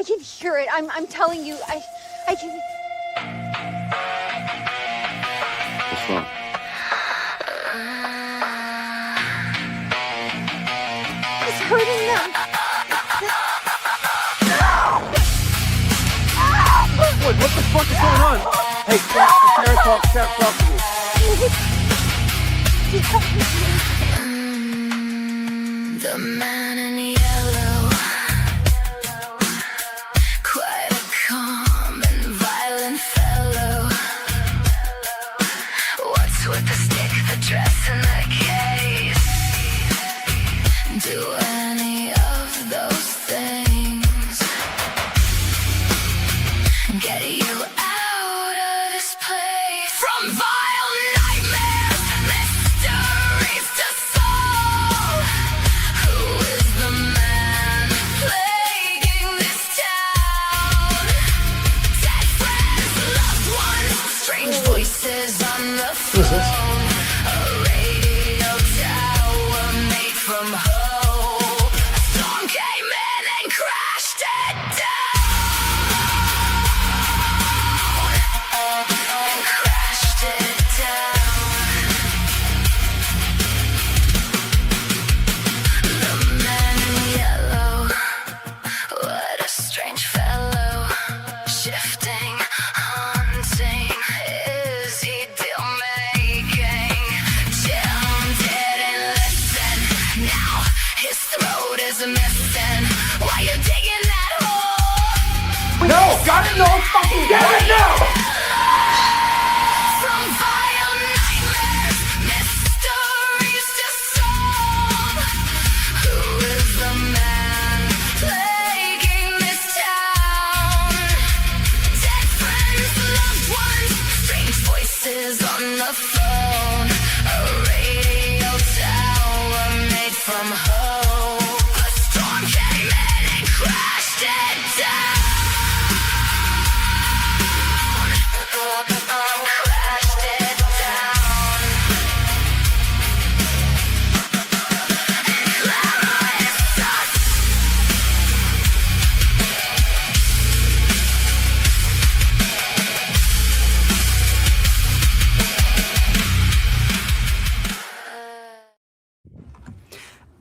can hear it. I'm telling you, I can. What's wrong? It's hurting them. What the fuck is going on? Hey, Sarah, talk to me. The man in yellow, quite a calm and violent fellow. What's with the stick, the dress, and the case? Do any of those things get you out of this place? From vile nightmares, mysteries to solve. Who is the man plaguing this town? Dead friends, loved ones, strange voices on the phone. A radio tower made from hope. A storm came in and crashed it down. And crashed it down. The man in yellow, what a strange fellow. Shifting, haunting, is he deal making? Jim didn't listen, now his throat is missing. Why you digging that hole? No! Got it! No! Fucking get it now! From vile nightmares, mysteries to solve. Who is the man plaguing this town? Dead friends, loved ones, strange voices on the phone. A radio tower made from hope. A storm came in and crashed it down. Crashed it down. And glamorous dust.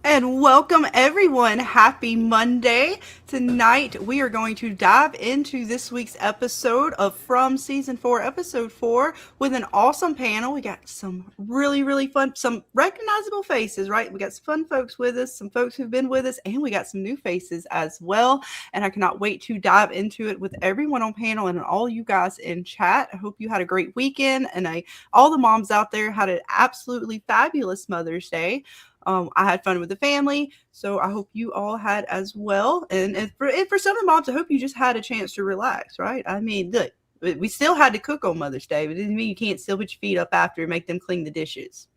And welcome everyone. Happy Monday. Tonight we are going to dive into this week's episode of From Season 4, Episode 4 with an awesome panel. We got some really fun, some recognizable faces, right? We got some fun folks with us, some folks who've been with us, and we got some new faces as well. And I cannot wait to dive into it with everyone on panel and all you guys in chat. I hope you had a great weekend, and all the moms out there had an absolutely fabulous Mother's Day. I had fun with the family, so I hope you all had as well. And for some of the moms, I hope you just had a chance to relax, right? I mean, look, we still had to cook on Mother's Day, but it doesn't mean you can't still put your feet up after and make them clean the dishes.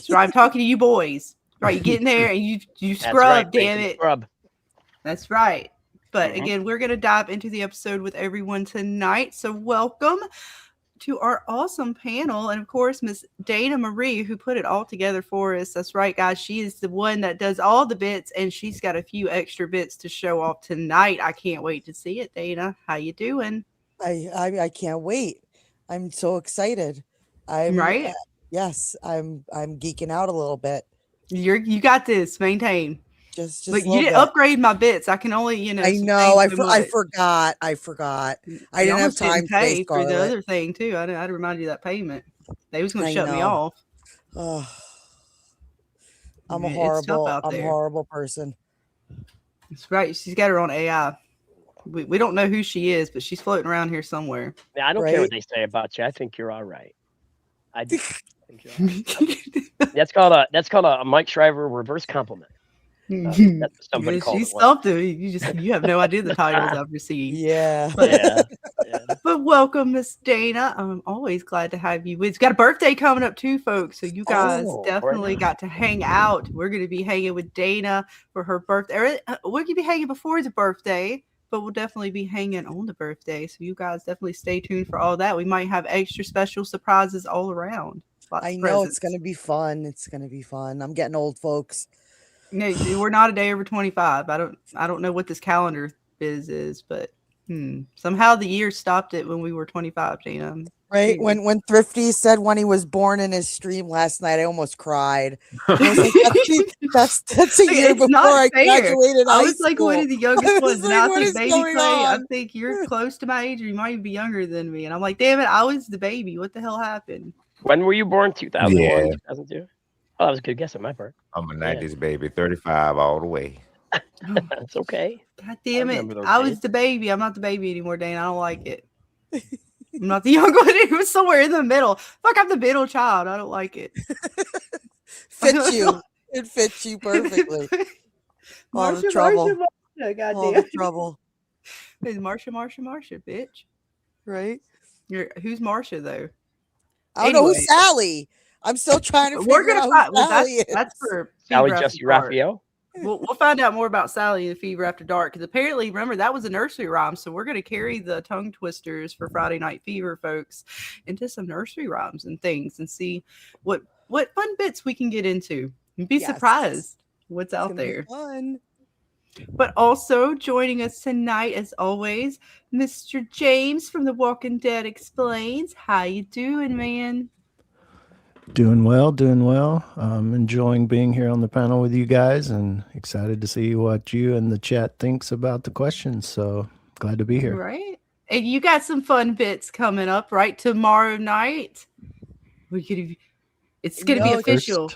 So I'm talking to you boys, right? You get in there and you scrub, right, damn it. Scrub. That's right. But again, we're going to dive into the episode with everyone tonight. So welcome to our awesome panel, and of course Miss Dana Marie, who put it all together for us. That's right, guys, she is the one that does all the bits, and she's got a few extra bits to show off tonight. I can't wait to see it. Dana, how you doing? I can't wait. I'm so excited. I'm right. Yes, I'm geeking out a little bit. You got this. Maintain. Just but you didn't upgrade my bits. I can only, I know. I forgot. I didn't have time to pay for the other thing too. I'd remind you of that payment. They was going to shut me off. Oh, I'm a horrible person. That's right. She's got her own AI. We don't know who she is, but she's floating around here somewhere. Yeah, I don't care what they say about you. I think you're all right. I do. Think you're all right. That's called a Mike Shriver reverse compliment. That's what somebody called she's something. You have no idea the titles I've received. Yeah. But welcome, Miss Dana. I'm always glad to have you. It's got a birthday coming up too, folks. So you guys definitely got to hang out. We're going to be hanging with Dana for her birthday. We're going to be hanging before the birthday, but we'll definitely be hanging on the birthday. So you guys definitely stay tuned for all that. We might have extra special surprises all around. I know it's going to be fun. It's going to be fun. I'm getting old, folks. No, we're not a day over 25. I don't know what this calendar biz is, but somehow the year stopped it when we were 25, Gina. Right. When Thrifty said when he was born in his stream last night, I almost cried. I was like, that's a year It's before not I fair. graduated I high was like school. one of the youngest ones, and like, I what think is Baby going Clay, I on? think you're close to my age, or you might even be younger than me. And I'm like, damn it, I was the baby. What the hell happened? When were you born? 2001, Yeah. 2002? Oh, that was a good guess on my part. I'm a 90s baby, 35 all the way. That's okay. God damn it. remember those I days. was the baby. I'm not the baby anymore, Dane. I don't like it. I'm not the young one. It was somewhere in the middle. Fuck, I'm the middle child. I don't like it. Fits you. It fits you perfectly. All the trouble. Marsha, God All damn. the trouble. It's Marsha, bitch. Right? Who's Marsha, though? I don't know Anyway. who's Sally. I'm still trying to We're figure gonna out find. who Well, Sally is. that's for Sally Fever After Jesse Dark. Raphael. We'll find out more about Sally in Fever After Dark, because apparently, remember, that was a nursery rhyme, so we're going to carry the tongue twisters for Friday Night Fever, folks, into some nursery rhymes and things, and see what fun bits we can get into, and be surprised what's out there. Fun. But also joining us tonight, as always, Mr. James from The Walking Dead Explains. How you doing, man? Doing well. Enjoying being here on the panel with you guys, and excited to see what you and the chat thinks about the questions. So glad to be here. Right. And you got some fun bits coming up, right? Tomorrow night. It's going to be official.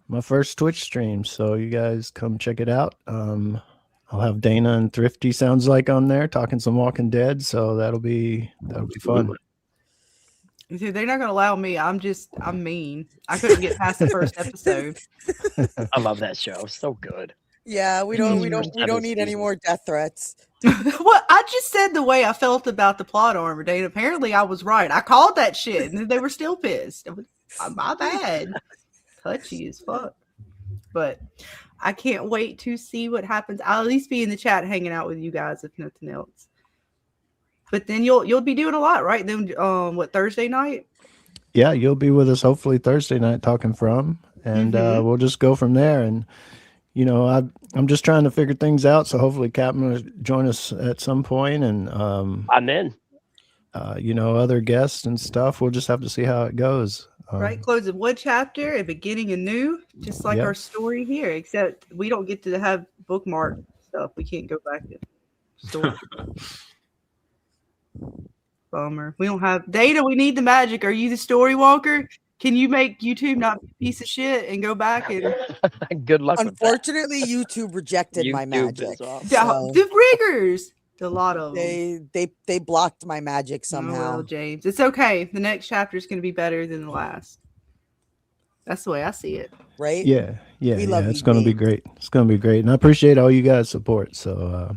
My first Twitch stream. So you guys come check it out. I'll have Dana and Thrifty, sounds like, on there talking some Walking Dead. So that'll be fun. Dude, they're not going to allow me. I'm mean. I couldn't get past the first episode. I love that show. So good. Yeah, we don't need any more death threats. Well, I just said the way I felt about the plot armor, Dane. Apparently, I was right. I called that shit, and they were still pissed. My bad. Touchy as fuck. But I can't wait to see what happens. I'll at least be in the chat hanging out with you guys, if nothing else. But then you'll be doing a lot, right? Then Thursday night? Yeah, you'll be with us hopefully Thursday night talking From, and we'll just go from there. And I'm just trying to figure things out, so hopefully Captain will join us at some point, and I'm in. Other guests and stuff. We'll just have to see how it goes. Right, close of one chapter and beginning a new, just like our story here, except we don't get to have bookmark stuff. We can't go back to story. Bummer. We don't have data. We need the magic. Are you the story walker? Can you make YouTube not be a piece of shit and go back and good luck? Unfortunately, YouTube rejected my magic. The riggers. A lot of them. They blocked my magic somehow. Oh, well, James, it's okay. The next chapter is going to be better than the last. That's the way I see it. Right? Yeah. It's going to be great. It's going to be great, and I appreciate all you guys' support. So,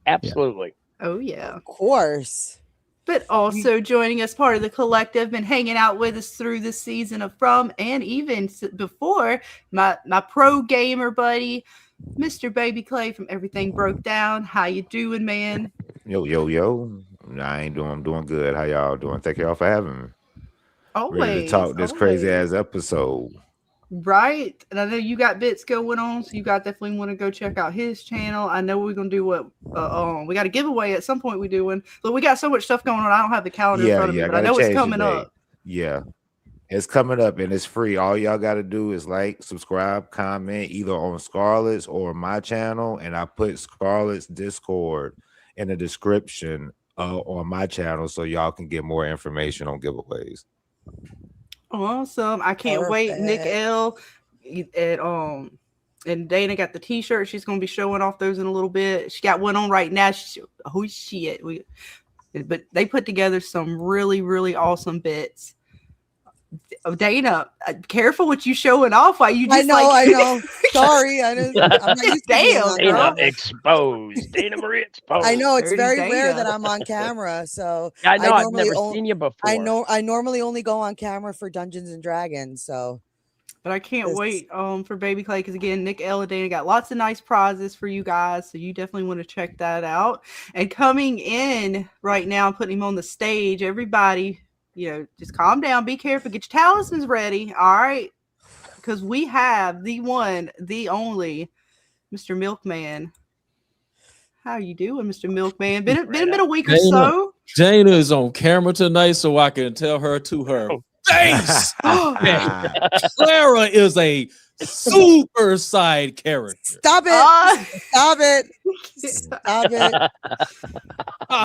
absolutely. Yeah. Oh yeah, of course. But also joining us, part of the collective, been hanging out with us through this season of From, and even before, my pro gamer buddy, Mr. Baby Clay from Everything Broke Down. How you doing, man? Yo. I'm doing good. How y'all doing? Thank y'all for having me. Always. Ready to talk this crazy ass episode. Right. And I know you got bits going on, so you got definitely want to go check out his channel. I know we're gonna do what we got a giveaway at some point we're doing. But we got so much stuff going on. I don't have the calendar in front of me, but I know it's coming up. Yeah. It's coming up and it's free. All y'all got to do is like, subscribe, comment either on Scarlett's or my channel. And I put Scarlett's Discord in the description on my channel so y'all can get more information on giveaways. Awesome. I can't wait. Nick L and Dana got the t-shirt. She's going to be showing off those in a little bit. She got one on right now. Oh, shit. But they put together some really, really awesome bits. Oh, Dana, careful what you showing off. Why you just I know. Sorry, I'm not used to damn, Dana exposed. Dana Marie exposed. I know it's very Dana. rare that I'm on camera, so I know I've never seen you before. I normally only go on camera for Dungeons and Dragons, so. But I can't wait for Baby Clay, because again, Nick L and Dana got lots of nice prizes for you guys, so you definitely want to check that out. And coming in right now, putting him on the stage, everybody, just calm down, be careful, get your talismans ready, all right? Because we have the one, the only, Mr. Milkman. How you doing, Mr. Milkman? Been a week or so. Jana is on camera tonight, so I can tell her to her face. Clara is a super side character. Stop it! Stop it! Stop it!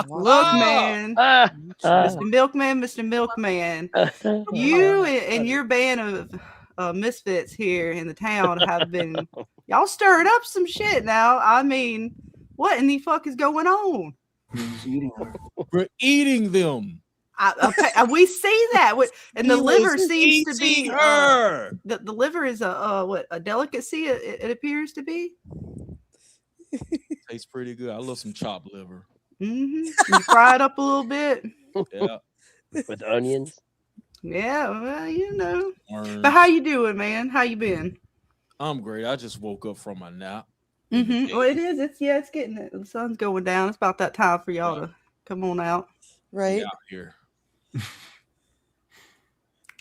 Look, man, Mr. Milkman, you and your band of misfits here in the town have been y'all stirred up some shit. Now, I mean, what in the fuck is going on? We're eating them. We see that, and the liver seems to be her. The liver is a delicacy. It appears to be. Tastes pretty good. I love some chopped liver. You fry it up a little bit. Yeah, with onions. Yeah, well, you know. But how you doing, man? How you been? I'm great. I just woke up from my nap. Well, it is. It's getting it. The sun's going down. It's about that time for y'all to come on out. Right out here.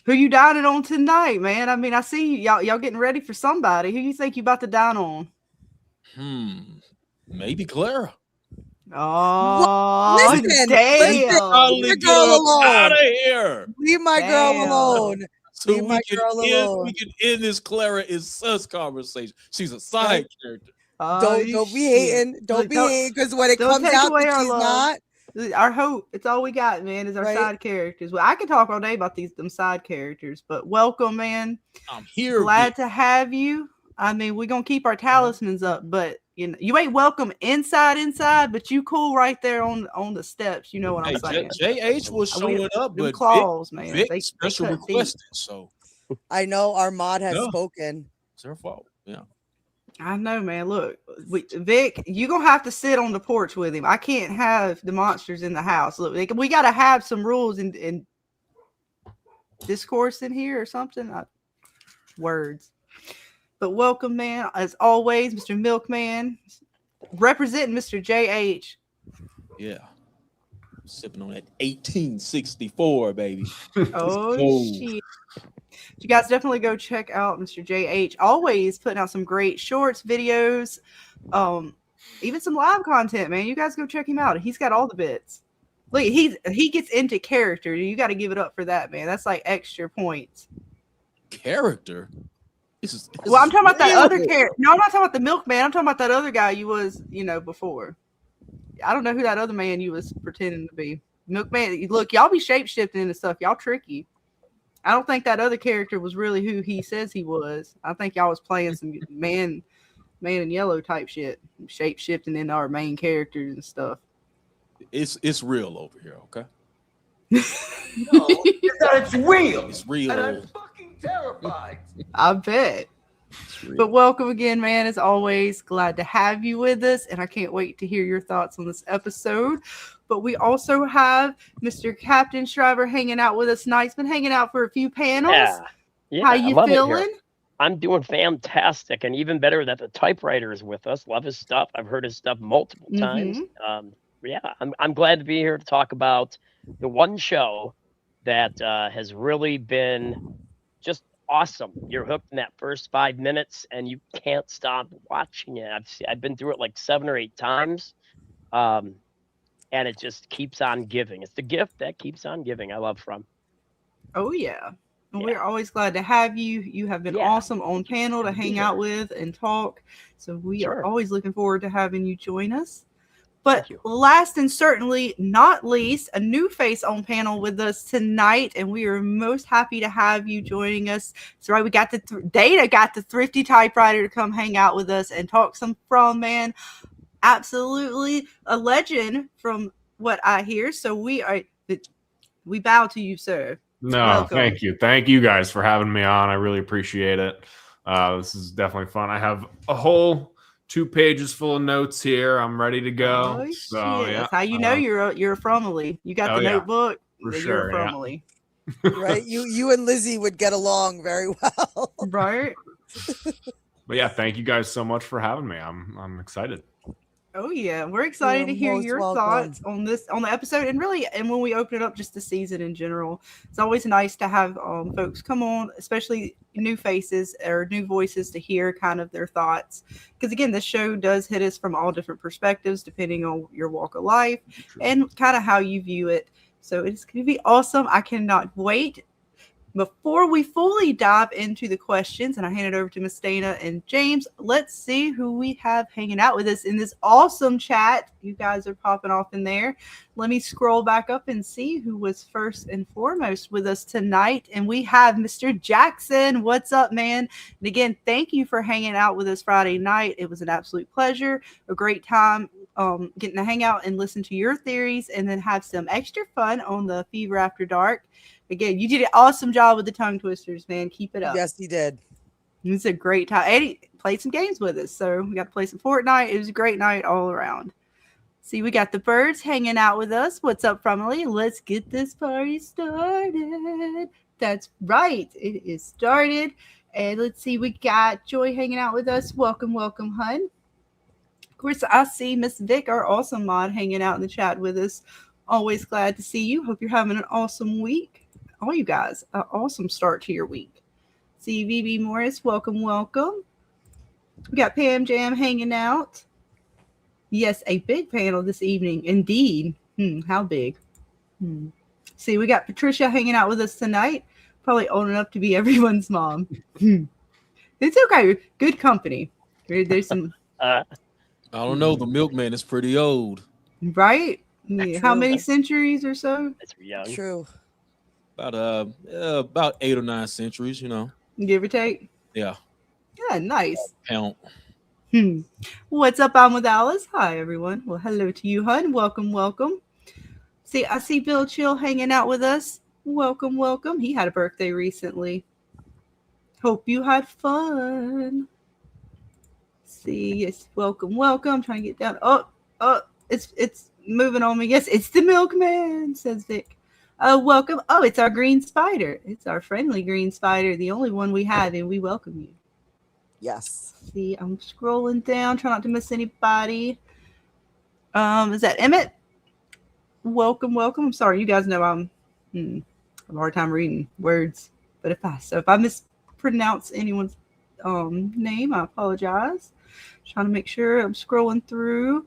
Who you dining on tonight, man? I mean, I see y'all getting ready for somebody. Who you think you about to dine on? Maybe Clara. Oh, listen, damn! Leave my girl alone. Out of here. Leave my girl alone. So Leave my girl alone. We can end this Clara is sus conversation. She's a side character. Don't be hating. Don't be hating, because when it comes out that she's not. Our hope, it's all we got, man, is our side characters. Well, I could talk all day about them side characters, but welcome, man. I'm here. Glad to have you. I mean, we're gonna keep our talismans up, but you know, you ain't welcome inside, but you cool right there on the steps. You know what I'm saying? JH was showing up, but claws, man. Vic special requested, so I know our mod has spoken. It's her fault. Yeah. I know, man. Look, Vic, you're going to have to sit on the porch with him. I can't have the monsters in the house. Look, we got to have some rules and discourse in here or something. Words. But welcome, man. As always, Mr. Milkman, representing Mr. JH. Yeah. Sipping on that 1864, baby. Shit. You guys definitely go check out Mr. JH. Always putting out some great shorts, videos, even some live content, man. You guys go check him out. He's got all the bits. Look, he gets into character. You got to give it up for that, man. That's like extra points. Character? Well, I'm talking about that other character. No, I'm not talking about the milkman. I'm talking about that other guy you was, before. I don't know who that other man you was pretending to be. Milkman, look, y'all be shape-shifting into stuff. Y'all tricky. I don't think that other character was really who he says he was. I think y'all was playing some man in yellow type shit, shape-shifting into our main characters and stuff. It's real over here, okay? No, it's real. It's real. And I'm fucking terrified. I bet. But welcome again, man. As always, glad to have you with us, and I can't wait to hear your thoughts on this episode. But we also have Mr. CaptShriver hanging out with us tonight. He's been hanging out for a few panels. Yeah, how you feeling? I'm doing fantastic, and even better that the typewriter is with us. Love his stuff. I've heard his stuff multiple times. I'm glad to be here to talk about the one show that has really been just awesome. You're hooked in that first 5 minutes, and you can't stop watching it. I've been through it like 7 or 8 times, and it just keeps on giving. It's the gift that keeps on giving. I love From. Oh yeah. We're always glad to have you. You have been awesome on panel to hang out with and talk. So we are always looking forward to having you join us. But last and certainly not least, a new face on panel with us tonight, and we are most happy to have you joining us. That's right, we got Data got the Thrifty Typewriter to come hang out with us and talk some From, man. Absolutely a legend from what I hear. So we bow to you, sir. No, welcome. Thank you. Thank you guys for having me on. I really appreciate it. This is definitely fun. I have a whole 2 pages full of notes here. I'm ready to go. Oh, so shit. yeah, That's how you know you're a Fromily. You got the notebook. For then sure, you're a Fromily. Right? You and Lizzie would get along very well. Right? But yeah, thank you guys so much for having me. I'm excited. Oh yeah, we're excited to hear most your welcome. thoughts on the episode, and really, and when we open it up, just the season in general. It's always nice to have folks come on, especially new faces or new voices, to hear kind of their thoughts. Because again, this show does hit us from all different perspectives, depending on your walk of life and kind of how you view it. So it's going to be awesome. I cannot wait. Before we fully dive into the questions and I hand it over to Miss Dana and James, let's see who we have hanging out with us in this awesome chat. You guys are popping off in there. Let me scroll back up and see who was first and foremost with us tonight. And we have Mr. Jackson. What's up, man? And again, thank you for hanging out with us Friday night. It was an absolute pleasure, a great time getting to hang out and listen to your theories and then have some extra fun on the Fever After Dark. Again, you did an awesome job with the tongue twisters, man. Keep it up. Yes, he did. It was a great time. And he played some games with us. So we got to play some Fortnite. It was a great night all around. See, we got the birds hanging out with us. What's up, Fromily? Let's get this party started. That's right. It is started. And let's see, we got Joy hanging out with us. Welcome, welcome, hun. Of course, I see Miss Vic, our awesome mod, hanging out in the chat with us. Always glad to see you. Hope you're having an awesome week. All you guys, an awesome start to your week. See, VB Morris, welcome, welcome. We got Pam Jam hanging out. Yes, a big panel this evening, indeed. How big? See, we got Patricia hanging out with us tonight. Probably old enough to be everyone's mom. It's okay. Good company. There's some. I don't know. The milkman is pretty old. Right? Yeah. How many centuries or so? That's young. True. About 8 or 9 centuries, you know. Give or take. Yeah. Yeah, nice. Count. What's up? I'm with Alice. Hi, everyone. Well, hello to you, hun. Welcome, welcome. See, I see Bill Chill hanging out with us. Welcome, welcome. He had a birthday recently. Hope you had fun. See, yes, welcome, welcome. Trying to get down. Oh, it's moving on me. Yes, it's the milkman, says Vic. Welcome. Oh, it's our green spider. It's our friendly green spider, the only one we have, and we welcome you. Yes. See, I'm scrolling down, try not to miss anybody. Is that Emmett? Welcome, welcome. I'm sorry, you guys know I have a hard time reading words, but if I mispronounce anyone's name, I apologize. Trying to make sure I'm scrolling through.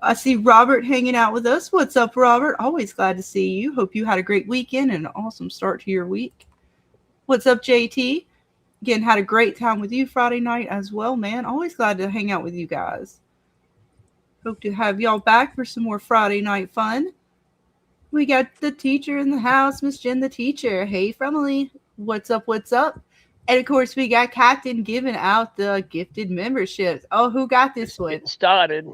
I see Robert hanging out with us. What's up, Robert? Always glad to see you. Hope you had a great weekend and an awesome start to your week. What's up, JT? Again, had a great time with you Friday night as well, man. Always glad to hang out with you guys. Hope to have y'all back for some more Friday night fun. We got the teacher in the house, Miss Jen the teacher. Hey, Fromily. What's up, what's up? And, of course, we got Captain giving out the gifted memberships. Oh, who got this one? Getting started.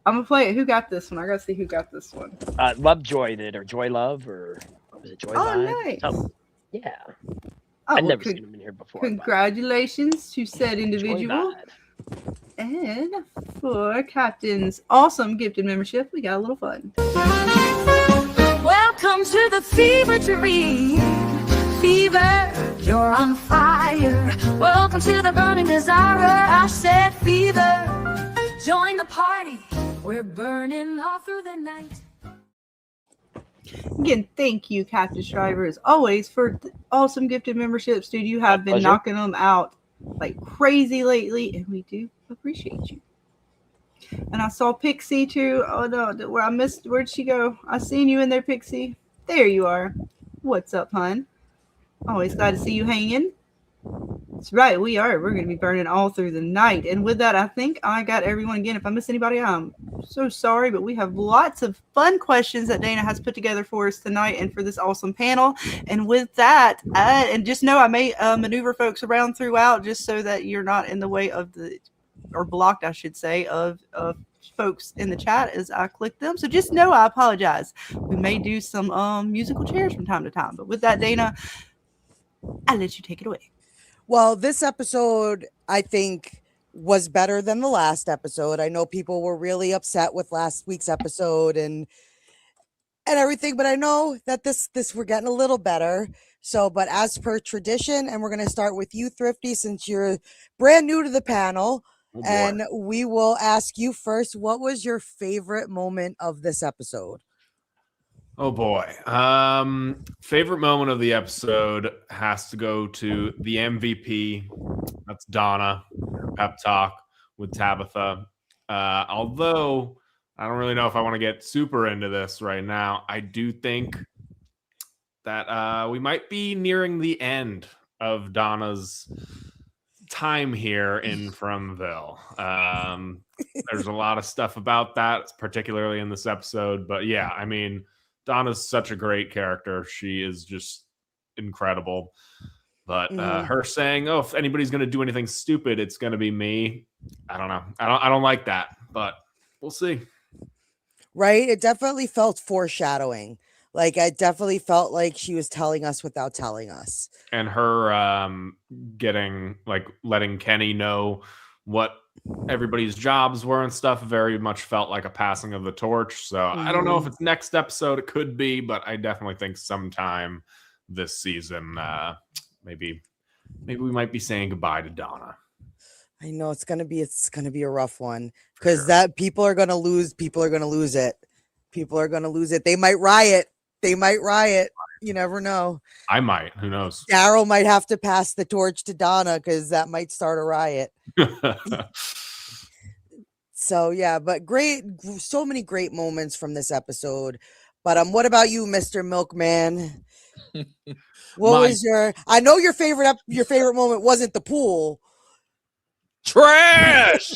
I'm going to play it. Who got this one? I got to see who got this one. Lovejoy did, or Joy Love, or was it Joy Live? Nice. Oh, yeah. Oh, I've never seen him in here before. Congratulations to said individual. Joy And for Captain's awesome gifted membership, we got a little fun. Welcome to the fever dream. Fever, you're on fire. Welcome to the burning desire. I said fever. Join the party. We're burning all through the night. Again, thank you, CaptShriver, as always, for awesome gifted memberships. Dude, you have been pleasure. knocking them out like crazy lately, and we do appreciate you. And I saw Pixie too. Oh no, where I missed, where'd she go? I seen you in there, Pixie. There you are. What's up, hun? Always glad to see you hanging. That's right, we are. We're going to be burning all through the night. And with that, I think I got everyone again. If I miss anybody, I'm so sorry, but we have lots of fun questions that Dana has put together for us tonight and for this awesome panel. And with that, and just know I may maneuver folks around throughout just so that you're not in the way of or blocked, I should say, of folks in the chat as I click them. So just know I apologize. We may do some musical chairs from time to time. But with that, Dana, I'll let you take it away. Well, this episode, I think, was better than the last episode. I know people were really upset with last week's episode and everything, but I know that this we're getting a little better. So, but as per tradition, and we're going to start with you, Thrifty, since you're brand new to the panel. Oh, boy. And we will ask you first, what was your favorite moment of this episode? Oh boy. Favorite moment of the episode has to go to the MVP. That's Donna, her pep talk with Tabitha. Although I don't really know if I want to get super into this right now, I do think that we might be nearing the end of Donna's time here in Fromville. There's a lot of stuff about that, particularly in this episode. But yeah, I mean, Donna's such a great character. She is just incredible. But her saying, "Oh, if anybody's going to do anything stupid, it's going to be me." I don't know. I don't like that, but we'll see. Right? It definitely felt foreshadowing. Like, I definitely felt like she was telling us without telling us. And her letting Kenny know what everybody's jobs were and stuff very much felt like a passing of the torch. So I don't know if it's next episode, it could be, but I definitely think sometime this season, maybe we might be saying goodbye to Donna. I know it's gonna be a rough one, because that people are gonna lose it. People are gonna lose it. They might riot. You never know. I might. Who knows? Daryl might have to pass the torch to Donna, because that might start a riot. So yeah, but so many great moments from this episode. But what about you, Mr. Milkman? What was your? I know your favorite moment wasn't the pool. Trash.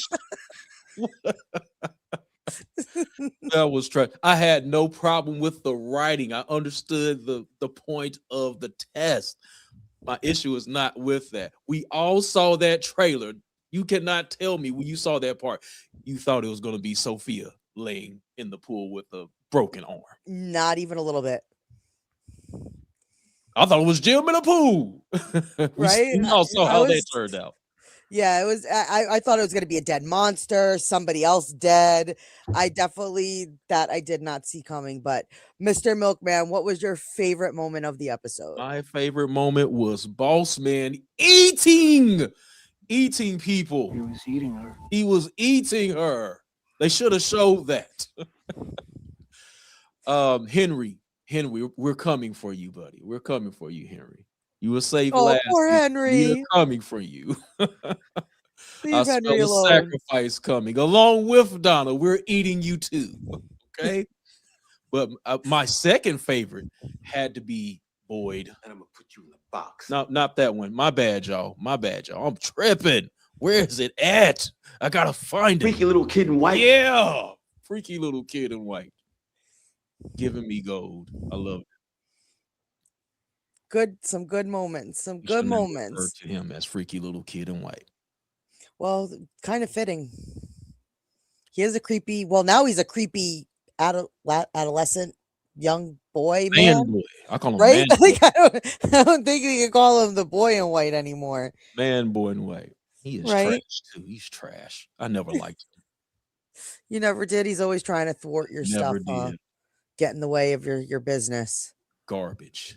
That was trash. I had no problem with the writing. I understood the point of the test. My issue is not with that. We all saw that trailer. You cannot tell me when you saw that part, you thought it was going to be Sophia laying in the pool with a broken arm. Not even a little bit. I thought it was Jim in a pool. Right? We all saw how that turned out. Yeah, it was. I thought it was going to be a dead monster, somebody else dead. I did not see coming. But Mr. Milkman, what was your favorite moment of the episode? My favorite moment was Boss Man eating people. He was eating her. They should have showed that. Henry, we're coming for you, buddy. We're coming for you, Henry. You were saved last. Poor Henry. We're coming for you. Leave I Henry smell alone. the sacrifice coming. Along with Donna, we're eating you too. Okay? But my second favorite had to be Boyd. And I'm going to put you in the box. No, not that one. My bad, y'all. I'm tripping. Where is it at? I got to find it. Freaky little kid in white. Yeah. Freaky little kid in white. Giving me gold. I love it. Some good moments. To him as freaky little kid in white. Well, kind of fitting. He is a creepy. Well, now he's a creepy adolescent young boy. Man boy. I call him right. man Like, I don't think we can call him the boy in white anymore. Man boy in white. He is trash too. He's trash. I never liked him. You never did. He's always trying to thwart your Never stuff. did. Get in the way of your business. Garbage.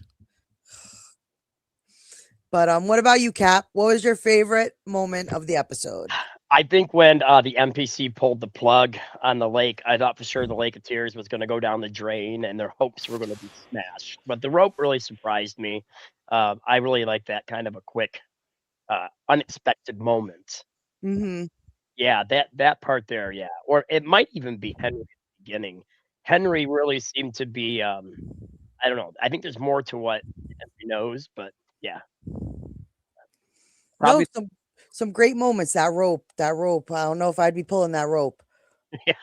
But what about you, Cap? What was your favorite moment of the episode? I think when the NPC pulled the plug on the lake, I thought for sure the Lake of Tears was going to go down the drain and their hopes were going to be smashed. But the rope really surprised me. I really like that kind of a quick, unexpected moment. Mm-hmm. Yeah, that part there, yeah. Or it might even be Henry at the beginning. Henry really seemed to be, I don't know. I think there's more to what Henry knows, but yeah. Probably some great moments. That rope. I don't know if I'd be pulling that rope. Yeah.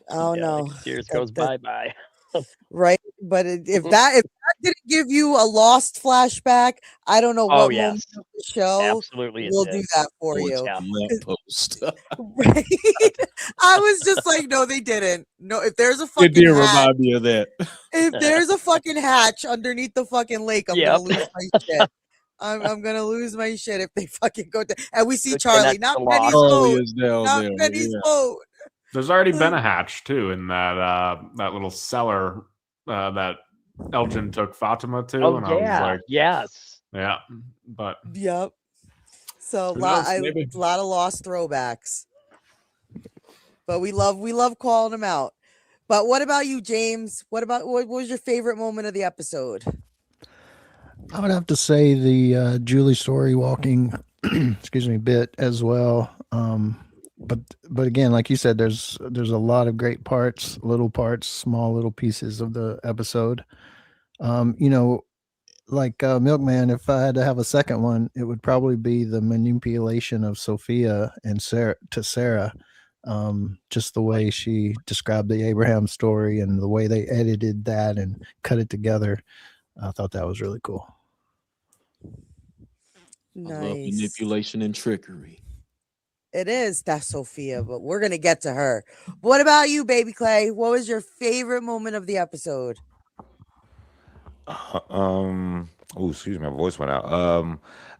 Oh no. Tears goes bye-bye. Right. But if that didn't give you a Lost flashback, I don't know what moment of the show absolutely will do that for you. Post. Right. I was just like, no, they didn't. No, if there's a fucking It did remind me of that. If there's a fucking hatch underneath the fucking lake, I'm gonna lose my shit. I'm gonna lose my shit if they fucking go down. And we see Charlie, not Penny's boat. Not Penny's boat. There's already been a hatch too in that little cellar that Elgin took Fatima to. Oh, and yeah. I was like, yes. yeah, but yep. So Who knows, a maybe. lot of lost throwbacks. But we love calling them out. But what about you, James? What was your favorite moment of the episode? I would have to say the Julie story walking, excuse me, bit as well. But again, like you said, there's a lot of great parts, little parts, small little pieces of the episode. Like Milkman, if I had to have a second one, it would probably be the manipulation of Sophia and Sarah. Just the way she described the Abraham story and the way they edited that and cut it together. I thought that was really cool. Nice. I love manipulation and trickery. It is. That's Sophia, but we're going to get to her. What about you, Baby Clay? What was your favorite moment of the episode? Oh, excuse me, my voice went out.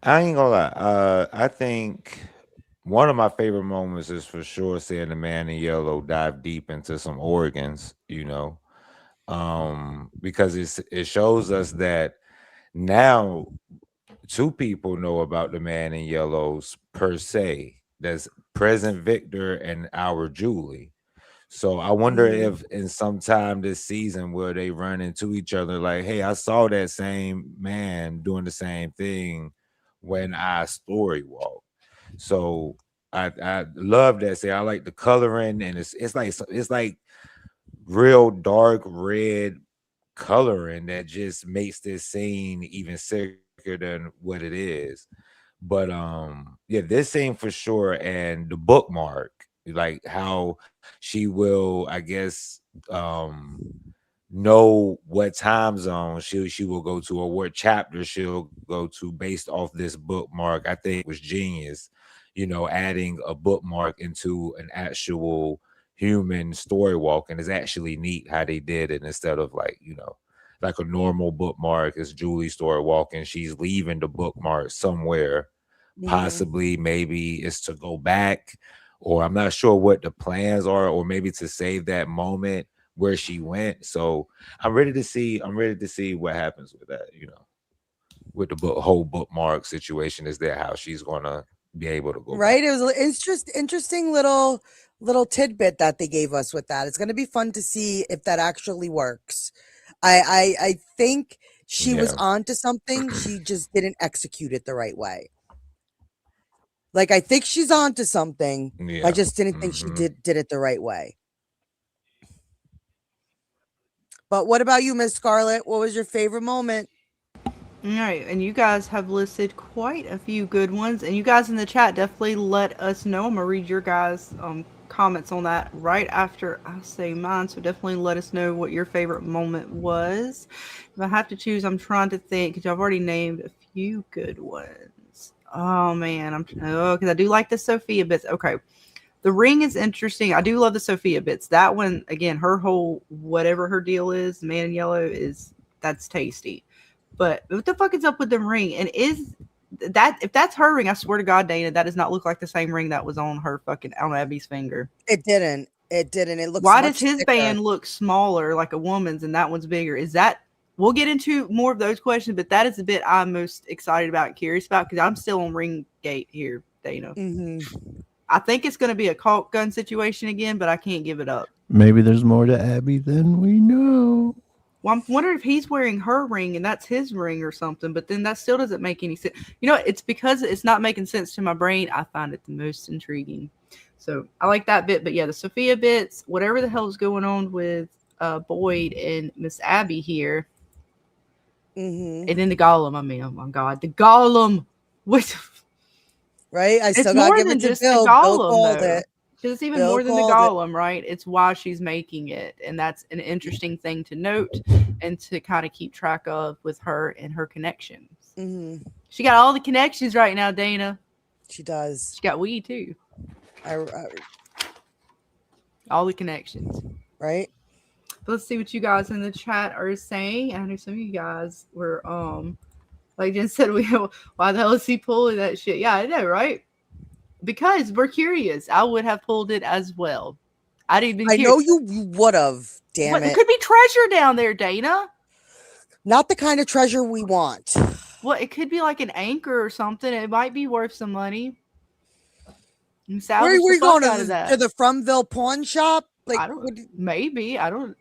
I ain't gonna lie. I think one of my favorite moments is for sure seeing the man in yellow dive deep into some organs, because it shows us that now two people know about the man in yellows per se. That's present Victor and our Julie. So I wonder if in some time this season where they run into each other, like, hey, I saw that same man doing the same thing when I story walked. So I love that. I like the coloring, and it's like real dark red coloring that just makes this scene even sicker than what it is. But yeah, this scene for sure, and the bookmark, like how she will, I guess, know what time zone she will go to or what chapter she'll go to based off this bookmark. I think was genius, adding a bookmark into an actual human story walk, and it's actually neat how they did it instead of like a normal bookmark is Julie's story walking. She's leaving the bookmark somewhere. Possibly maybe it's to go back, or I'm not sure what the plans are, or maybe to save that moment where she went. So I'm ready to see what happens with that, with the whole bookmark situation. Is that how she's gonna be able to go right back? It was an interesting little tidbit that they gave us with that. It's going to be fun to see if that actually works. I think she was onto something. She just didn't execute it the right way. Like, I think she's onto something. I just didn't think she did it the right way. But what about you, Miss Scarlett? What was your favorite moment? All right, and you guys have listed quite a few good ones, and you guys in the chat definitely let us know. I'm gonna read your guys' comments on that right after I say mine, so definitely let us know what your favorite moment was. If I have to choose, I'm trying to think, because I've already named a few good ones. Oh man, because I do like the Sophia bits. Okay, the ring is interesting. I do love the Sophia bits. That one, again, her whole whatever her deal is, the man in yellow, that's tasty. But what the fuck is up with the ring? And is that, if that's her ring, I swear to God, Dana, that does not look like the same ring that was on her fucking, on Abby's finger. It didn't. It looks. Why does his band look smaller, like a woman's, and that one's bigger? Is that? We'll get into more of those questions, but that is the bit I'm most excited about and curious about, because I'm still on Ringgate here, Dana. I think it's going to be a caulk gun situation again, but I can't give it up. Maybe there's more to Abby than we know. Well, I'm wondering if he's wearing her ring and that's his ring or something, but then that still doesn't make any sense. It's because it's not making sense to my brain. I find it the most intriguing. So I like that bit. But yeah, the Sophia bits, whatever the hell is going on with Boyd and Miss Abby here. And then the Golem. I mean, oh my God, the Golem. Right? I still it's gotta more give than it to just Bill. the Golem, Bill called though. it. Because it's even Bill more than the called Golem, right? It's why she's making it. And that's an interesting thing to note and to kind of keep track of with her and her connections. She got all the connections right now, Dana. She does. She got weed, too. All the connections. Right? But let's see what you guys in the chat are saying. I know some of you guys were, like Jen said, why the hell is he pulling that shit? Yeah, I know, right? Because we're curious. I would have pulled it as well. I know you would have. Damn it! There could be treasure down there, Dana. Not the kind of treasure we want. Well, it could be like an anchor or something. It might be worth some money. And Where are salvage we the fuck going out to of that. to the Fromville pawn shop? Like, I don't. Maybe I don't.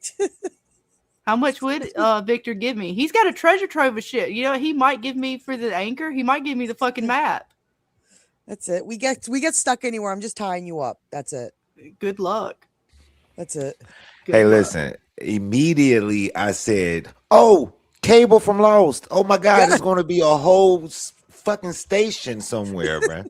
How much would Victor give me? He's got a treasure trove of shit. You know, he might give me for the anchor. He might give me the fucking map. That's it. We get stuck anywhere. I'm just tying you up. That's it. Good luck. That's it. Hey, listen. Immediately I said, "Oh, Cable from Lost. Oh my God, there's going to be a whole fucking station somewhere, man."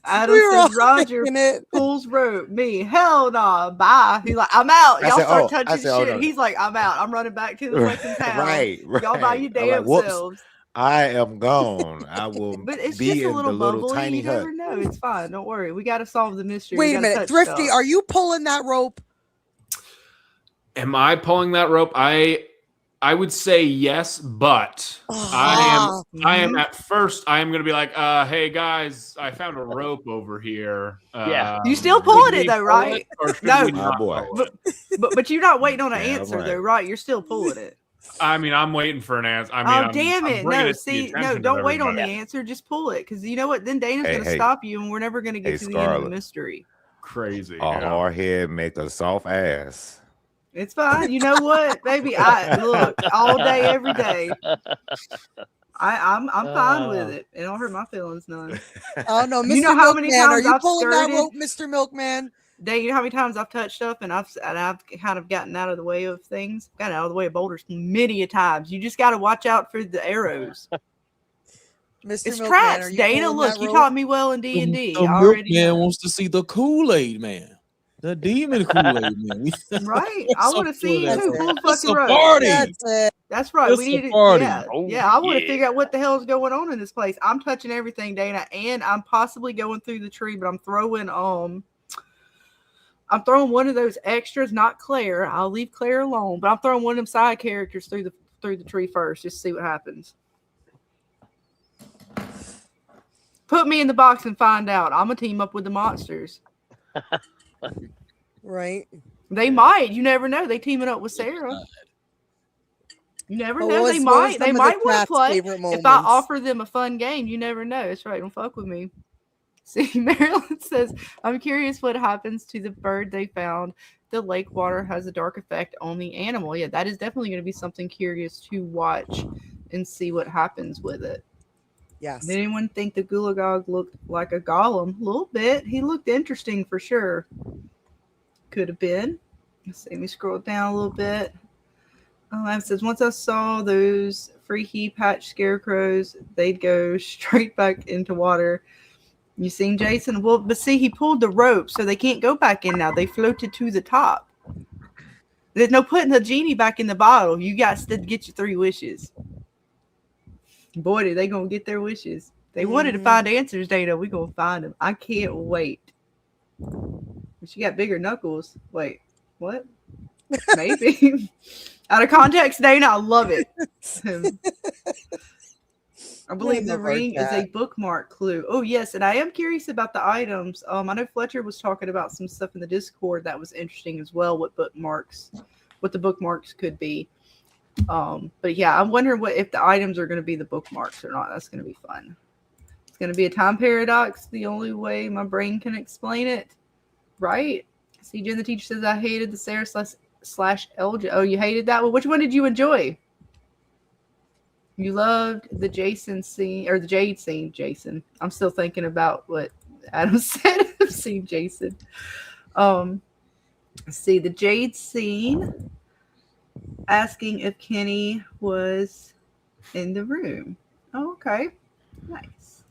Adam says Roger pulls rope. Me, hell nah, bye. He's like, I'm out. Y'all start touching shit. No. He's like, I'm out. I'm running back to the fucking town. Right. Y'all by your damn selves. I am gone. I will But it's be just a in little the little bubbly. tiny You hut. never know. It's fine. Don't worry. We got to solve the mystery. Wait a minute, Thrifty, are you pulling that rope? Am I pulling that rope? I would say yes, but I am at first. I am going to be like, "Hey guys, I found a rope over here." Yeah, you still pulling it though, right? No, boy. But you're not waiting on an answer though, right? You're still pulling it. I mean, I'm waiting for an answer. I mean, damn it! No, don't wait on the answer. Just pull it, because you know what? Then Dana's going to stop you, and we're never going to get to the end of the mystery. Crazy. A hard head make a soft ass. It's fine. You know what, baby? I look all day, every day. I'm fine with it. It don't hurt my feelings none. Oh no, Mr. You know how many Milkman, times are you I've pulling that skirted? rope, Mr. Milkman? Dang, you know how many times I've touched stuff and I've kind of gotten out of the way of things, gotten out of the way of boulders many a times. You just got to watch out for the arrows. Mr. It's Milkman, traps, are you Dana. pulling Look, that you rope? taught me well in D&D. The Milkman wants to see the Kool-Aid man. The demon Kool-Aid man. Right. I want to see you too. Pull the It's fucking a rope. party. That's right. It's We need a to. party. Yeah. I want to figure out what the hell is going on in this place. I'm touching everything, Dana, and I'm possibly going through the tree, but I'm throwing one of those extras, not Claire. I'll leave Claire alone, but I'm throwing one of them side characters through the tree first, just to see what happens. Put me in the box and find out. I'm gonna team up with the monsters. Right. They might. You never know. They teaming up with Sarah. You never know. They might. They might want to play. If I offer them a fun game, you never know. That's right. Don't fuck with me. See, Marilyn says, I'm curious what happens to the bird they found. The lake water has a dark effect on the animal. Yeah, that is definitely going to be something curious to watch and see what happens with it. Yes. Did anyone think the Gulagog looked like a golem? A little bit. He looked interesting for sure. Could have been. Let's see. Let me scroll down a little bit. It says, once I saw those freaky patch scarecrows, they'd go straight back into water. You seen Jason? Well, but see, he pulled the rope, so they can't go back in now. They floated to the top. There's no putting the genie back in the bottle. You got to get your 3 wishes. Boy, did they gonna get their wishes. They wanted to find answers, Dana. We gonna find them. I can't wait. She got bigger knuckles. Wait, what? Maybe. Out of context, Dana, I love it. I believe the ring is a bookmark clue. Oh, yes, and I am curious about the items. I know Fletcher was talking about some stuff in the Discord that was interesting as well, what the bookmarks could be. But yeah, I'm wondering if the items are going to be the bookmarks or not. That's going to be fun. It's going to be a time paradox, the only way my brain can explain it. Right? CJ the teacher says, I hated the Sarah / LJ. Oh, you hated that one? Which one did you enjoy? You loved the Jason scene, or the Jade scene, Jason. I'm still thinking about what Adam said. I've seen Jason. Let's see, the Jade scene, asking if Kenny was in the room. Oh, okay. Nice.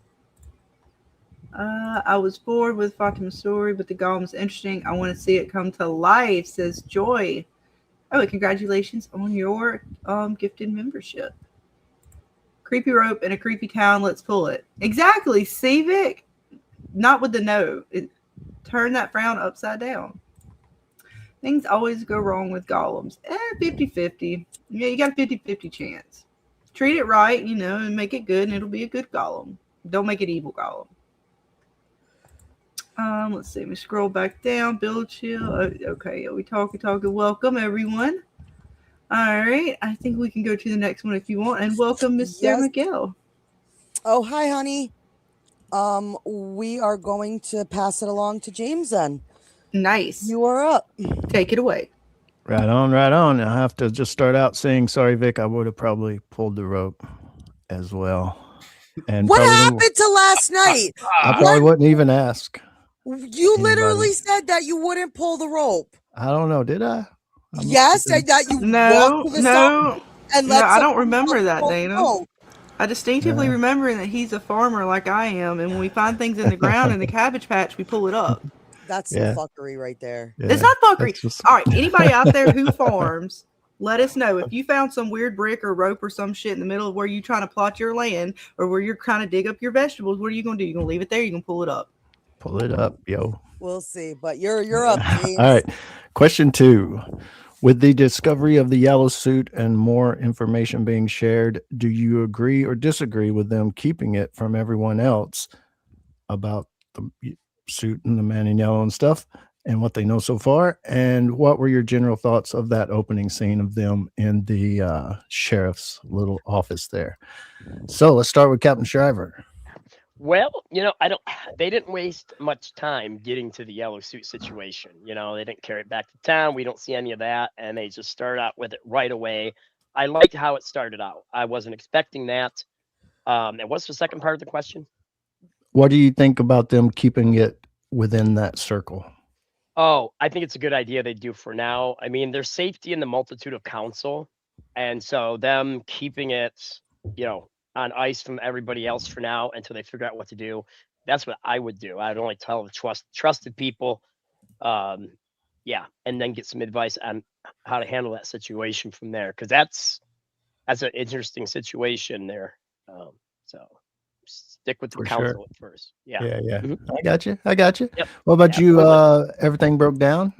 I was bored with Fatima's story, but the golem is interesting. I want to see it come to life, says Joy. Oh, and congratulations on your gifted membership. Creepy rope in a creepy town. Let's pull it. Exactly. See, Vic? Not with the no. Turn that frown upside down. Things always go wrong with golems. 50-50. Yeah, you got a 50-50 chance. Treat it right, and make it good, and it'll be a good golem. Don't make it evil golem. Let's see. Let me scroll back down. Bill Chill. Okay, we talking. Welcome, everyone. All right, I think we can go to the next one if you want. And welcome, Mr. Yes. Miguel. Oh, hi, honey. We are going to pass it along to James then. Nice. You are up. Take it away. Right on, right on. I have to just start out saying, sorry, Vic, I would have probably pulled the rope as well. And What probably happened to last night? I probably wouldn't even ask. You literally said that you wouldn't pull the rope. I don't know. Did I? Yes, that you No, walked to the no, side and no. let I don't someone remember else that, pull the Dana. rope. I distinctively remember that he's a farmer like I am, and when we find things in the ground in the cabbage patch, we pull it up. That's some fuckery right there. Yeah, It's not fuckery. just... All right, anybody out there who farms, let us know if you found some weird brick or rope or some shit in the middle of where you're trying to plot your land or where you're trying to dig up your vegetables. What are you going to do? You going to leave it there? You going to pull it up? Pull it up, yo. We'll see, but you're up, James. All right. Question 2. With the discovery of the yellow suit and more information being shared, do you agree or disagree with them keeping it from everyone else about the suit and the man in yellow and stuff and what they know so far? And what were your general thoughts of that opening scene of them in the sheriff's little office there? So let's start with CaptShriver. Well, they didn't waste much time getting to the yellow suit situation. They didn't carry it back to town. We don't see any of that. And they just started out with it right away. I liked how it started out. I wasn't expecting that. And what's the second part of the question? What do you think about them keeping it within that circle? Oh, I think it's a good idea they do for now. I mean, there's safety in the multitude of counsel. And so them keeping it, on ice from everybody else for now until they figure out what to do. That's what I would do. I'd only tell the trusted people, and then get some advice on how to handle that situation from there. Because that's an interesting situation there. So stick with the counsel at first. Yeah. Mm-hmm. I got you. Yep. What about you? Everything broke down.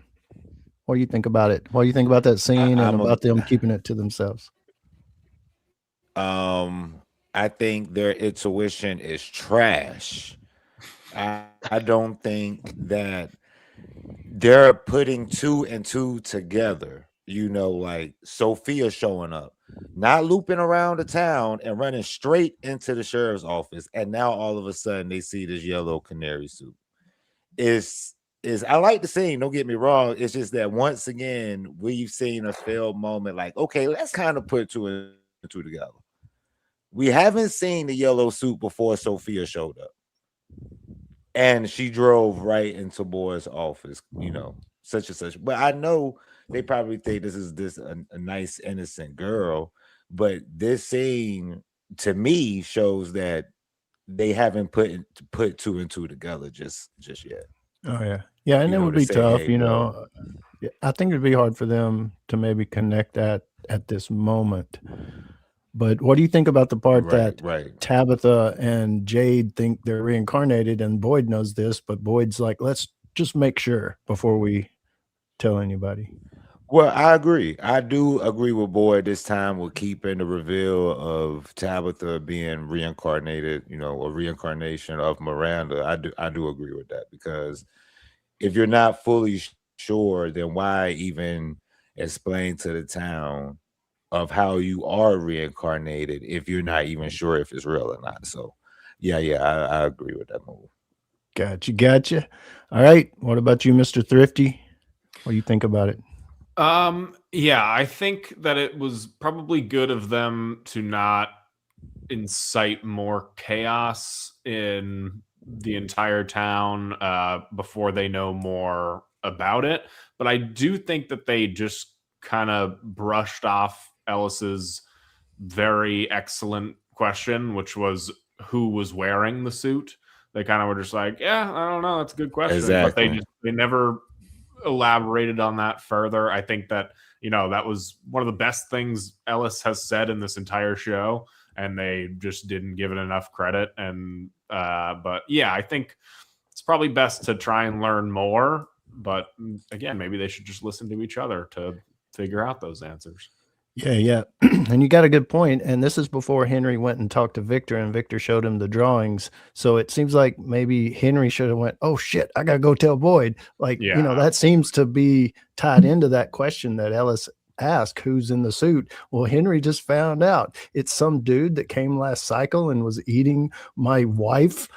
What do you think about it? What do you think about that scene and about them keeping it to themselves? I think their intuition is trash. I don't think that they're putting 2 and 2 together. Like Sophia showing up, not looping around the town and running straight into the sheriff's office. And now all of a sudden they see this yellow canary suit. I like the scene, don't get me wrong. It's just that once again, we've seen a failed moment. Like, okay, let's kind of put 2 and 2 together. We haven't seen the yellow suit before Sophia showed up. And she drove right into Boyd's office, such and such. But I know they probably think this is a nice, innocent girl. But this scene, to me, shows that they haven't put 2 and 2 together just yet. Oh, yeah. Yeah, and it would be tough, I think it'd be hard for them to maybe connect that at this moment. But what do you think about the part that Tabitha and Jade think they're reincarnated, and Boyd knows this, but Boyd's like, let's just make sure before we tell anybody? Well, I agree. I do agree with Boyd this time with keeping the reveal of Tabitha being reincarnated, a reincarnation of Miranda. I do agree with that, because if you're not fully sure, then why even explain to the town of how you are reincarnated if you're not even sure if it's real or not? So I agree with that move. Gotcha. All right, what about you, Mr. Thrifty? What do you think about it? I think that it was probably good of them to not incite more chaos in the entire town before they know more about it. But I do think that they just kind of brushed off Ellis's very excellent question, which was who was wearing the suit. They kind of were just like, yeah, I don't know, that's a good question. Exactly. But they never elaborated on that further. I think that, that was one of the best things Ellis has said in this entire show, and they just didn't give it enough credit. And but yeah, I think it's probably best to try and learn more. But again, maybe they should just listen to each other to figure out those answers. Yeah. And you got a good point. And this is before Henry went and talked to Victor, and Victor showed him the drawings. So it seems like maybe Henry should have went, oh shit, I got to go tell Boyd. Like, that seems to be tied into that question that Ellis ask who's in the suit. Well, Henry just found out it's some dude that came last cycle and was eating my wife.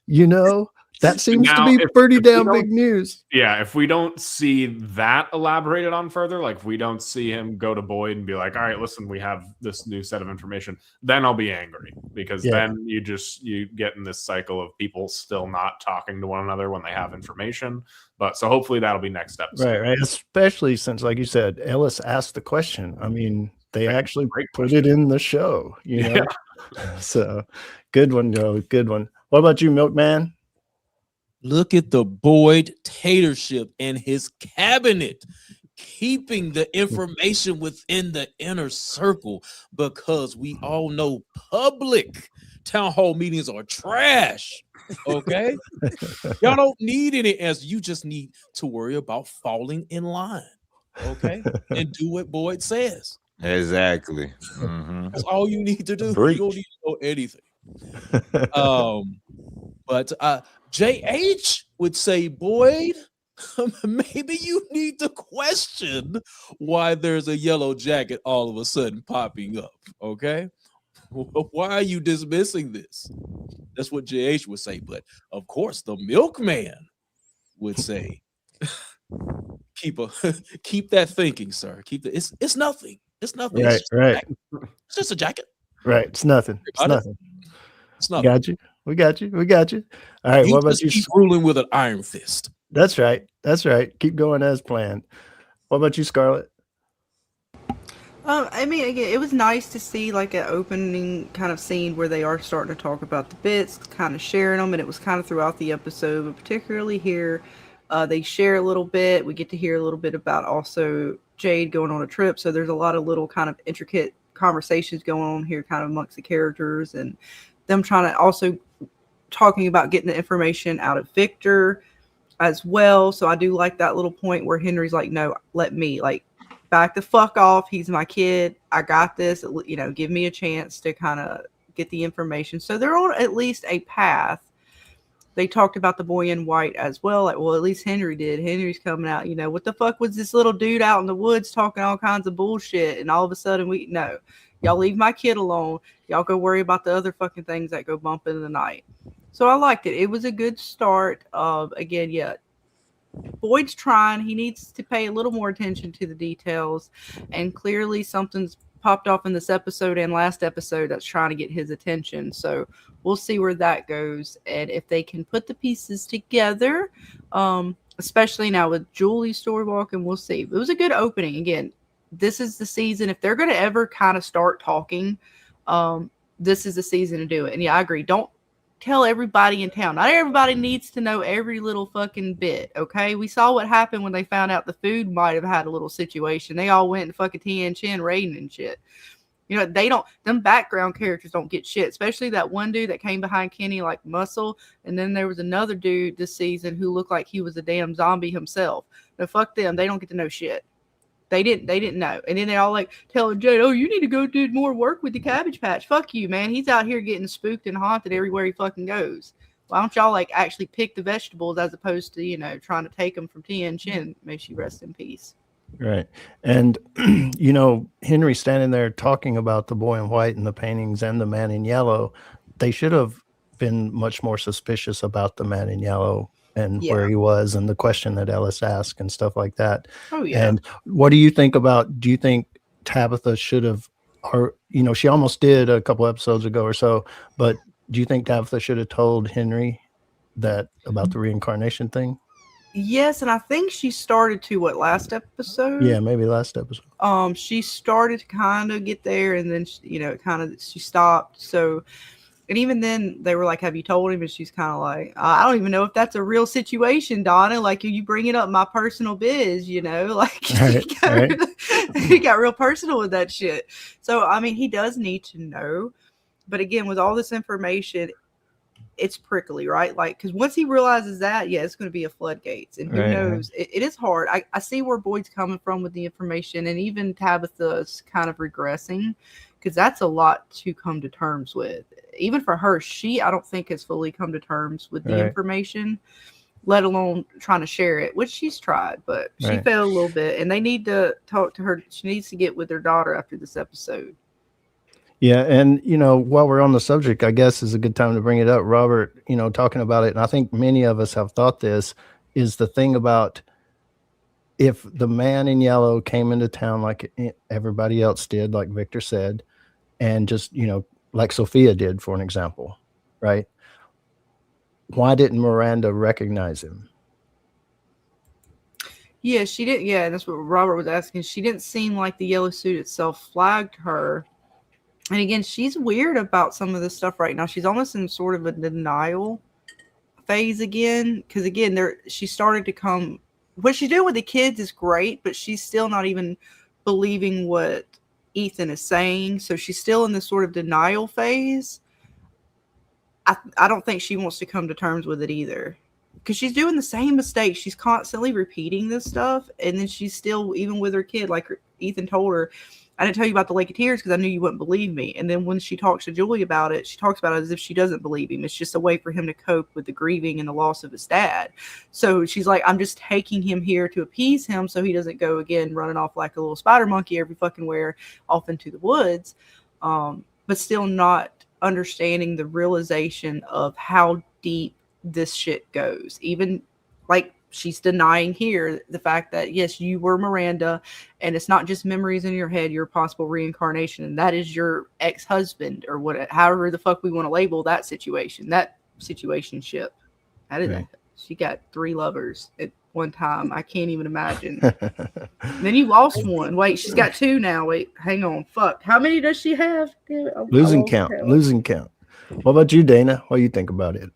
You know, that seems to Now, be pretty if we damn don't- big news. Yeah, if we don't see that elaborated on further, like if we don't see him go to Boyd and be like, all right, listen, we have this new set of information, then I'll be angry, because then you get in this cycle of people still not talking to one another when they have information. But so hopefully that'll be next episode. Right. Especially since, like you said, Ellis asked the question. I mean, they actually Great put it in the show, you know? So good one, Joe. Good one. What about you, Milkman? Look at the Boyd tatership and his cabinet, keeping the information within the inner circle, because we all know public town hall meetings are trash. Okay, y'all don't need any answer. You just need to worry about falling in line. Okay, and do what Boyd says. Exactly. Mhm. That's all you need to do. Preach. You don't need to know anything. But JH would say, Boyd, maybe you need to question why there's a yellow jacket all of a sudden popping up. Okay, why are you dismissing this? That's what JH would say. But of course, the milkman would say, keep that thinking, sir. It's nothing. It's nothing. Right, right. It's just a jacket. Right. It's nothing. It's nothing. It's nothing. Got you. We got you. We got you. All right. You What about just you? keep ruling with an iron fist. That's right. That's right. Keep going as planned. What about you, Scarlett? I mean, again, it was nice to see like an opening kind of scene where they are starting to talk about the bits, kind of sharing them, and it was kind of throughout the episode, but particularly here, they share a little bit. We get to hear a little bit about also Jade going on a trip, so there's a lot of little kind of intricate conversations going on here, kind of amongst the characters, and them trying to also talking about getting the information out of Victor as well. So I do like that little point where Henry's like, no, let me, like, back the fuck off. He's my kid. I got this. You know, give me a chance to kind of get the information. So they're on at least a path. They talked about the boy in white as well. Like, well, at least Henry did. Henry's coming out, you know, what the fuck was this little dude out in the woods talking all kinds of bullshit? And all of a sudden y'all leave my kid alone. Y'all go worry about the other fucking things that go bump in the night. So I liked it. It was a good start. Again, yeah, Boyd's trying. He needs to pay a little more attention to the details. And clearly something's popped off in this episode and last episode that's trying to get his attention. So we'll see where that goes. And if they can put the pieces together, especially now with Julie's story walking, we'll see. It was a good opening. Again, this is the season. If they're going to ever kind of start talking, this is the season to do it. And yeah, I agree. Don't tell everybody in town. Not everybody needs to know every little fucking bit. Okay. We saw what happened when they found out the food might have had a little situation. They all went and fucking Tien Chin raiding and shit. You know, them background characters don't get shit, especially that one dude that came behind Kenny like Muscle. And then there was another dude this season who looked like he was a damn zombie himself. No, fuck them. They don't get to know shit. They didn't know. And then they all like telling Jade, oh, you need to go do more work with the Cabbage Patch. Fuck you, man. He's out here getting spooked and haunted everywhere he fucking goes. Why don't y'all like actually pick the vegetables as opposed to, you know, trying to take them from Tien Chin? May she rest in peace. Right. And, you know, Henry standing there talking about the boy in white and the paintings and the man in yellow. They should have been much more suspicious about the man in yellow and where he was and the question that Ellis asked and stuff like that. Oh, yeah. And what do you think do you think Tabitha should have, or, you know, she almost did a couple episodes ago or so, but do you think Tabitha should have told Henry that about the reincarnation thing? Yes, and I think she started to last episode? Yeah, maybe last episode. She started to kind of get there, and then she stopped. So, and even then they were like, "Have you told him?" And she's kind of like, "I don't even know if that's a real situation, Donna. Like, you bringing up my personal biz, you know, like he got real personal with that shit." So, I mean, he does need to know, but again, with all this information, it's prickly, right? Like, because once he realizes that, yeah, it's going to be a floodgates, and who knows? It is hard. I see where Boyd's coming from with the information, and even Tabitha's kind of regressing, because that's a lot to come to terms with. Even for her, I don't think has fully come to terms with the information. let alone trying to share it, which she's tried, but she Right. failed a little bit. And they need to talk to her. She needs to get with her daughter after this episode. Yeah, and while we're on the subject, I guess is a good time to bring it up. Robert, talking about it, and I think many of us have thought this is the thing about if the man in yellow came into town like everybody else did, like Victor said, and just like Sophia did, for an example, right? Why didn't Miranda recognize him? Yeah, she didn't. Yeah, that's what Robert was asking. She didn't seem like the yellow suit itself flagged her. And again, she's weird about some of this stuff right now. She's almost in sort of a denial phase again. Because again, she started to come. What she's doing with the kids is great, but she's still not even believing what Ethan is saying. So she's still in this sort of denial phase. I don't think she wants to come to terms with it either. Because she's doing the same mistake. She's constantly repeating this stuff. And then she's still, even with her kid, like Ethan told her, I didn't tell you about the Lake of Tears because I knew you wouldn't believe me. And then when she talks to Julie about it, she talks about it as if she doesn't believe him. It's just a way for him to cope with the grieving and the loss of his dad. So she's like, I'm just taking him here to appease him so he doesn't go again running off like a little spider monkey every fucking where off into the woods. But still not understanding the realization of how deep this shit goes. Even like she's denying here the fact that yes, you were Miranda, and it's not just memories in your head, you're a possible reincarnation, and that is your ex-husband or what, however the fuck we want to label that situation, that situationship. That is Right. She got 3 lovers at one time. I can't even imagine. Then you lost one. Wait, she's got 2 now. Wait, hang on. Fuck. How many does she have? Damn it, I Losing lost count. count. Losing count. What about you, Dana? What do you think about it?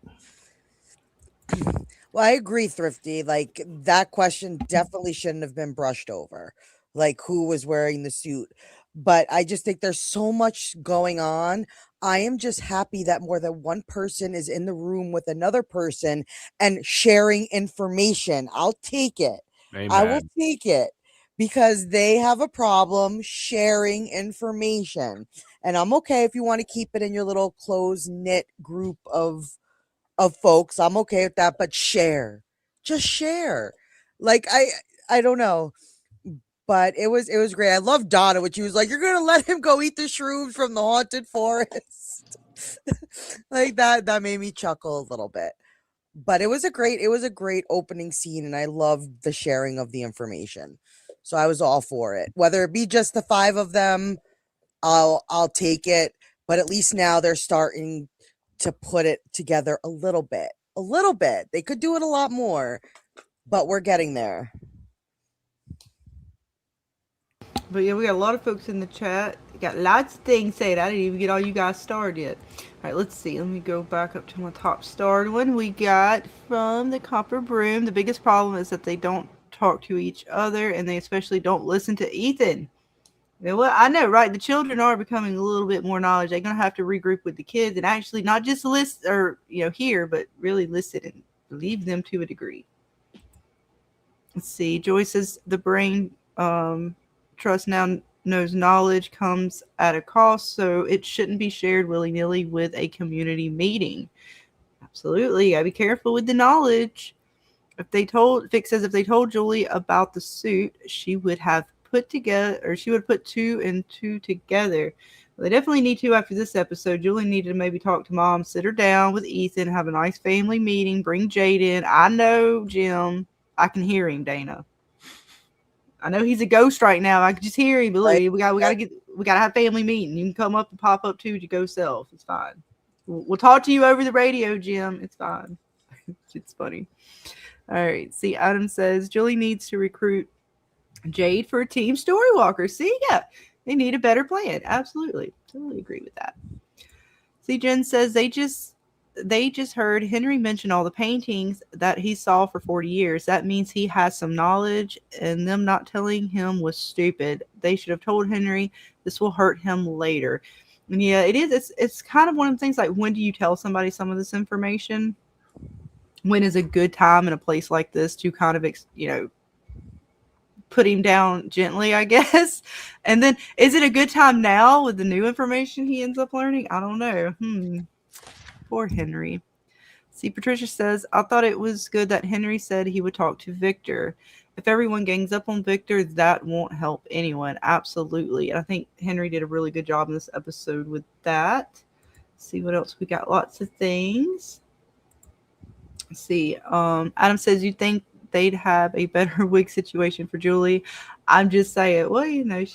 Well, I agree, Thrifty. Like that question definitely shouldn't have been brushed over. Like who was wearing the suit. But I just think there's so much going on. I am just happy that more than one person is in the room with another person and sharing information. I'll take it. I will Amen. take it because they have a problem sharing information. And I'm okay if you want to keep it in your little close knit group of folks. I'm okay with that, but just share. Like I don't know, but it was great. I love Donna, which she was like, "You're gonna let him go eat the shrooms from the haunted forest." Like that made me chuckle a little bit. But it was a great opening scene, and I loved the sharing of the information. So I was all for it. Whether it be just the 5 of them, I'll take it. But at least now they're starting to put it together a little bit. They could do it a lot more, but we're getting there. But yeah, we got a lot of folks in the chat. Got lots of things said. I didn't even get all you guys started yet. All right, let's see. Let me go back up to my top starred one. We got from the Copper Broom. The biggest problem is that they don't talk to each other, and they especially don't listen to Ethan. You know what? I know, right? The children are becoming a little bit more knowledge. They're gonna have to regroup with the kids and actually not just listen or hear, but really listen and believe them to a degree. Let's see. Joy says the brain trust now knows knowledge comes at a cost, so it shouldn't be shared willy-nilly with a community meeting. Absolutely. You gotta be careful with the knowledge. Vic says if they told Julie about the suit, she would have put 2 and 2 together. Well, they definitely need to after this episode. Julie needed to maybe talk to mom, sit her down with Ethan, have a nice family meeting, bring Jade in. I know, Jim. I can hear him, Dana. I know he's a ghost right now. I can just hear him. Believe me. We gotta have family meeting. You can come up and pop up too with your ghost self. It's fine. We'll talk to you over the radio, Jim. It's fine. It's funny. All right. See, Adam says Julie needs to recruit Jade for a team story walker. See, yeah, they need a better plan. Absolutely. Totally agree with that. See, Jen says they just heard Henry mention all the paintings that he saw for 40 years. That means he has some knowledge, and them not telling him was stupid. They should have told Henry. This will hurt him later. And yeah, it is. It's kind of one of the things like, when do you tell somebody some of this information? When is a good time in a place like this to kind of, put him down gently, I guess. And then is it a good time now with the new information he ends up learning? I don't know. Poor Henry. See, Patricia says, I thought it was good that Henry said he would talk to Victor. If everyone gangs up on Victor, that won't help anyone. Absolutely. And I think Henry did a really good job in this episode with that. Let's see what else we got. Lots of things. Let's see. Adam says, you think they'd have a better wig situation for Julie? I'm just saying, well, you know,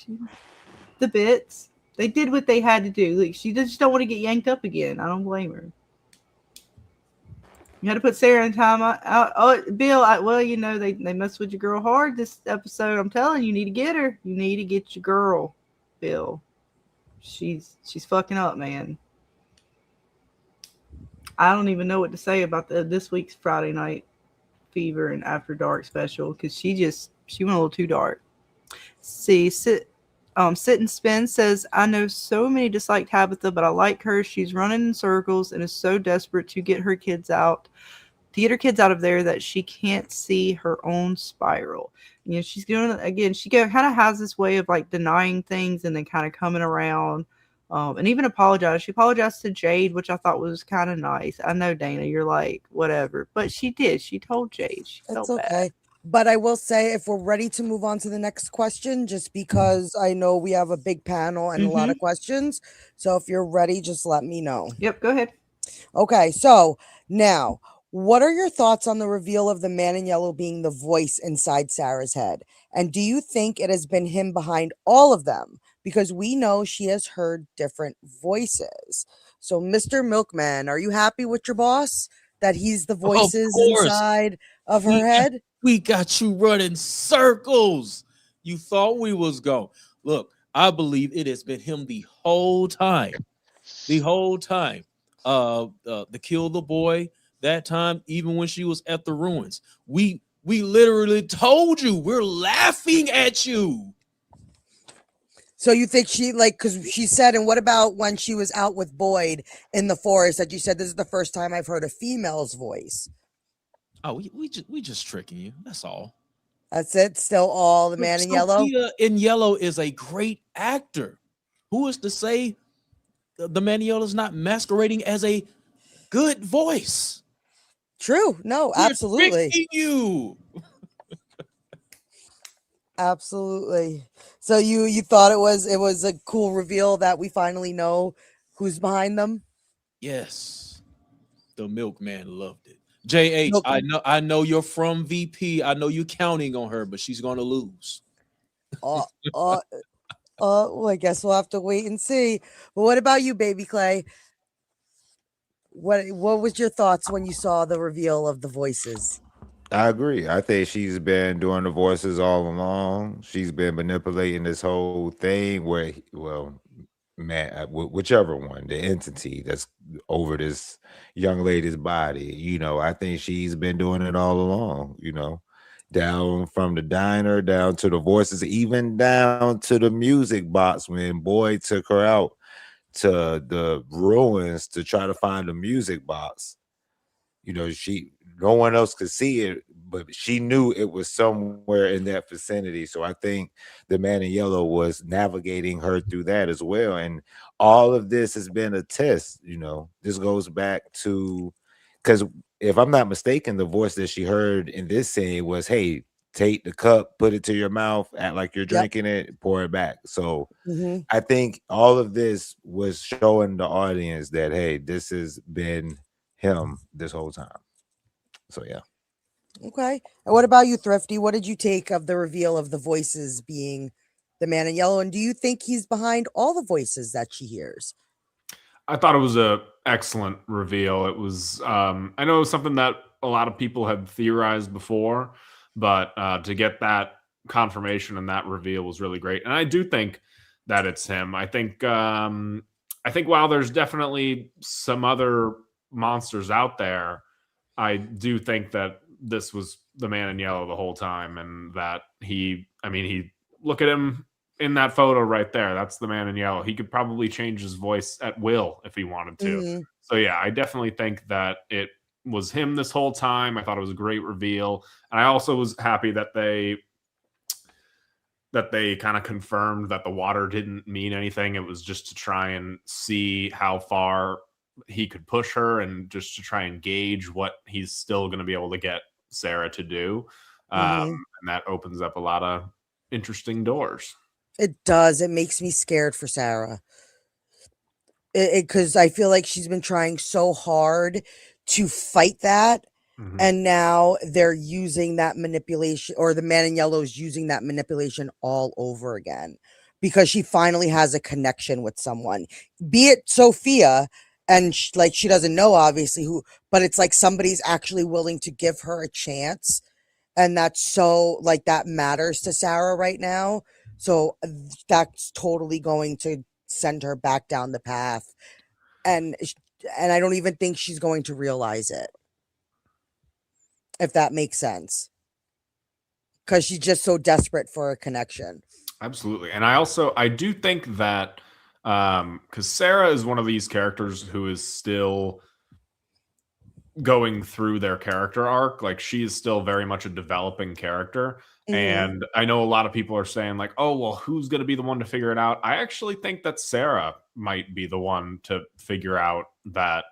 the bits. They did what they had to do. Like, she just don't want to get yanked up again. I don't blame her. You had to put Sarah in time out. Oh, Bill, well, you know, they messed with your girl hard this episode. I'm telling you, you need to get her. You need to get your girl, Bill. She's fucking up, man. I don't even know what to say about this week's Friday Night Fever and After Dark special, because she went a little too dark. See, Sit and Spin says, I know so many dislike Tabitha, but I like her. She's running in circles and is so desperate to get her kids out of there that she can't see her own spiral. You know, she's doing it again. She kind of has this way of like denying things and then kind of coming around, and even apologize. She apologized to Jade, which I thought was kind of nice. I know, Dana, you're like, whatever, but she did. She told Jade. She felt That's okay. bad. But I will say, if we're ready to move on to the next question, just because I know we have a big panel and a lot of questions. So if you're ready, just let me know. Yep, go ahead. Okay, so now, what are your thoughts on the reveal of the man in yellow being the voice inside Sarah's head? And do you think it has been him behind all of them? Because we know she has heard different voices. So, Mr. Milkman, are you happy with your boss that he's the voices inside of her head? We got you running circles. You thought we was gone. Look, I believe it has been him the whole time. The whole time. The kill the boy that time, even when she was at the ruins. We literally told you, we're laughing at you. So you think she, like, because she said, and what about when she was out with Boyd in the forest that you said, this is the first time I've heard a female's voice? Oh, we just tricking you. That's all. That's it. Still all the man in yellow. Sophia in yellow is a great actor. Who is to say the man in yellow is not masquerading as a good voice? True. No, absolutely. Tricking you. Absolutely. So you thought it was a cool reveal that we finally know who's behind them? Yes. The milkman loved it. JH, I know you're from VP. I know you're counting on her, but she's gonna lose. Well, I guess we'll have to wait and see. But what about you, Baby Clay? What was your thoughts when you saw the reveal of the voices? I agree. I think she's been doing the voices all along. She's been manipulating this whole thing where, well, man, whichever one, the entity that's over this young lady's body, you know, I think she's been doing it all along, you know, down from the diner, down to the voices, even down to the music box when Boyd took her out to the ruins to try to find the music box. You know, no one else could see it, but she knew it was somewhere in that vicinity. So I think the man in yellow was navigating her through that as well. And all of this has been a test. You know, this goes back to, because if I'm not mistaken, the voice that she heard in this scene was, hey, take the cup, put it to your mouth, act like you're drinking it, pour it back. So I think all of this was showing the audience that, hey, this has been him this whole time. So yeah. Okay. And what about you, Thrifty? What did you take of the reveal of the voices being the man in yellow? And do you think he's behind all the voices that she hears? I thought it was a excellent reveal. It was I know it was something that a lot of people had theorized before, but to get that confirmation and that reveal was really great. And I do think that it's him. I think while there's definitely some other monsters out there, I do think that this was the man in yellow the whole time, and that he look at him in that photo right there. That's the man in yellow. He could probably change his voice at will if he wanted to. So yeah, I definitely think that it was him this whole time. I thought it was a great reveal. And I also was happy that they kind of confirmed that the water didn't mean anything. It was just to try and see how far he could push her and just to try and gauge what he's still going to be able to get Sarah to do. And that opens up a lot of interesting doors. It does. It makes me scared for Sarah. Because I feel like she's been trying so hard to fight that. And now they're using that manipulation, or the man in yellow is using that manipulation all over again, because she finally has a connection with someone, be it Sophia, and she doesn't know obviously who, but it's like somebody's actually willing to give her a chance. And that's so like that matters to Sarah right now. So that's totally going to send her back down the path. And I don't even think she's going to realize it, if that makes sense, because she's just so desperate for a connection. Absolutely. And I do think that because Sarah is one of these characters who is still going through their character arc. Like, she is still very much a developing character. And I know a lot of people are saying like, oh, well, who's going to be the one to figure it out? I actually think that Sarah might be the one to figure out that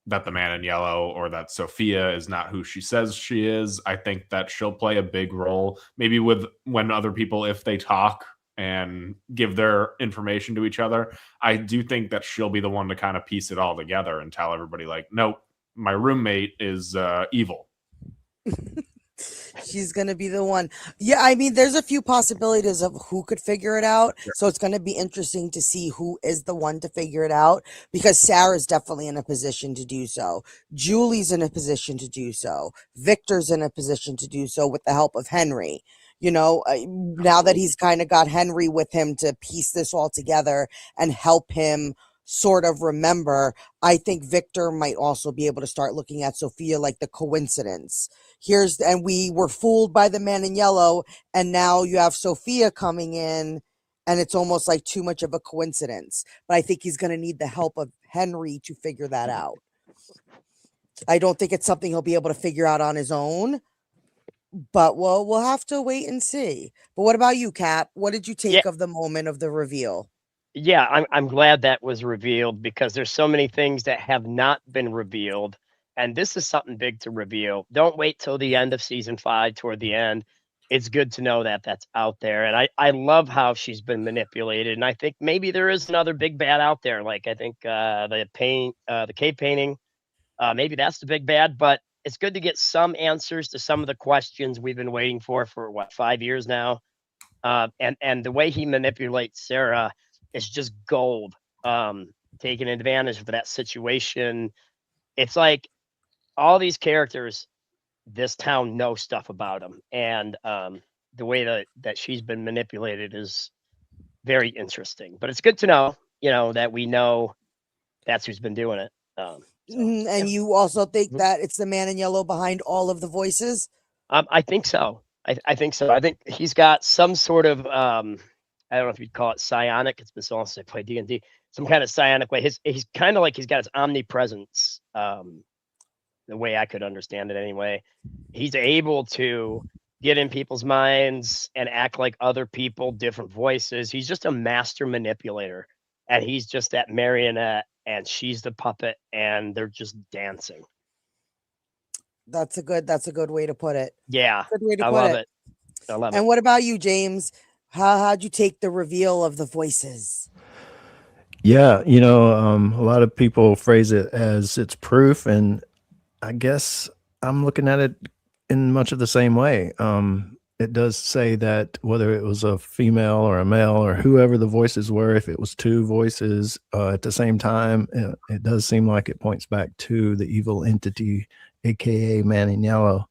that the man in yellow, or that Sophia is not who she says she is. I think that she'll play a big role, maybe when other people, if they talk and give their information to each other. I do think that she'll be the one to kind of piece it all together and tell everybody like, nope, my roommate is evil. She's going to be the one. Yeah, I mean, there's a few possibilities of who could figure it out. Sure. So it's going to be interesting to see who is the one to figure it out, because Sarah's definitely in a position to do so. Julie's in a position to do so. Victor's in a position to do so with the help of Henry. Now that he's kind of got Henry with him to piece this all together and help him sort of remember, I think Victor might also be able to start looking at Sophia like the coincidence. And we were fooled by the man in yellow, and now you have Sophia coming in, and it's almost like too much of a coincidence. But I think he's going to need the help of Henry to figure that out. I don't think it's something he'll be able to figure out on his own, but we'll have to wait and see. But what about you, Cap? What did you take of the moment of the reveal? Yeah, I'm glad that was revealed, because there's so many things that have not been revealed, and this is something big to reveal. Don't wait till the end of season 5, toward the end. It's good to know that that's out there, and I love how she's been manipulated, and I think maybe there is another big bad out there. Like, I think the cave painting, maybe that's the big bad, but it's good to get some answers to some of the questions we've been waiting for 5 years now. And the way he manipulates Sarah is just gold. Taking advantage of that situation. It's like all these characters, this town knows stuff about them, and the way that she's been manipulated is very interesting. But it's good to know, that we know that's who's been doing it. And you also think that it's the man in yellow behind all of the voices? I think so. I think so. I think he's got some sort of I don't know if you'd call it psionic. It's been so long since I played D&D. Some kind of psionic way. He's kind of like he's got his omnipresence. The way I could understand it anyway. He's able to get in people's minds and act like other people, different voices. He's just a master manipulator. And he's just that marionette, and she's the puppet, and they're just dancing. That's a good way to put it. Yeah. Good way to I put love it. I love it. And what about you, James? How'd you take the reveal of the voices? Yeah, a lot of people phrase it as it's proof, and I guess I'm looking at it in much of the same way. It does say that whether it was a female or a male or whoever the voices were, if it was two voices at the same time, it does seem like it points back to the evil entity, aka Man in Yellow.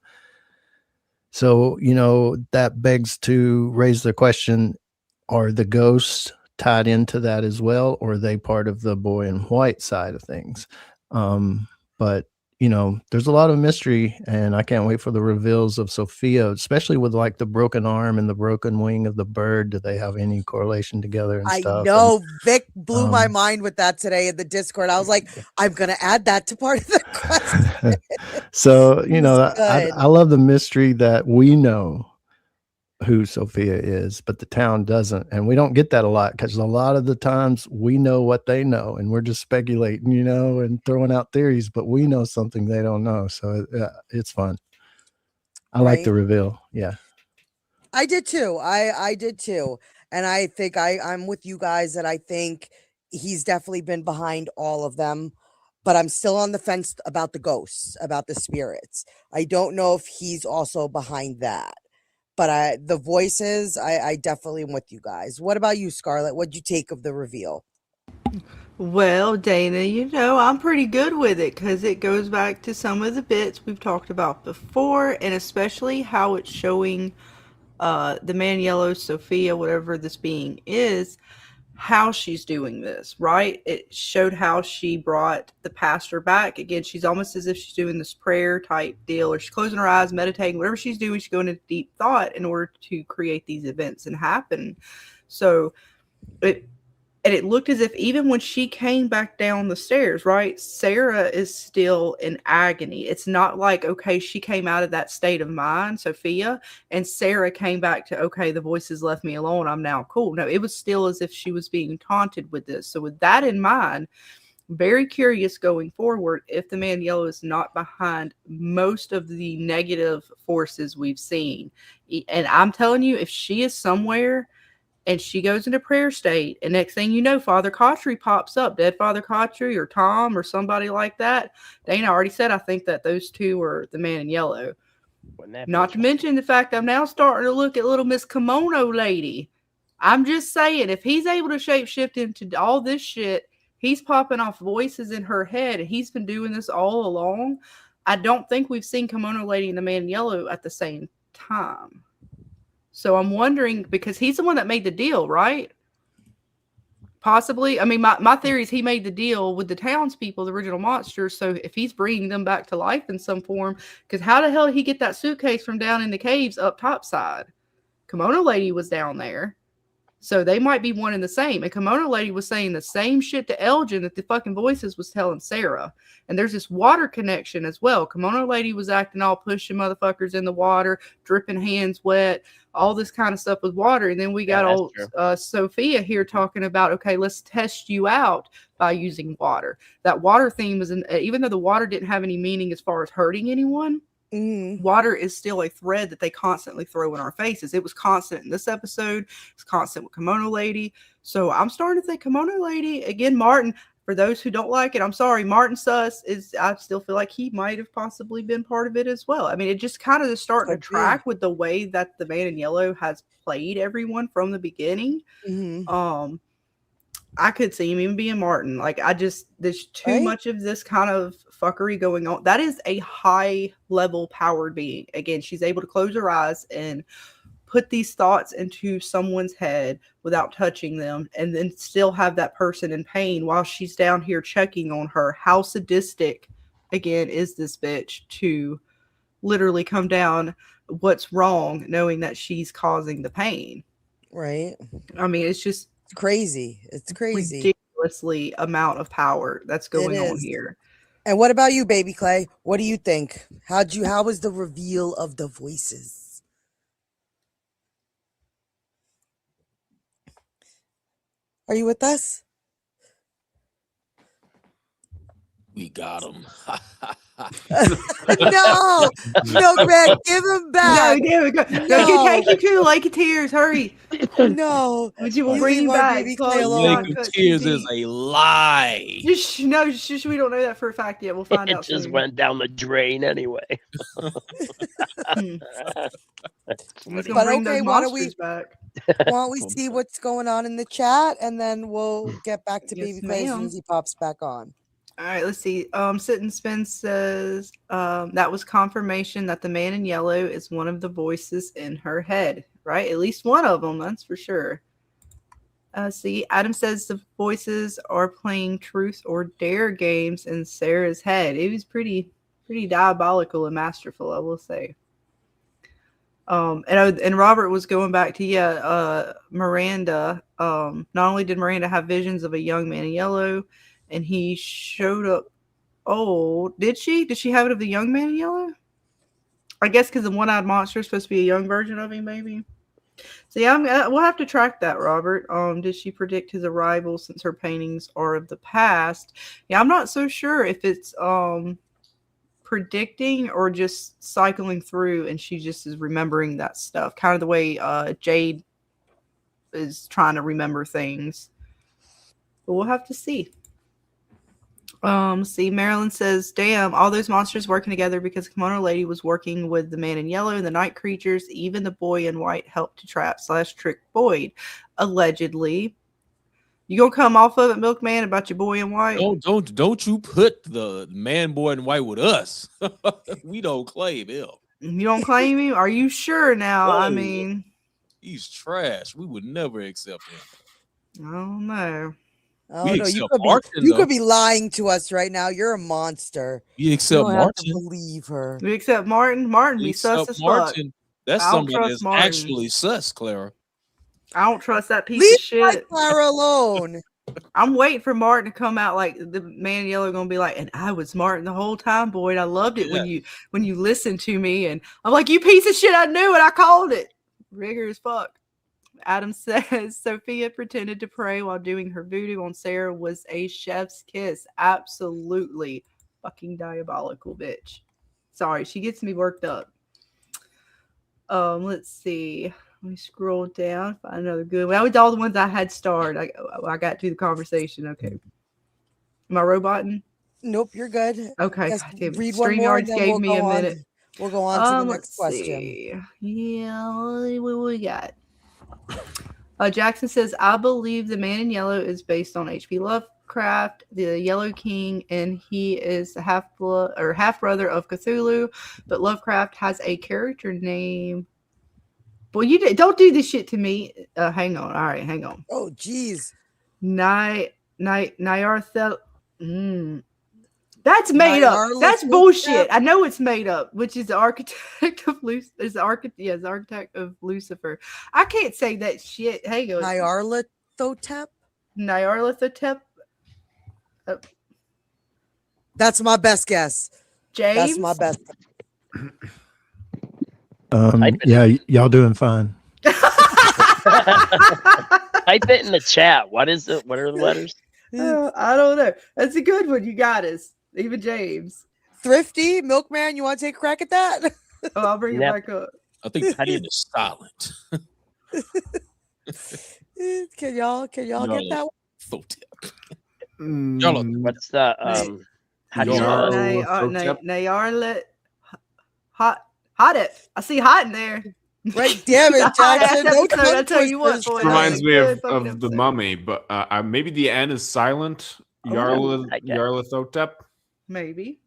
So, that begs to raise the question, are the ghosts tied into that as well, or are they part of the boy in white side of things? But there's a lot of mystery, and I can't wait for the reveals of Sophia, especially with like the broken arm and the broken wing of the bird. Do they have any correlation together and stuff? I know. Vic blew my mind with that today in the Discord. I was like, I'm going to add that to part of the question. So, I love the mystery that we know who Sophia is, but the town doesn't. And we don't get that a lot because a lot of the times we know what they know and we're just speculating, and throwing out theories, but we know something they don't know. So it's fun. I like the reveal. Yeah. I did too. I did too. And I think I'm with you guys that I think he's definitely been behind all of them, but I'm still on the fence about the ghosts, about the spirits. I don't know if he's also behind that. But the voices, I definitely am with you guys. What about you, Scarlett? What'd you take of the reveal? Well, Dana, I'm pretty good with it because it goes back to some of the bits we've talked about before, and especially how it's showing the man yellow, Sophia, whatever this being is, how she's doing this, right? It showed how she brought the pastor back. Again, she's almost as if she's doing this prayer type deal, or she's closing her eyes, meditating, whatever she's doing, she's going into deep thought in order to create these events and happen. So it looked as if even when she came back down the stairs, right, Sarah is still in agony. It's not like, okay, she came out of that state of mind, Sophia, and Sarah came back to, okay, the voices left me alone, I'm now cool. No, it was still as if she was being taunted with this. So with that in mind, very curious going forward if the man yellow is not behind most of the negative forces we've seen. And I'm telling you, if she is somewhere and she goes into prayer state, and next thing you know, Father Cautry pops up, dead Father Cautry or Tom or somebody like that. Dana already said I think that those two are the man in yellow. Not to mention the fact I'm now starting to look at little Miss Kimono Lady. I'm just saying, if he's able to shapeshift into all this shit, he's popping off voices in her head, and he's been doing this all along. I don't think we've seen Kimono Lady and the man in yellow at the same time. So I'm wondering, because he's the one that made the deal, right? Possibly. I mean, my theory is he made the deal with the townspeople, the original monsters. So if he's bringing them back to life in some form, because how the hell did he get that suitcase from down in the caves up topside? Kimono Lady was down there. So they might be one and the same. And Kimono Lady was saying the same shit to Elgin that the fucking voices was telling Sarah. And there's this water connection as well. Kimono Lady was acting all pushing motherfuckers in the water, dripping hands wet, all this kind of stuff with water. And then we got old Sophia here talking about, okay, let's test you out by using water. That water theme is, even though the water didn't have any meaning as far as hurting anyone, water is still a thread that they constantly throw in our faces. It was constant in this episode. It's constant with Kimono Lady. So I'm starting to think Kimono Lady, again, Martin, for those who don't like it, I'm sorry, Martin Suss I still feel like he might have possibly been part of it as well. I mean, it just kind of is starting to track with the way that the man in yellow has played everyone from the beginning. I could see him even being Martin. Like, there's too much of this kind of fuckery going on. That is a high level powered being. Again, she's able to close her eyes and put these thoughts into someone's head without touching them, and then still have that person in pain while she's down here checking on her. How sadistic, again, is this bitch to literally come down what's wrong, knowing that she's causing the pain? Right. I mean, it's just crazy. It's crazy. Ridiculously amount of power that's going on here. And what about you, Baby Clay? What do you think? How was the reveal of the voices? Are you with us? We got him. No, Greg, give him back. No, there we go. No, take you to the Lake of Tears. Hurry. No, but you will bring you back. Lake of Tears is a lie. Just we don't know that for a fact yet. We'll find out. It just soon. went down the drain anyway. But okay, why don't we see what's going on in the chat, and then we'll get back to Baby Clay as soon as he pops back on. All right, let's see. Sit and Spin says that was confirmation that the man in yellow is one of the voices in her head, right? At least one of them, that's for sure. See, Adam says the voices are playing truth or dare games in Sarah's head. It was pretty diabolical and masterful, I will say. And Robert was going back to Miranda. Not only did Miranda have visions of a young man in yellow, and he showed up old. Did she have it of the young man in yellow? I guess because the one-eyed monster is supposed to be a young version of him, maybe. So yeah, we'll have to track that, Robert. Did she predict his arrival since her paintings are of the past? Yeah, I'm not so sure if it's predicting or just cycling through, and she just is remembering that stuff, kind of the way Jade is trying to remember things. But we'll have to see. See, Marilyn says, damn, all those monsters working together because Kimono Lady was working with the man in yellow and the night creatures. Even the boy in white helped to trap / trick Boyd, allegedly. You gonna come off of it, Milkman, about your boy in white? Don't you put the man boy in white with us. We don't claim him. You don't claim him? Are you sure now? No. I mean, he's trash. We would never accept him. I don't know. Oh no, you could be lying to us right now. You're a monster. You accept Martin. Have to believe her. We accept Martin. Martin be sus as fuck. That's somebody that's actually sus, Clara. I don't trust that piece of shit. Clara alone. I'm waiting for Martin to come out like the man in yellow gonna be like, and I was Martin the whole time, Boyd. I loved it when you listened to me, and I'm like, you piece of shit, I knew it, I called it. Rigor as fuck. Adam says Sophia pretended to pray while doing her voodoo on Sarah was a chef's kiss. Absolutely fucking diabolical, bitch. Sorry, she gets me worked up. Let's see. Let me scroll down, find another good one. That was all the ones I had starred. I got to the conversation. Okay. Am I roboting? Nope, you're good. Okay. Yes, read one more. StreamYards gave me a minute. We'll go on to the next question. See. Yeah, what we got? Jackson says, I believe the man in yellow is based on H.P. Lovecraft, the Yellow King, and he is the half brother of Cthulhu. But Lovecraft has a character name. Well, don't do this shit to me. Hang on. All right, hang on. Oh, geez. Nyarthel. That's made up. That's bullshit. I know it's made up, which is the architect of Lucifer. Is the architect of Lucifer. I can't say that shit. Hang on. Nyarlathotep? Nyarlathotep. That's my best guess. James? That's my best. Yeah, y'all doing fine. Type it in the chat. What is it? What are the letters? I don't know. That's a good one. You got us. Even James. Thrifty, Milkman, you want to take a crack at that? Oh, I'll bring it back up. I think Patty is silent. Can y'all get that one? What's the how do you Nayarlet hot it. I see hot in there. Right, damn it, Jackson. I tell you what, boy, reminds me of the mummy, but maybe the N is silent. Yarlathotep. Maybe.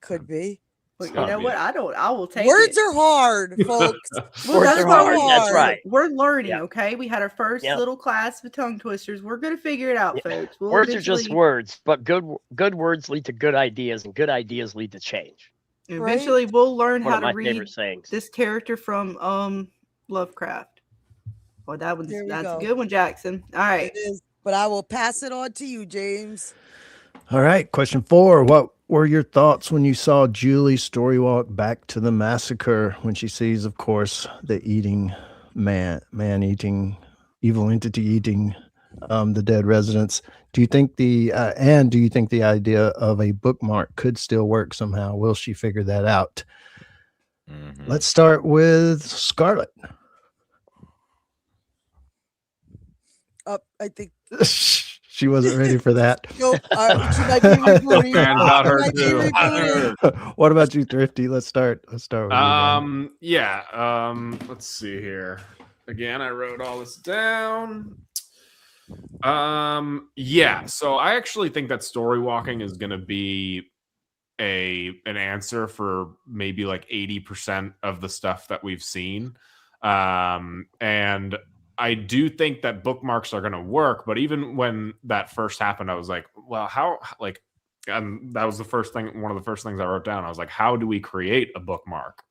Could be. But you know what? I will take Words it. are hard, folks. Words are hard. That's right. We're learning, okay? We had our first little class of tongue twisters. We're going to figure it out, folks. Words are just words, but good words lead to good ideas, and good ideas lead to change. Eventually, we'll learn One how of my to read favorite sayings. this character from Lovecraft. Well, that's a good one, Jackson. All right. It is, but I will pass it on to you, James. All right. Question 4. What were your thoughts when you saw Julie story walk back to the massacre when she sees, of course, the eating man eating, evil entity eating the dead residents? Do you think the idea of a bookmark could still work somehow? Will she figure that out? Mm-hmm. Let's start with Scarlett. I think she wasn't ready for that. Nope. She might be rebooting. About her too. What about you, Thrifty? Let's start with you. Let's see here. Again, I wrote all this down. So I actually think that story walking is going to be an answer for maybe like 80% of the stuff that we've seen. And I do think that bookmarks are going to work, but even when that first happened, I was like, well, how, like, and that was one of the first things I wrote down. I was like, how do we create a bookmark?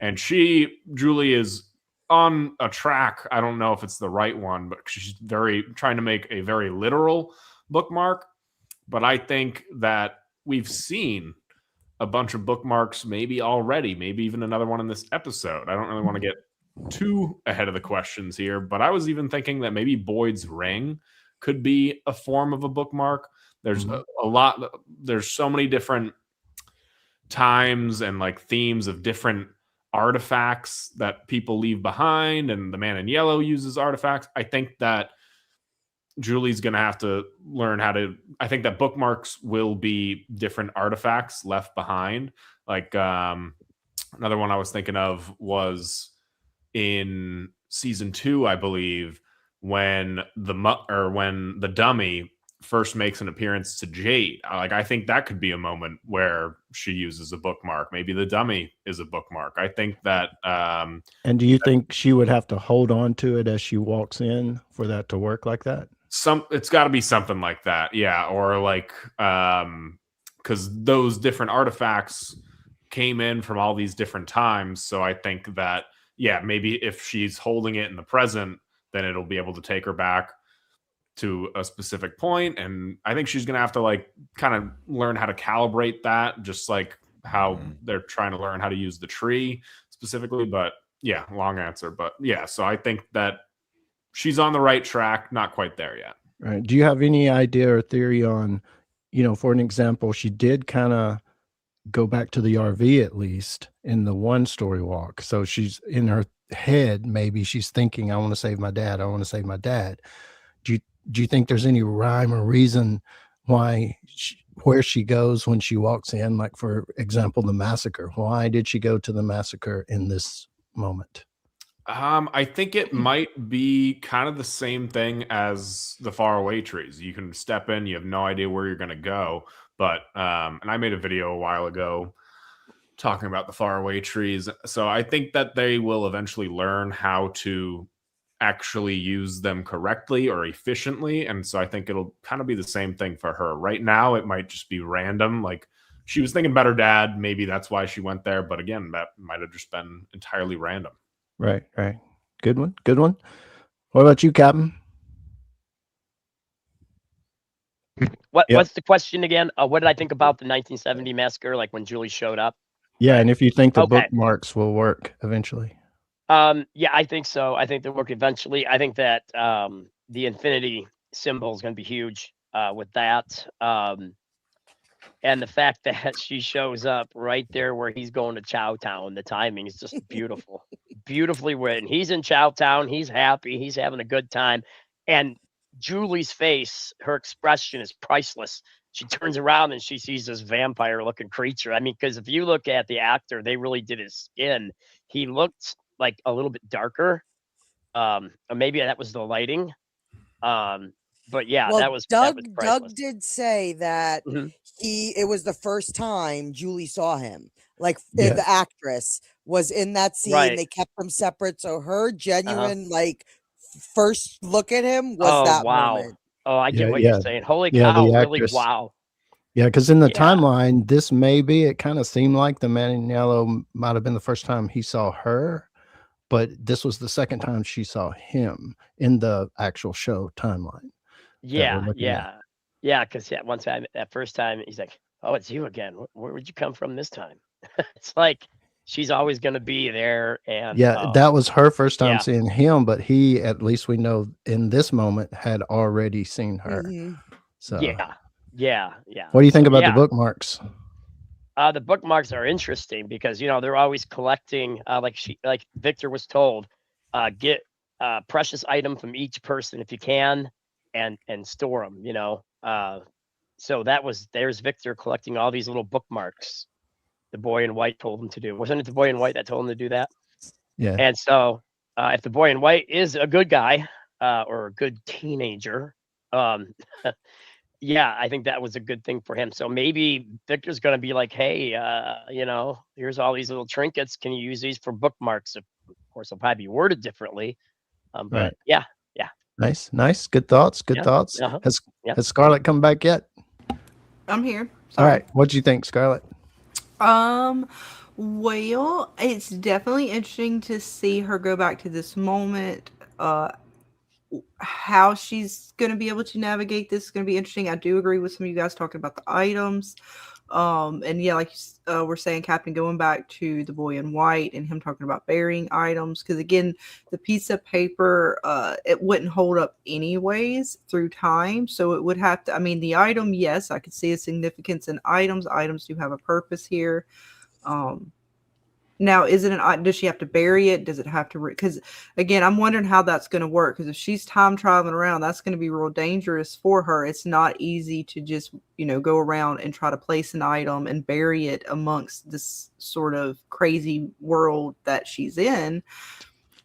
And Julie is on a track. I don't know if it's the right one, but she's trying to make a very literal bookmark. But I think that we've seen a bunch of bookmarks maybe already, maybe even another one in this episode. I don't really want to get too ahead of the questions here, but I was even thinking that maybe Boyd's ring could be a form of a bookmark. There's a lot. There's so many different times and like themes of different artifacts that people leave behind, and the man in yellow uses artifacts. I think that Julie's going to have to learn how to, I think that bookmarks will be different artifacts left behind. Like another one I was thinking of was in season 2, I believe, when the dummy first makes an appearance to Jade. Like, I think that could be a moment where she uses a bookmark. Maybe the dummy is a bookmark. I think that and do you think she would have to hold on to it as she walks in for that to work like that? It's got to be something like that. Yeah. Or like because those different artifacts came in from all these different times. So I think that, yeah, maybe if she's holding it in the present, then it'll be able to take her back to a specific point. And I think she's going to have to like kind of learn how to calibrate that, just like how they're trying to learn how to use the tree specifically. But yeah, long answer. But yeah, so I think that she's on the right track, not quite there yet. Right. Do you have any idea or theory on, for an example, she did kind of go back to the RV at least in the one story walk. So she's in her head, maybe she's thinking, I want to save my dad. I want to save my dad. Do you think there's any rhyme or reason why where she goes when she walks in, like for example, the massacre? Why did she go to the massacre in this moment? I think it might be kind of the same thing as the faraway trees. You can step in, you have no idea where you're going to go. But, and I made a video a while ago talking about the faraway trees. So I think that they will eventually learn how to actually use them correctly or efficiently. And so I think it'll kind of be the same thing for her. Right now, it might just be random. Like she was thinking about her dad. Maybe that's why she went there. But again, that might have just been entirely random. Right. Good one. What about you, Captain? What's the question again? What did I think about the 1970 massacre, like when Julie showed up? Yeah, and if you think the bookmarks will work eventually. Yeah, I think so. I think they'll work eventually. I think that the infinity symbol is going to be huge with that. And the fact that she shows up right there where he's going to Chowtown, the timing is just beautiful. Beautifully written. He's in Chowtown. He's happy. He's having a good time. And Julie's face, her expression is priceless. She turns around and she sees this vampire-looking creature. I mean, because if you look at the actor, they really did his skin. He looked like a little bit darker. Or maybe that was the lighting. But yeah, well, that was Doug priceless. did say that it was the first time Julie saw him. Like Yeah. the actress was in that scene. Right. They kept them separate. So her genuine like first look at him was that moment. Oh, I get what Yeah. you're saying. Holy Yeah, cow, the really? actress. Wow. Yeah, because in the Yeah. timeline, this maybe it kind of seemed like the man in yellow might have been the first time he saw her, but this was the second time she saw him in the actual show timeline. Yeah. looking at. Because one time, that first time, he's like, "Oh, it's you again. Where would you come from this time?" It's like she's always going to be there. And Yeah, that was her first time yeah. seeing him, but he, at least we know in this moment, had already seen her. So Yeah. what do you think about yeah. the bookmarks? The bookmarks are interesting because they're always collecting. Like Victor was told, get a precious item from each person if you can, and store them. So there's Victor collecting all these little bookmarks. The boy in white told him to do. Wasn't it the boy in white that told him to do that? Yeah. And so, if the boy in white is a good guy or a good teenager, yeah, I think that was a good thing for him. So maybe Victor's going to be like, hey, here's all these little trinkets. Can you use these for bookmarks? Of course, they'll probably be worded differently. But Right. yeah. Nice. Good thoughts. Has Scarlett come back yet? I'm here. All right. What do you think, Scarlett? Well, it's definitely interesting to see her go back to this moment. How she's going to be able to navigate this is going to be interesting. I do agree with some of you guys talking about the items. And yeah, like we're saying, Captain, going back to the boy in white and him talking about burying items, because again, the piece of paper, it wouldn't hold up anyways through time, so it would have to. I mean, the item, yes, I could see a significance in items. Items do have a purpose here. Now, is it does she have to bury it? Does it have to? Because again, I'm wondering how that's going to work. Because if she's time traveling around, that's going to be real dangerous for her. It's not easy to just go around and try to place an item and bury it amongst this sort of crazy world that she's in.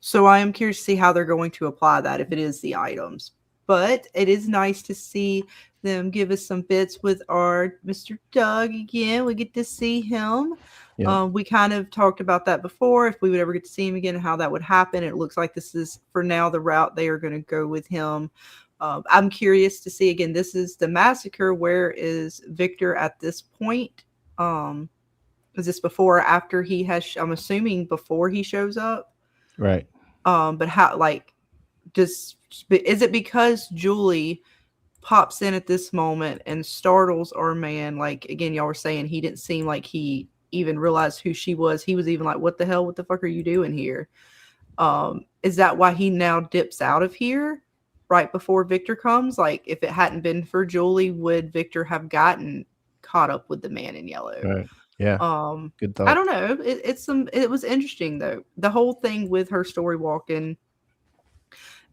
So I am curious to see how they're going to apply that if it is the items. But it is nice to see them give us some bits with our Mr. Doug again. We get to see him. Yeah. We kind of talked about that before, if we would ever get to see him again and how that would happen. It looks like this is, for now, the route they are going to go with him. I'm curious to see, again, this is the massacre. Where is Victor at this point? Is this before or after he has, I'm assuming before he shows up? Right. But how, is it because Julie pops in at this moment and startles our man? Like, again, y'all were saying he didn't seem like he even realized who she was. He was even like, what the fuck are you doing here? Is that why he now dips out of here right before Victor comes? Like, if it hadn't been for Julie, would Victor have gotten caught up with the man in yellow? Right. Yeah. Good thought. I don't know. It was interesting though. The whole thing with her story walking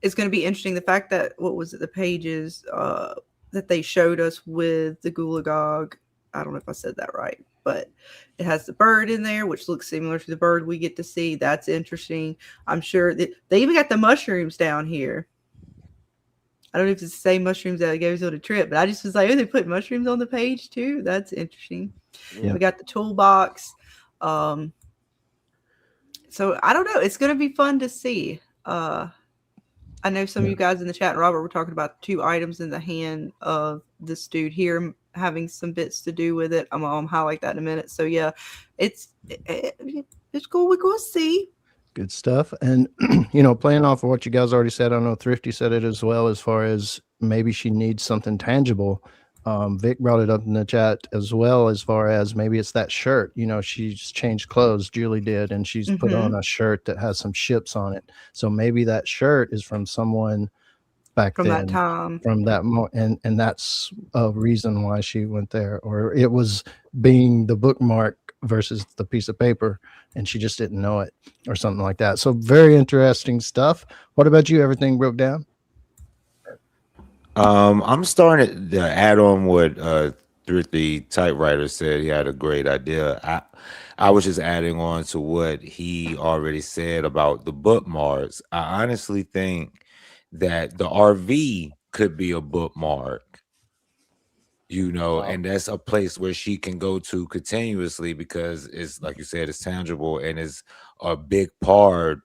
is going to be interesting. The fact that, what was it, the pages that they showed us with the Gulagog, I don't know if I said that right, but it has the bird in there, which looks similar to the bird we get to see. That's interesting. I'm sure that they even got the mushrooms down here. I don't know if it's the same mushrooms that goes on a trip, but I just was like, oh, they put mushrooms on the page too. That's interesting. Yeah. We got the toolbox. So I don't know. It's going to be fun to see. I know some of you guys in the chat, and Robert, were talking about 2 items in the hand of this dude here having some bits to do with it. I'm gonna highlight that in a minute. So yeah, it's cool. We're going to see. Good stuff. And playing off of what you guys already said, I know Thrifty said it as well, as far as maybe she needs something tangible. Vic brought it up in the chat as well, as far as maybe it's that shirt. She's changed clothes, Julie did, and she's put on a shirt that has some ships on it. So maybe that shirt is from someone back from then, that time, from that moment, and that's a reason why she went there. Or it was being the bookmark versus the piece of paper, and she just didn't know it, or something like that. So very interesting stuff. What about you? Everything broke down? I'm starting to add on what Thethriftytypewriter said. He had a great idea. I was just adding on to what he already said about the bookmarks. I honestly think that the RV could be a bookmark, and that's a place where she can go to continuously, because it's, like you said, it's tangible and it's a big part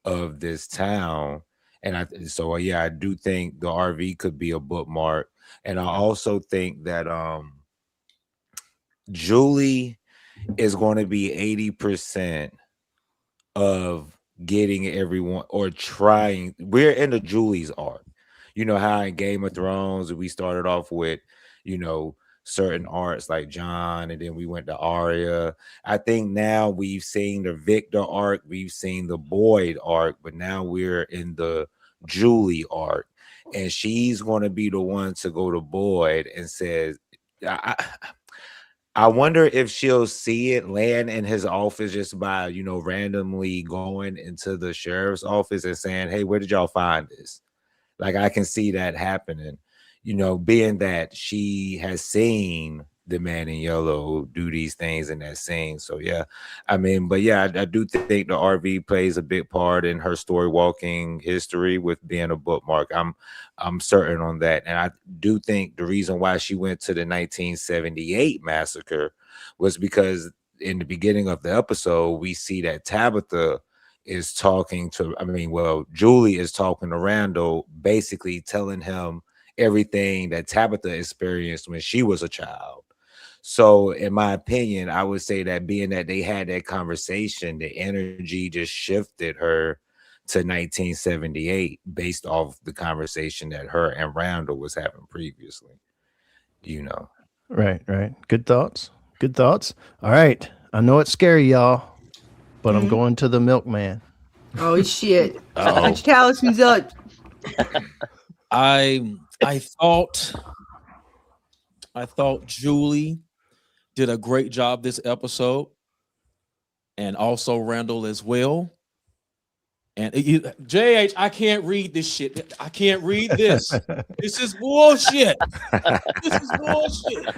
of this town. And I do think the RV could be a bookmark. And I also think that Julie is going to be 80% of getting everyone, or trying. We're in the Julie's arc. You know how in Game of Thrones we started off with, certain arcs like John, and then we went to Arya. I think now we've seen the Victor arc, we've seen the Boyd arc, but now we're in the Julie arc, and she's going to be the one to go to Boyd and says, I wonder if she'll see it land in his office just by, randomly going into the sheriff's office and saying, hey, where did y'all find this? Like, I can see that happening, being that she has seen the man in yellow do these things in that scene. So yeah, I do think the RV plays a big part in her story walking history with being a bookmark. I'm certain on that. And I do think the reason why she went to the 1978 massacre was because in the beginning of the episode, we see that Tabitha is talking to, Julie is talking to Randall, basically telling him everything that Tabitha experienced when she was a child. So in my opinion, I would say that being that they had that conversation, the energy just shifted her to 1978 based off the conversation that her and Randall was having previously. Right. Good thoughts. Good thoughts. All right. I know it's scary, y'all, but I'm going to the milkman. Oh shit! Uh-oh. Put your talismans up. I thought Julie did a great job this episode, and also Randall as well. And JH, I can't read this shit. I can't read this. This is bullshit. This is bullshit.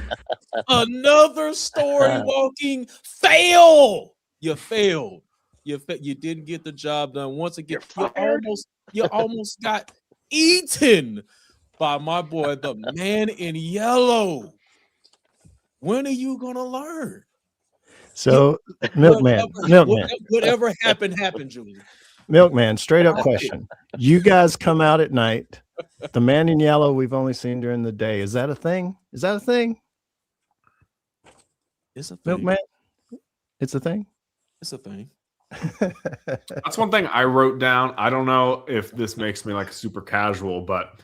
Another story walking fail. You failed. You didn't get the job done. Once again, you almost got eaten by my boy, the man in yellow. When are you gonna learn? So, milkman. Whatever happened, Julie. Milkman, straight up question. You guys come out at night. The man in yellow we've only seen during the day. Is that a thing? Is that a thing? It's a thing. Milkman? It's a thing? It's a thing. That's one thing I wrote down. I don't know if this makes me like super casual, but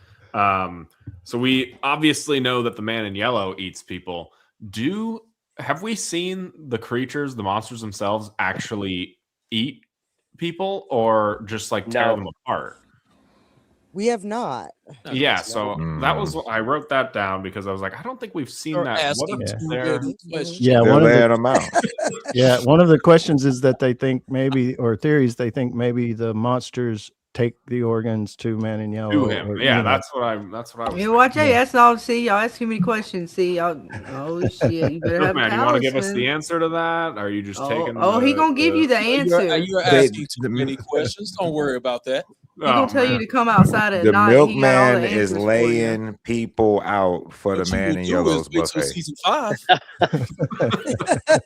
so we obviously know that the man in yellow eats people. Have we seen the creatures, the monsters themselves, actually eat people or just like tear them apart? We have not. Yeah, so that was what I wrote that down because I was like, I don't think we've seen that. One of the questions is that they think maybe, or theories, they think maybe the monsters take the organs to man in yellow. To him. Or, That's what I was. You watch out. That's all. See, y'all asking me questions. See, y'all. Oh shit! You better have man, you want to give us the answer to that? Or are you just taking? He gonna give you the answer. You're asking too many questions. Don't worry about that. He gonna tell you to come outside at the night. Milkman is laying people out for the man in yellow's buffet. Season 5.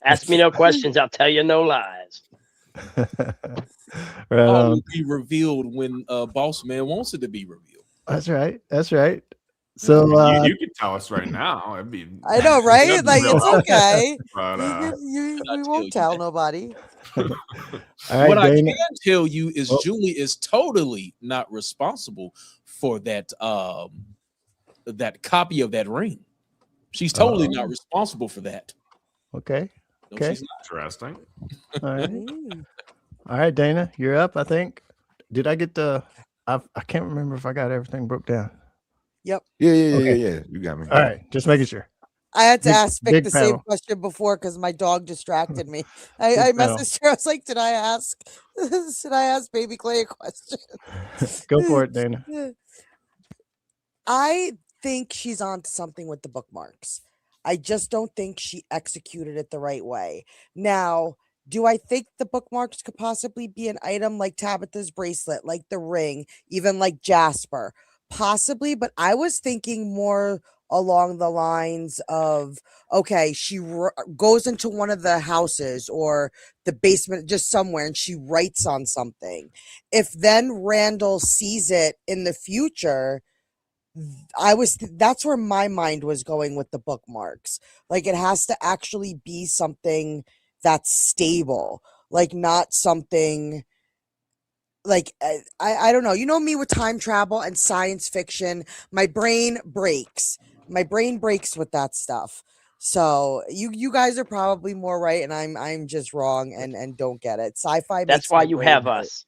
Ask me no questions. I'll tell you no lies. All will be revealed when Boss Man wants it to be revealed. That's right. That's right. So you can tell us right now. It'd be. I know, right? Like it's okay. But, we won't tell nobody. What I can tell you is Julie is totally not responsible for that that copy of that ring. She's totally not responsible for that. Okay. No, Okay. she's not. Interesting. All right. All right, Dana, you're up. I think. Did I get the? I can't remember if I got everything broke down. Yep. Yeah. You got me. All right, just making sure. I had to ask Vic big the panel. same question before because my dog distracted me. I messaged her. I was like, "Did I ask Baby Clay a question?" Go for it, Dana. I think she's onto something with the bookmarks. I just don't think she executed it the right way. Now, do I think the bookmarks could possibly be an item like Tabitha's bracelet, like the ring, even like Jasper? Possibly, but I was thinking more along the lines of, okay, she goes into one of the houses or the basement, just somewhere, and she writes on something. If then Randall sees it in the future, that's where my mind was going with the bookmarks. Like it has to actually be something that's stable, like not something like I don't know. You know me with time travel and science fiction. My brain breaks with that stuff. So you guys are probably more right, and I'm just wrong and don't get it. Sci-fi. That's why you have us.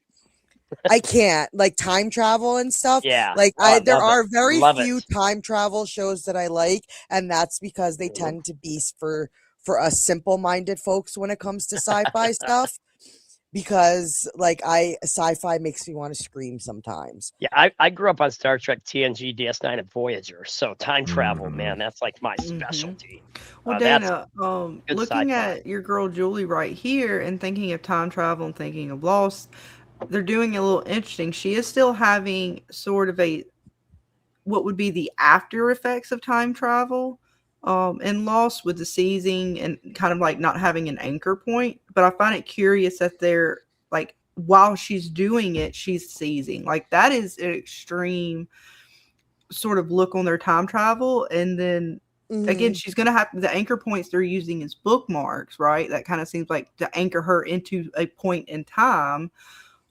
I can't like time travel and stuff. Yeah. Like there are very few it. time travel shows that I like, and that's because they tend to be for us simple-minded folks when it comes to sci-fi stuff. Because like sci-fi makes me want to scream sometimes. Yeah, I grew up on Star Trek, TNG, DS9, and Voyager. So time travel, man, that's like my specialty. Well, Dana, looking at your girl Julie right here and thinking of time travel and thinking of Lost, they're doing a little interesting. She is still having sort of what would be the after effects of time travel. And Lost with the seizing and kind of like not having an anchor point. But I find it curious that they're like, while she's doing it, she's seizing. Like that is an extreme sort of look on their time travel. And then again, she's going to have the anchor points they're using as bookmarks, right? That kind of seems like to anchor her into a point in time.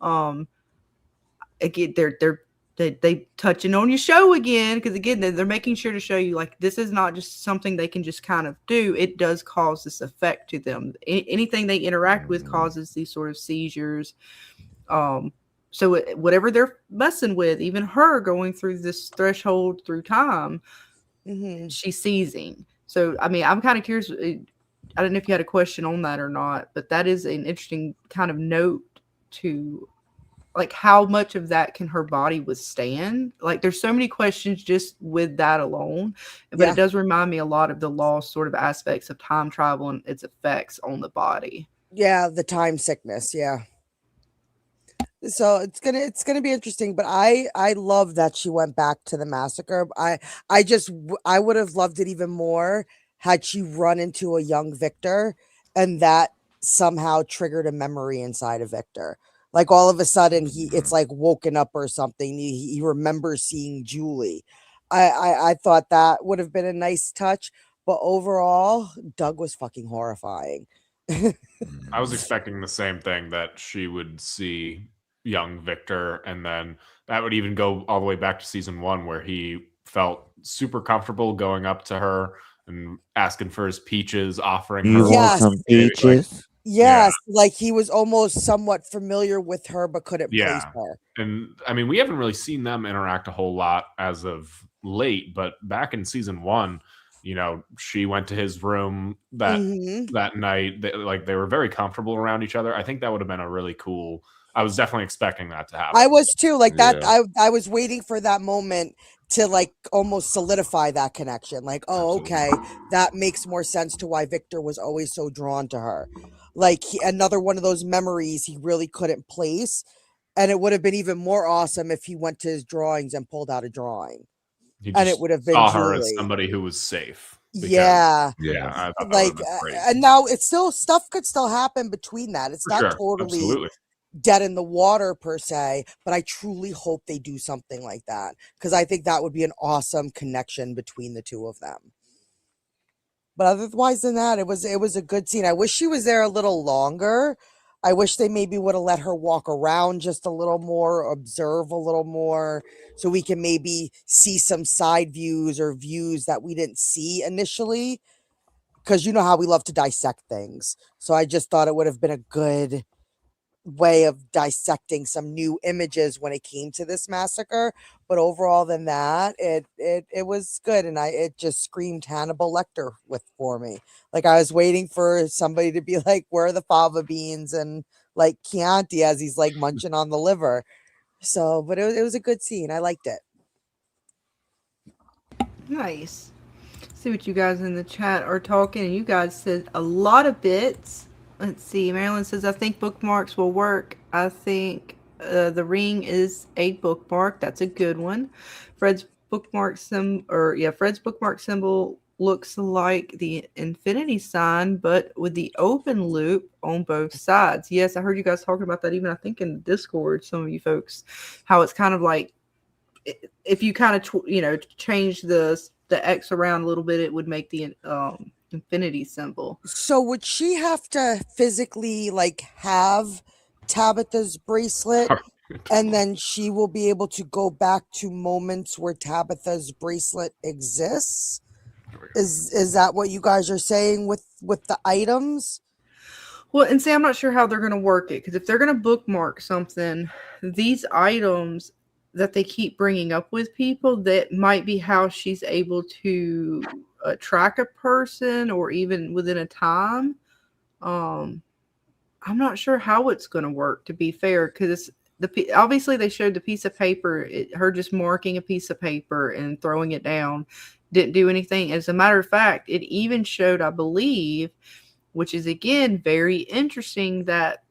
Again, they're they touching on your show again, because again they're making sure to show you like this is not just something they can just kind of do. It does cause this effect to them. Anything they interact with causes these sort of seizures. So whatever they're messing with, even her going through this threshold through time, she's seizing. So I mean, I'm kind of curious. I don't know if you had a question on that or not, but that is an interesting kind of note to. Like, how much of that can her body withstand? Like, there's so many questions just with that alone. But it does remind me a lot of the lost sort of aspects of time travel and its effects on the body. Yeah, the time sickness. Yeah. So it's gonna be interesting. But I love that she went back to the massacre. I would have loved it even more had she run into a young Victor, and that somehow triggered a memory inside of Victor. Like all of a sudden it's like woken up or something. He remembers seeing Julie. I thought that would have been a nice touch, but overall, Doug was fucking horrifying. I was expecting the same thing, that she would see young Victor, and then that would even go all the way back to season 1, where he felt super comfortable going up to her and asking for his peaches, offering her. You want some peaches? Yes, like he was almost somewhat familiar with her, but couldn't place her. And I mean, we haven't really seen them interact a whole lot as of late, but back in season 1, you know, she went to his room that night. They were very comfortable around each other. I think that would have been a really cool. I was definitely expecting that to happen. I was too, like that. I was waiting for that moment to like almost solidify that connection. Like, oh, okay, that makes more sense to why Victor was always so drawn to her. Like another one of those memories he really couldn't place. And it would have been even more awesome if he went to his drawings and pulled out a drawing. And it would have been saw her Julie. as somebody who was safe. Because, I thought like, and now it's still stuff could still happen between that. It's not totally dead in the water per se, but I truly hope they do something like that, because I think that would be an awesome connection between the two of them. But otherwise than that, it was a good scene. I wish she was there a little longer. I wish they maybe would have let her walk around just a little more, observe a little more, so we can maybe see some side views or views that we didn't see initially. Because you know how we love to dissect things. So I just thought it would have been a good way of dissecting some new images when it came to this massacre. But overall than that, it was good, and it just screamed Hannibal Lecter for me. Like I was waiting for somebody to be like, where are the fava beans, and like Chianti as he's like munching on the liver. So but it was a good scene. I liked it. Nice. See what you guys in the chat are talking, and you guys said a lot of bits. Let's see. Marilyn says, I think bookmarks will work. I think the ring is a bookmark. That's a good one. Fred's bookmark symbol looks like the infinity sign, but with the open loop on both sides. Yes, I heard you guys talking about that even I think in the Discord, some of you folks, how it's kind of like if you kind of change the X around a little bit, it would make the infinity symbol. So would she have to physically like have Tabitha's bracelet and then she will be able to go back to moments where Tabitha's bracelet exists? Is that what you guys are saying with the items? Well, and see, I'm not sure how they're going to work it, because if they're going to bookmark something, these items that they keep bringing up with people, that might be how she's able to track a person or even within a time. I'm not sure how it's going to work, to be fair, because obviously they showed the piece of paper, her just marking a piece of paper and throwing it down didn't do anything. As a matter of fact, it even showed, I believe, which is again very interesting, that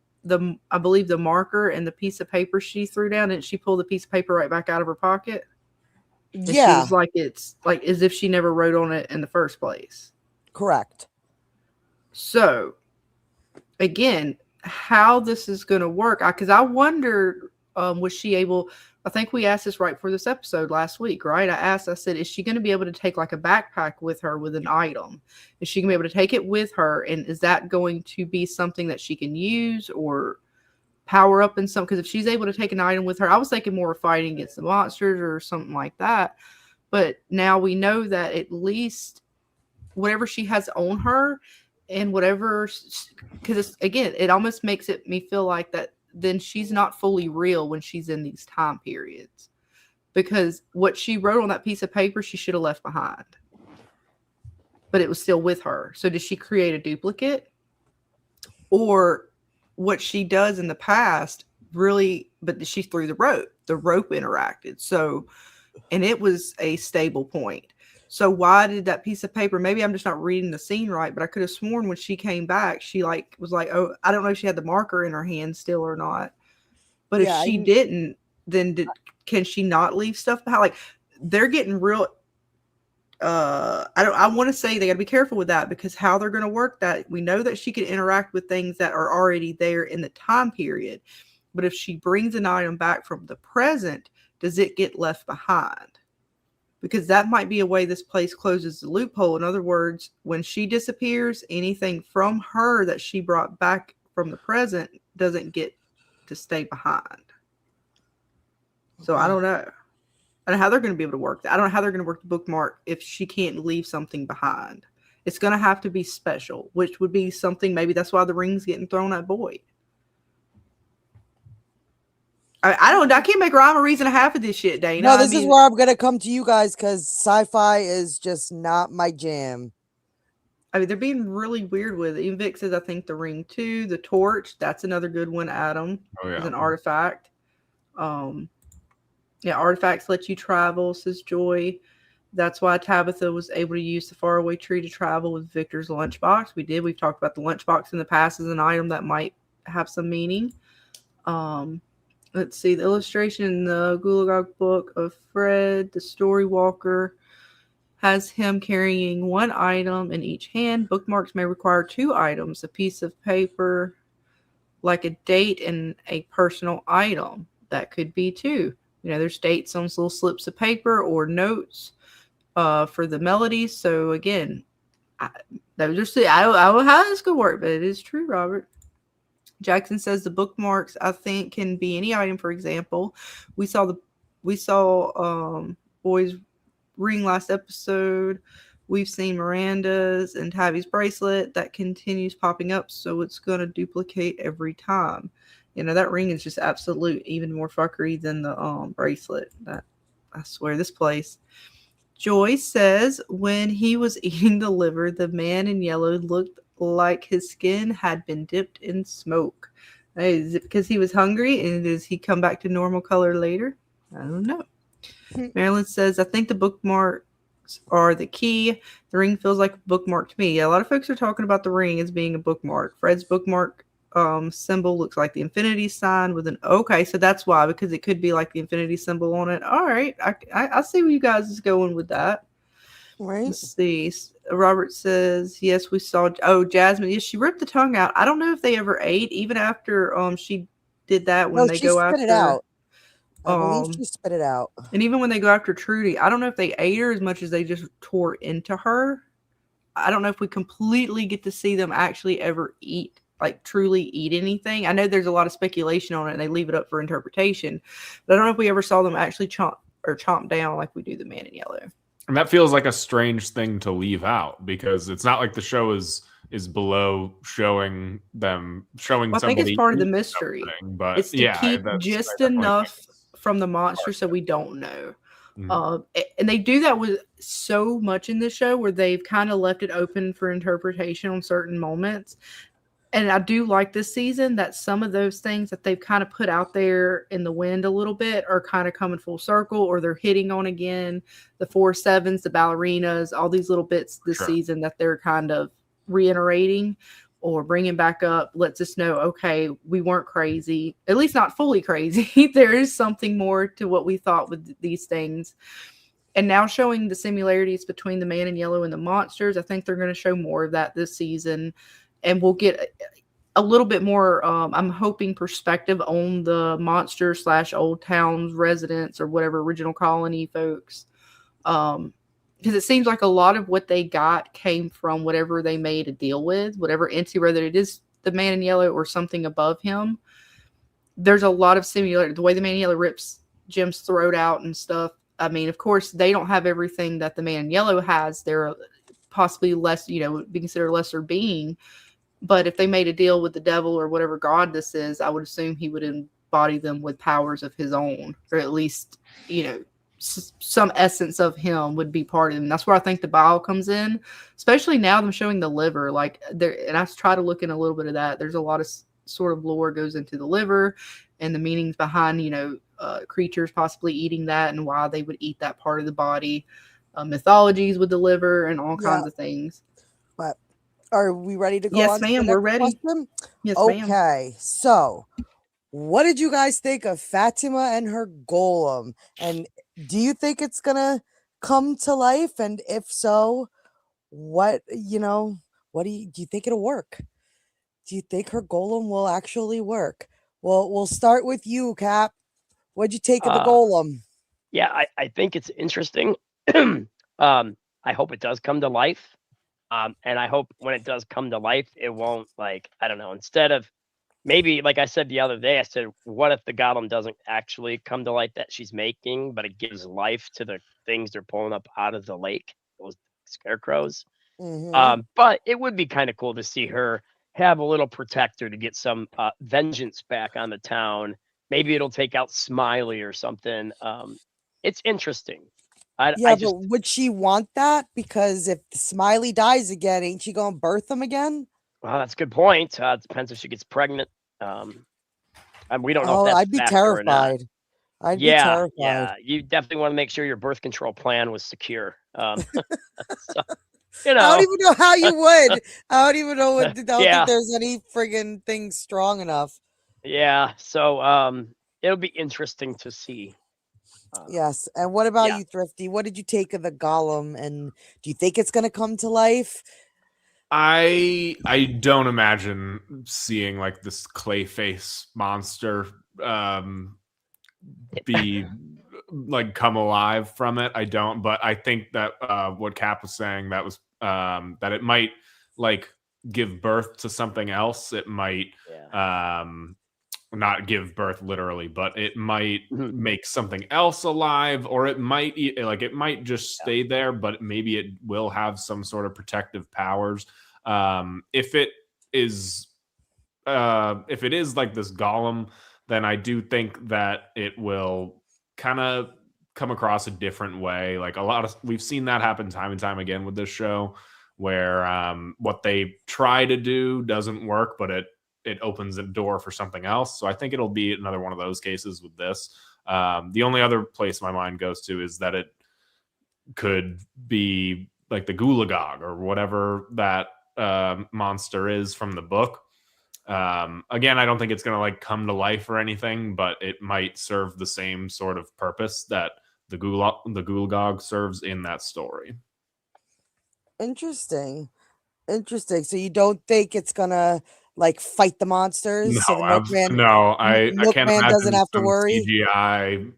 I believe the marker and the piece of paper she threw down, didn't she pull the piece of paper right back out of her pocket? And she was like, it's like as if she never wrote on it in the first place. Correct. So again, how this is going to work, because I wondered, was she able, I think we asked this right before this episode last week, right? I said, is she going to be able to take like a backpack with her with an item? Is she going to be able to take it with her? And is that going to be something that she can use, or power up in some, because if she's able to take an item with her, I was thinking more of fighting against the monsters or something like that. But now we know that at least whatever she has on her and whatever, because again, it almost makes me feel like that then she's not fully real when she's in these time periods, because what she wrote on that piece of paper she should have left behind, but it was still with her. So did she create a duplicate, or what she does in the past really, but she threw the rope interacted, so, and it was a stable point. So why did that piece of paper, maybe I'm just not reading the scene right, but I could have sworn when she came back, she like was like, oh, I don't know if she had the marker in her hand still or not. But if she didn't, then can she not leave stuff behind? Like, they're getting real. I want to say they got to be careful with that, because how they're going to work that, we know that she can interact with things that are already there in the time period. But if she brings an item back from the present, does it get left behind? Because that might be a way this place closes the loophole. In other words, when she disappears, anything from her that she brought back from the present doesn't get to stay behind. So I don't know. I don't know how they're going to be able to work that. I don't know how they're going to work the bookmark if she can't leave something behind. It's going to have to be special, which would be something, maybe that's why the ring's getting thrown at Boyd. I can't make rhyme or reason a half of this shit, Dana. No, this is where I'm gonna come to you guys, because sci-fi is just not my jam. I mean, they're being really weird with it. Even Vic says, I think the ring too. The torch, that's another good one, Adam. Oh, yeah. Is an artifact. Yeah, artifacts let you travel, says Joy. That's why Tabitha was able to use the faraway tree to travel with Victor's lunchbox. We did. We've talked about the lunchbox in the past as an item that might have some meaning. Let's see, the illustration in the Gulagog book of Fred, the story walker, has him carrying one item in each hand. Bookmarks may require two items, a piece of paper, like a date, and a personal item. That could be two. You know, there's dates on little slips of paper or notes for the melodies. So again, I don't know how this could work, but it is true, Robert. Jackson says the bookmarks, I think, can be any item. For example, we saw Boy's ring last episode. We've seen Miranda's and Tabby's bracelet that continues popping up, so it's going to duplicate every time. You know, that ring is just absolute, even more fuckery than the bracelet. That, I swear, this place. Joy says when he was eating the liver, the man in yellow looked like his skin had been dipped in smoke. Is it because he was hungry, and does he come back to normal color later? I don't know. Marilyn says, I think the bookmarks are the key. The ring feels like a bookmark to me. Yeah, a lot of folks are talking about the ring as being a bookmark. Fred's bookmark symbol looks like the infinity sign with an okay, so that's why, because it could be like the infinity symbol on it. All right, I see where you guys is going with that. Right. Let's see. Robert says, yes, we saw. Oh, Jasmine. Yes, she ripped the tongue out. I don't know if they ever ate, even after she did that when they go after. Spit it out. I believe she spit it out. And even when they go after Trudy, I don't know if they ate her as much as they just tore into her. I don't know if we completely get to see them actually ever eat, like truly eat anything. I know there's a lot of speculation on it and they leave it up for interpretation, but I don't know if we ever saw them actually chomp down like we do the man in yellow. And that feels like a strange thing to leave out, because it's not like the show is below showing Well, I think it's part of the mystery. But it's to keep just enough from the monster so we don't know. Mm-hmm. And they do that with so much in this show where they've kind of left it open for interpretation on certain moments. And I do like this season that some of those things that they've kind of put out there in the wind a little bit are kind of coming full circle, or they're hitting on again. The 4-7s, the ballerinas, all these little bits this season that they're kind of reiterating or bringing back up lets us know, okay, we weren't crazy, at least not fully crazy. There is something more to what we thought with these things. And now showing the similarities between the man in yellow and the monsters, I think they're going to show more of that this season. And we'll get a little bit more, I'm hoping, perspective on the monster / Old Town's residents or whatever original colony folks. Because it seems like a lot of what they got came from whatever they made a deal with, whatever entity, whether it is the man in yellow or something above him. there's a lot of similarity. The way the Man in Yellow rips Jim's throat out and stuff. I mean, of course, they don't have everything that the Man in Yellow has. They're possibly less, be considered a lesser being. But if they made a deal with the devil or whatever god this is, I would assume he would embody them with powers of his own, or at least, some essence of him would be part of him. That's where I think the bile comes in, especially now them showing the liver. Like there, and I try to look in a little bit of that. There's a lot of sort of lore goes into the liver and the meanings behind, creatures possibly eating that and why they would eat that part of the body, mythologies with the liver and all kinds of things. But are we ready to go? Yes, on to the ma'am. next We're ready. question? Yes, ma'am. Okay, so what did you guys think of Fatima and her golem? And do you think it's gonna come to life? And if so, what do you think it'll work? Do you think her golem will actually work? Well, we'll start with you, Cap. What'd you take of the golem? Yeah, I think it's interesting. I hope it does come to life. And I hope when it does come to life, it won't instead of maybe, like I said the other day, I said, what if the golem doesn't actually come to life that she's making, but it gives life to the things they're pulling up out of the lake, those scarecrows. But it would be kind of cool to see her have a little protector to get some vengeance back on the town. Maybe it'll take out Smiley or something. It's interesting. But would she want that? Because if Smiley dies again, ain't she gonna birth him again? Well, that's a good point. It depends if she gets pregnant. We don't know. Oh, if that's I'd be faster or not. terrified. I'd be terrified. Yeah, you definitely want to make sure your birth control plan was secure. I don't even know how you would. I don't even know what. I don't think there's any friggin' thing strong enough. Yeah, so it'll be interesting to see. Yes, and what about you, Thrifty? What did you take of the golem, and do you think it's going to come to life? I don't imagine seeing like this clay face monster be like come alive from it. I don't, but I think that what Cap was saying, that was that it might like give birth to something else. It might not give birth literally, but it might make something else alive, or it might just stay there, but maybe it will have some sort of protective powers. If it is like this golem, then I do think that it will kind of come across a different way. Like we've seen that happen time and time again with this show, where what they try to do doesn't work, but it opens a door for something else. So I think it'll be another one of those cases with this. The only other place my mind goes to is that it could be like the Gulagog or whatever that monster is from the book. Again, I don't think it's going to like come to life or anything, but it might serve the same sort of purpose that the Gulagog serves in that story. Interesting. So you don't think it's gonna like fight the monsters? No, so the milkman, I can't imagine doesn't have to worry. CGI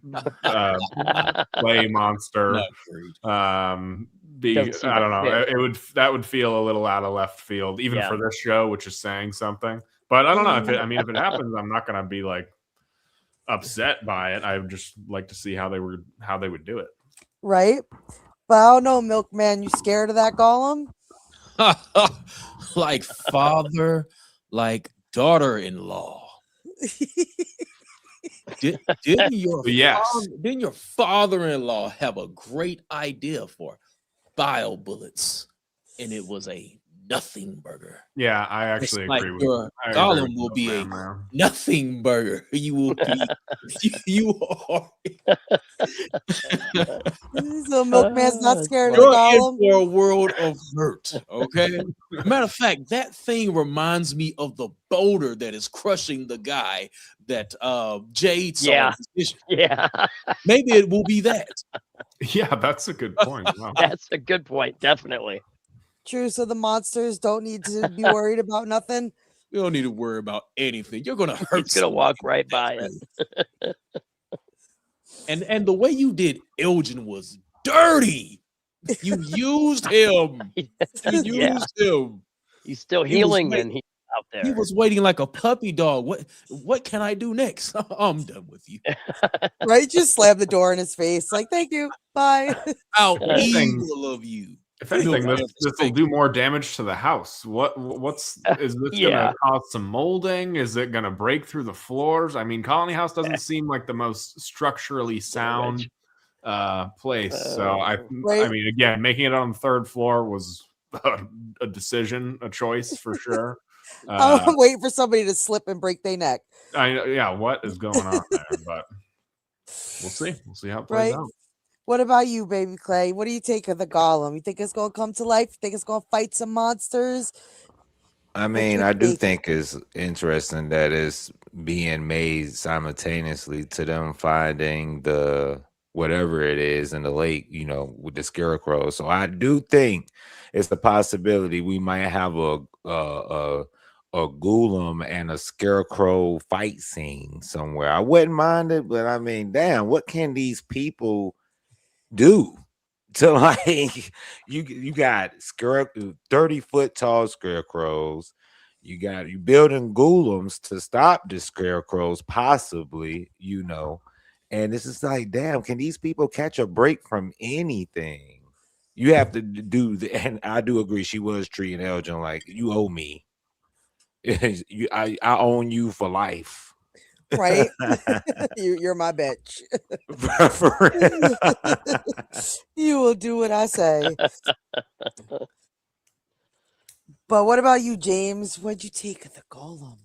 play monster. I don't know. That would feel a little out of left field, even for this show, which is saying something. But I don't know if it happens, I'm not gonna be like upset by it. I would just like to see how they would do it. Right. But I don't know, Milkman. You scared of that golem? Like father, like daughter-in-law. Didn't your father-in-law have a great idea for bile bullets? And it was a nothing burger. Yeah, I actually agree with your golem will be a nothing burger. You will be you are. So Milkman's not scared of You're the golem. in for a world of hurt. Okay. Matter of fact, that thing reminds me of the boulder that is crushing the guy that Jade saw. Yeah. Maybe it will be that. Yeah, that's a good point. Wow. That's a good point, definitely. True. So the monsters don't need to be worried about nothing. You don't need to worry about anything. You're gonna hurt. He's gonna walk right by it. And the way you did Elgin was dirty. You used him. You used him. He's still healing, and out there. He was waiting like a puppy dog. What can I do next? I'm done with you. Right? Just slam the door in his face. Like, thank you. Bye. How Anything- evil of you. If anything, Milkman this will do more damage to the house. Is this Yeah. gonna cause some molding? Is it gonna break through the floors? I mean, Colony House doesn't seem like the most structurally sound place. So I Right. mean, again, making it on the third floor was a decision, a choice for sure. I'm waiting for somebody to slip and break their neck. What is going on there? But we'll see. We'll see how it plays Right? out. What about you, baby Clay? What do you take of the golem? You think it's gonna come to life? You think it's gonna fight some monsters? I mean, I do think it's interesting that it's being made simultaneously to them finding the whatever it is in the lake, with the Scarecrow. So I do think it's a possibility we might have a Golem and a Scarecrow fight scene somewhere. I wouldn't mind it, but I mean, damn, what can these people do to, like, you got 30-foot tall Scarecrows, you building Golems to stop the Scarecrows possibly, and it's just like, damn, can these people catch a break from anything? You have to do and I do agree, she was treating Elgin like, you owe me. I own you for life. Right? You're my bitch. You will do what I say. But what about you, James? What'd you take of the golem?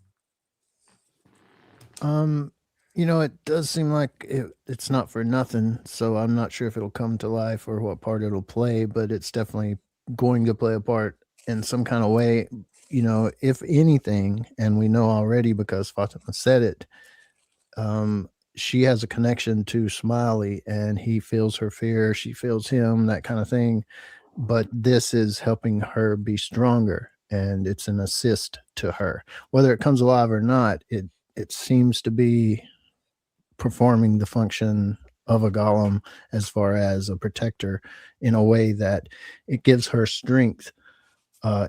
It does seem like it's not for nothing, so I'm not sure if it'll come to life or what part it'll play, but it's definitely going to play a part in some kind of way, if anything, and we know already because Fatima said it, she has a connection to Smiley, and he feels her fear, she feels him, that kind of thing, but this is helping her be stronger, and it's an assist to her. Whether it comes alive or not, it seems to be performing the function of a golem as far as a protector in a way that it gives her strength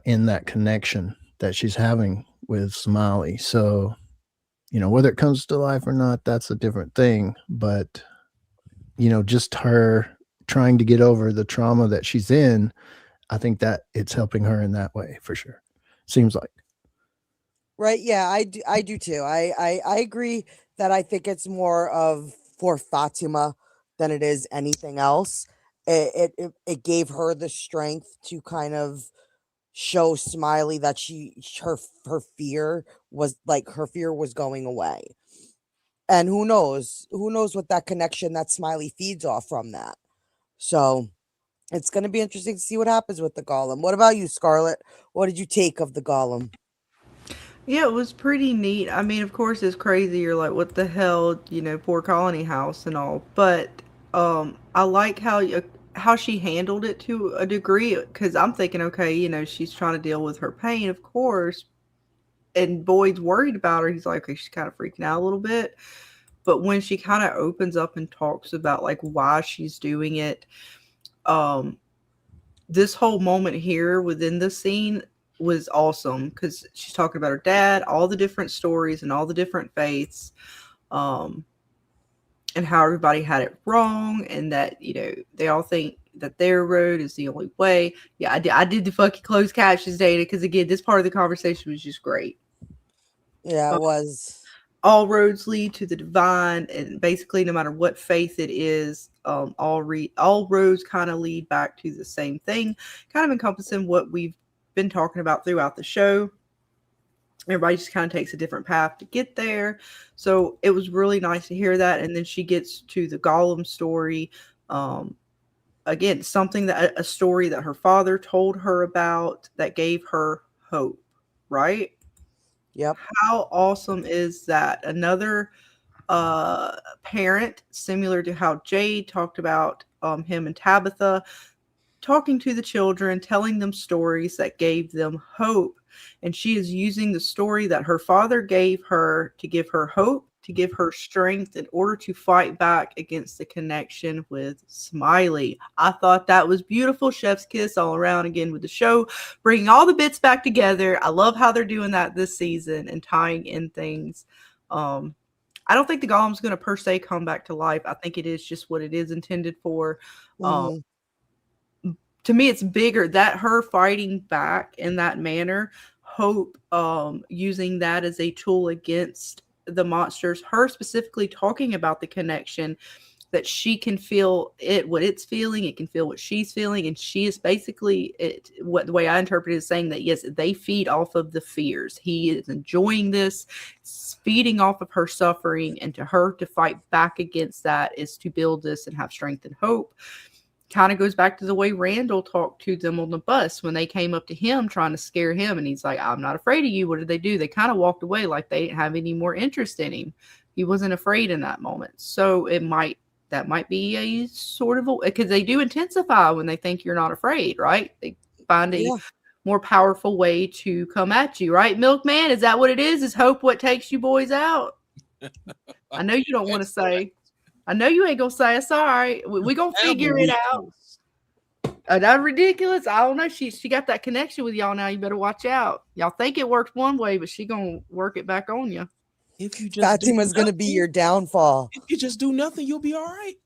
in that connection that she's having with Smiley. So, whether it comes to life or not, that's a different thing. But, just her trying to get over the trauma that she's in, I think that it's helping her in that way for sure. Seems like. Right. Yeah, I do too. I agree that I think it's more of for Fatima than it is anything else. It gave her the strength to kind of show Smiley that her fear was going away. And who knows what that connection that Smiley feeds off from that. So it's going to be interesting to see what happens with the golem. What about you, Scarlett? What did you take of the golem? Yeah, it was pretty neat. I mean, of course, it's crazy. You're like, what the hell, poor Colony House and all. But I like how she handled it to a degree, because I'm thinking, okay, she's trying to deal with her pain, of course. And Boyd's worried about her. He's like, okay, she's kind of freaking out a little bit. But when she kind of opens up and talks about like why she's doing it, this whole moment here within the scene was awesome, because she's talking about her dad, all the different stories and all the different faiths, and how everybody had it wrong, and that they all think that their road is the only way. Yeah, I did the fucking closed captions data, because again, this part of the conversation was just great. Yeah, it was. All roads lead to the divine, and basically no matter what faith it is, all roads kind of lead back to the same thing, kind of encompassing what we've been talking about throughout the show. Everybody just kind of takes a different path to get there. So it was really nice to hear that. And then she gets to the Golem story. Again, a story that her father told her about that gave her hope, right? Yep. How awesome is that? Another parent, similar to how Jade talked about him and Tabitha, talking to the children, telling them stories that gave them hope. And she is using the story that her father gave her to give her hope to give her strength in order to fight back against the connection with Smiley. I thought that was beautiful. Chef's kiss all around again with the show, bringing all the bits back together. I love how they're doing that this season and tying in things. I don't think the Golem's going to per se come back to life. I think it is just what it is intended for. To me, it's bigger that her fighting back in that manner, Hope using that as a tool against the monsters, her specifically talking about the connection, that she can feel it, what it's feeling, it can feel what she's feeling, and she is basically what the way I interpret it is saying that yes, they feed off of the fears. He is enjoying this, feeding off of her suffering, and to her to fight back against that is to build this and have strength and hope. Kind of goes back to the way Randall talked to them on the bus when they came up to him trying to scare him, and he's like, I'm not afraid of you. What did they do? They kind of walked away like they didn't have any more interest in him. He wasn't afraid in that moment. So that might be a sort of because they do intensify when they think you're not afraid, right? They find a more powerful way to come at you, right? Milkman, is that what it is? Is hope what takes you boys out? I know you don't want to say. I know you ain't gonna say it's all right. We gonna figure it out. That's ridiculous. I don't know. She got that connection with y'all now. You better watch out. Y'all think it works one way, but she gonna work it back on you. If you just Fatima's gonna be your downfall. If you just do nothing, you'll be all right.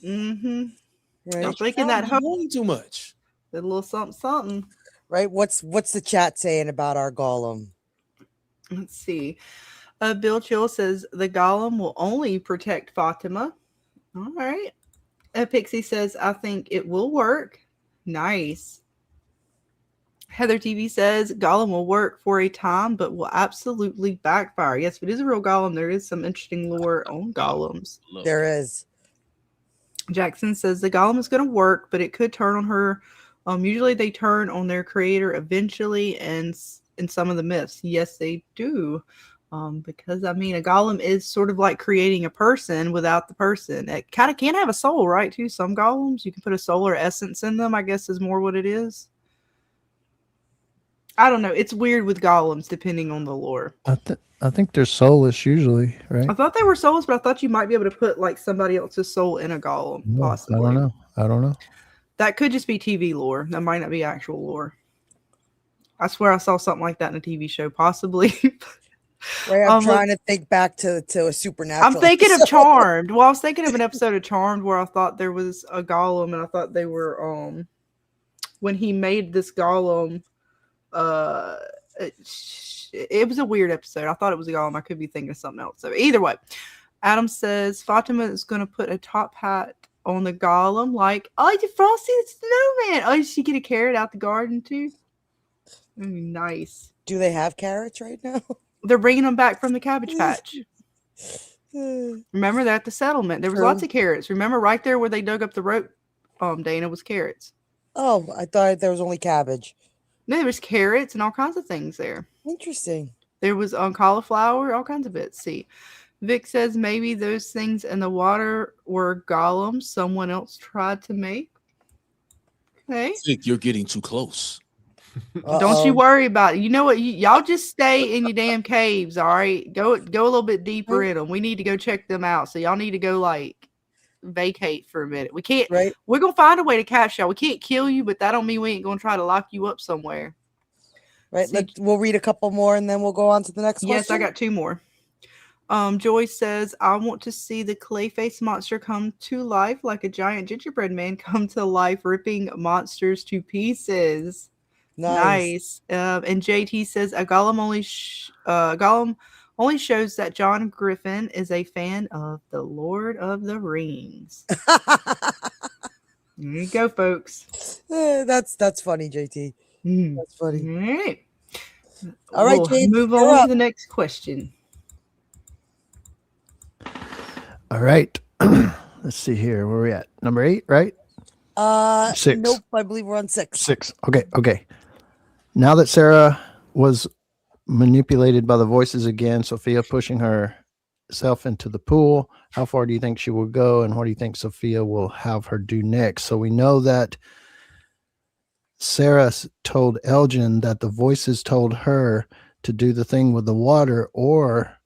Right. I'm thinking that hope too much. A little something. Right. What's the chat saying about our Golem? Let's see. Bill Chill says the Golem will only protect Fatima. All right. Pixie says, I think it will work. Nice. Heather TV says Golem will work for a time, but will absolutely backfire. Yes, if it is a real Golem, there is some interesting lore on Golems. There is. Jackson says the Golem is going to work, but it could turn on her. Usually they turn on their creator eventually, and in some of the myths. Yes, they do. Because I mean, a Golem is sort of like creating a person without the person. It kind of can have a soul, right? Too. Some Golems you can put a soul or essence in them, I guess is more what it is. I don't know. It's weird with Golems depending on the lore. I think they're soulless usually, right? I thought they were soulless, but I thought you might be able to put like somebody else's soul in a Golem, possibly. I don't know. That could just be TV lore. That might not be actual lore. I swear I saw something like that in a TV show, possibly. Right, I'm trying to think back to a supernatural. I'm thinking of Charmed. Well, I was thinking of an episode of Charmed where I thought there was a Golem, and I thought they were when he made this Golem. It was a weird episode. I thought it was a Golem. I could be thinking of something else. So either way, Adam says Fatima is going to put a top hat on the Golem, like, oh, the Frosty the Snowman. Oh, did she get a carrot out the garden too? Nice. Do they have carrots right now? They're bringing them back from the Cabbage Patch. Remember that at the settlement. There was lots of carrots. Remember right there where they dug up the rope, Dana, was carrots. Oh, I thought there was only cabbage. No, there was carrots and all kinds of things there. Interesting. There was cauliflower, all kinds of bits. See, Vic says maybe those things in the water were golems someone else tried to make. Okay. Vic, you're getting too close. Don't you worry about it. You know what? Y'all just stay in your damn caves, all right? Go a little bit deeper in them. We need to go check them out. So y'all need to go like vacate for a minute. We can't. Right. We're gonna find a way to catch y'all. We can't kill you, but that don't mean we ain't gonna try to lock you up somewhere. Right. We'll read a couple more and then we'll go on to the next question. Yes, I got two more. Joy says, I want to see the Clayface monster come to life like a giant gingerbread man come to life, ripping monsters to pieces. Nice. And JT says a Golem only shows that John Griffin is a fan of the Lord of the Rings. There you go, folks. That's funny, JT. That's funny. All right. All right, we'll move on to the next question. All right. Let's see here. Where are we at? Number 8, right? 6. Nope, I believe we're on 6. 6. Okay. Now that Sarah was manipulated by the voices again, Sophia pushing herself into the pool, how far do you think she will go, and what do you think Sophia will have her do next? So we know that Sarah told Elgin that the voices told her to do the thing with the water, or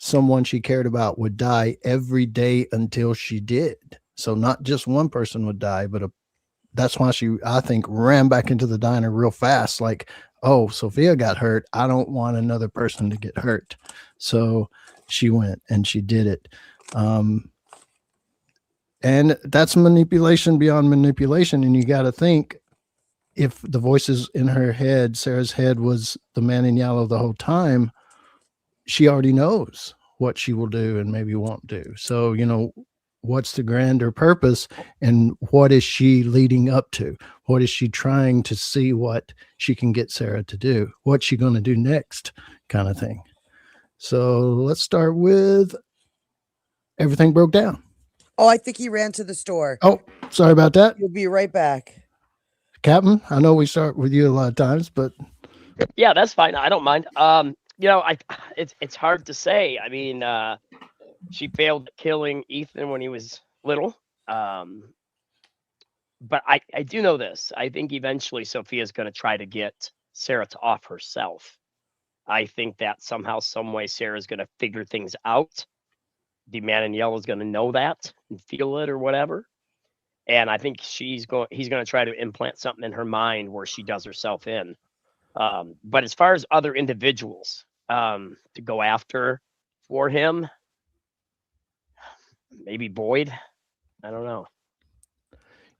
someone she cared about would die every day until she did. So not just one person would die, but that's why she, I think, ran back into the diner real fast. Like, oh, Sophia got hurt. I don't want another person to get hurt. So she went and she did it. And that's manipulation beyond manipulation. And you got to think, if the voices in her head, Sarah's head, was the man in yellow the whole time, she already knows what she will do and maybe won't do. So, you know, what's the grander purpose and what is she leading up to? What is she trying to see what she can get Sarah to do? What's she going to do next, kind of thing. So let's start with Everything Broke Down. Oh, I think he ran to the store. Oh, sorry about that. You'll be right back. Captain, I know we start with you a lot of times, but yeah, that's fine. I don't mind. You know, it's hard to say. I mean, she failed at killing Ethan when he was little. But I do know this. I think eventually Sophia's going to try to get Sarah to off herself. I think that somehow, some way, Sarah's going to figure things out. The man in yellow is going to know that and feel it or whatever. And I think he's going to try to implant something in her mind where she does herself in. But as far as other individuals to go after for him, maybe Boyd. I don't know.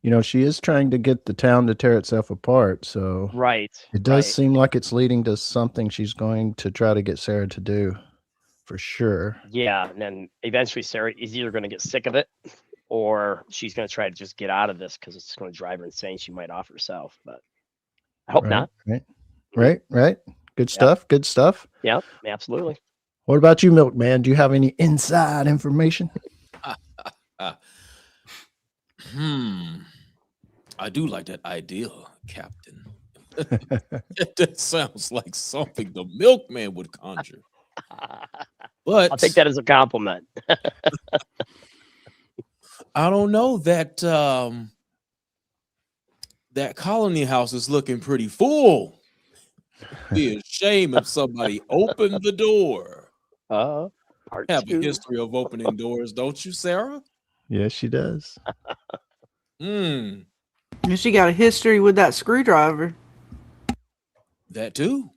You know, she is trying to get the town to tear itself apart. So right. It does seem like it's leading to something she's going to try to get Sarah to do, for sure. Yeah. And then eventually Sarah is either going to get sick of it or she's going to try to just get out of this because it's going to drive her insane. She might off herself, but I hope not. Right. Good stuff. Good stuff. Yeah, absolutely. What about you, Milkman? Do you have any inside information? I do like that idea, Captain. That sounds like something the milkman would conjure. But I'll take that as a compliment. I don't know that that colony house is looking pretty full. It'd be a shame if somebody opened the door. Part Have two. a history of opening doors, don't you, Sarah? Yes, she does. And she got a history with that screwdriver. That too.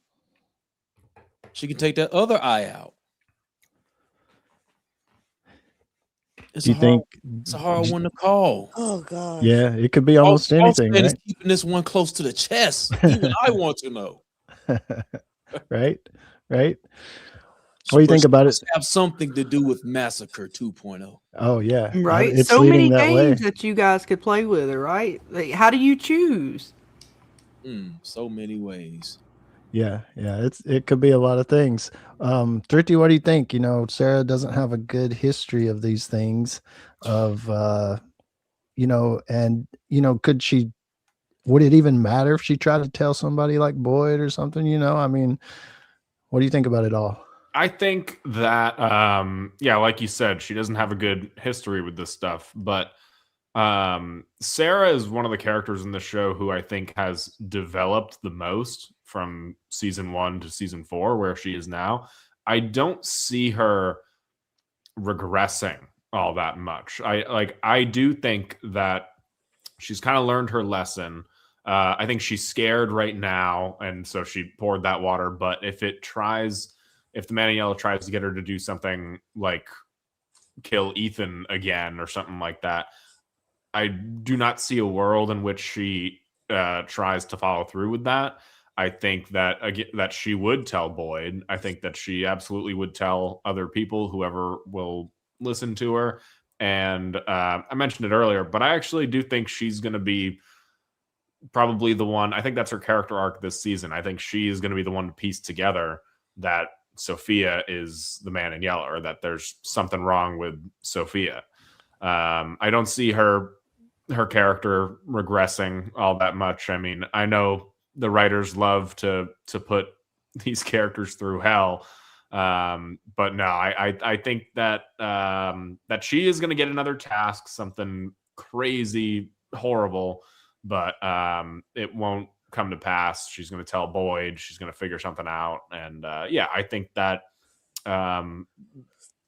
She can take that other eye out. It's a hard one to call. Oh God. Yeah, it could be almost anything, right? Is keeping this one close to the chest. Even I want to know. Right. What do you think about it? Have something to do with Massacre 2.0. Oh yeah, Right. It's So many leading that games way. that you guys could play with her, right? Like, how do you choose? So many ways. Yeah. It could be a lot of things. Thrifty, what do you think? You know, Sarah doesn't have a good history of these things, of you know, and you know, would it even matter if she tried to tell somebody like Boyd or something? You know, I mean, what do you think about it all? I think that, yeah, like you said, she doesn't have a good history with this stuff, but Sarah is one of the characters in the show who I think has developed the most from season 1 to season 4, where she is now. I don't see her regressing all that much. I do think that she's kind of learned her lesson. I think she's scared right now, and so she poured that water. But if the man in yellow tries to get her to do something like kill Ethan again or something like that, I do not see a world in which she tries to follow through with that. I think that that she would tell Boyd. I think that she absolutely would tell other people, whoever will listen to her. And I mentioned it earlier, but I actually do think she's going to be probably the one. I think that's her character arc this season. I think she is going to be the one to piece together that Sophia is the man in yellow, or that there's something wrong with Sophia. I don't see her character regressing all that much. I mean, I know the writers love to put these characters through hell, but no, I think that that she is going to get another task, something crazy, horrible, but it won't come to pass. She's going to tell Boyd. She's going to figure something out, and yeah, I think that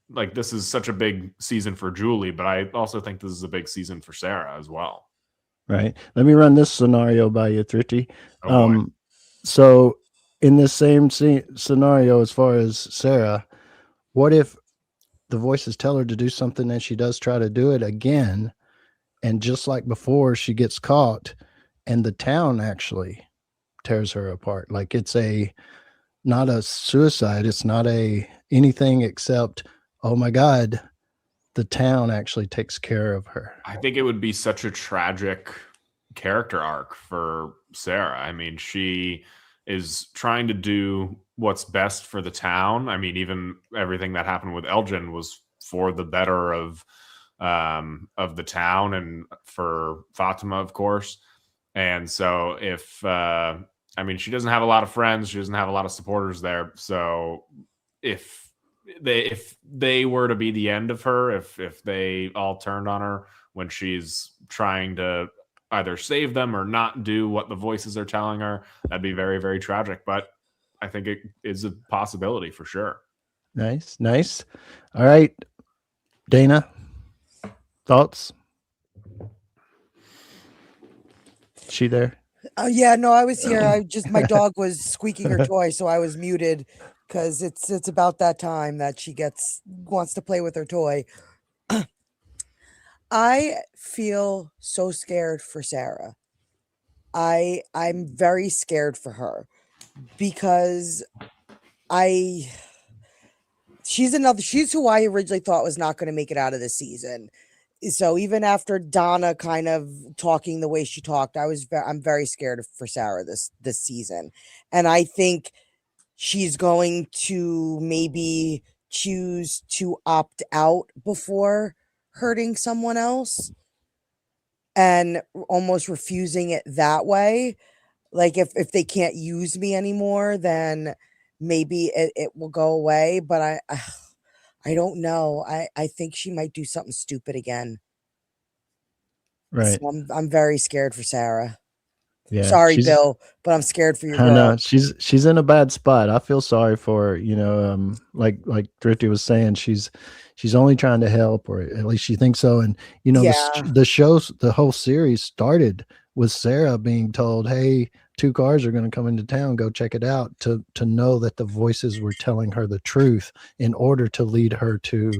like this is such a big season for Julie, but I also think this is a big season for Sarah as well. Right. Let me run this scenario by you, Thrifty. Oh boy. So in this same scenario, as far as Sarah, what if the voices tell her to do something and she does try to do it again, and just like before, she gets caught, and the town actually tears her apart? Like it's not a suicide, it's not anything except, oh my God, the town actually takes care of her. I think it would be such a tragic character arc for Sarah. I mean, she is trying to do what's best for the town. I mean, even everything that happened with Elgin was for the better of the town and for Fatima, of course. And so if I mean, she doesn't have a lot of friends, she doesn't have a lot of supporters there. So if they were to be the end of her, if they all turned on her when she's trying to either save them or not do what the voices are telling her, that'd be very, very tragic. But I think it is a possibility for sure. Nice. All right, Dana, thoughts? She there? Yeah, no, I was here. My dog was squeaking her toy, so I was muted because it's about that time that she wants to play with her toy. I feel so scared for Sarah. I'm very scared for her because she's who I originally thought was not going to make it out of the season. So even after Donna kind of talking the way she talked, I'm very scared for Sarah this season. And I think she's going to maybe choose to opt out before hurting someone else and almost refusing it that way. Like if they can't use me anymore, then maybe it will go away. But I don't know. I think she might do something stupid again. Right. So I'm very scared for Sarah. Yeah. Sorry, Bill, but I'm scared for your girl. I know she's in a bad spot. I feel sorry for her, like Thrifty was saying, she's only trying to help, or at least she thinks so. And the whole series started with Sarah being told, hey, 2 cars are going to come into town, go check it out, to know that the voices were telling her the truth in order to lead her to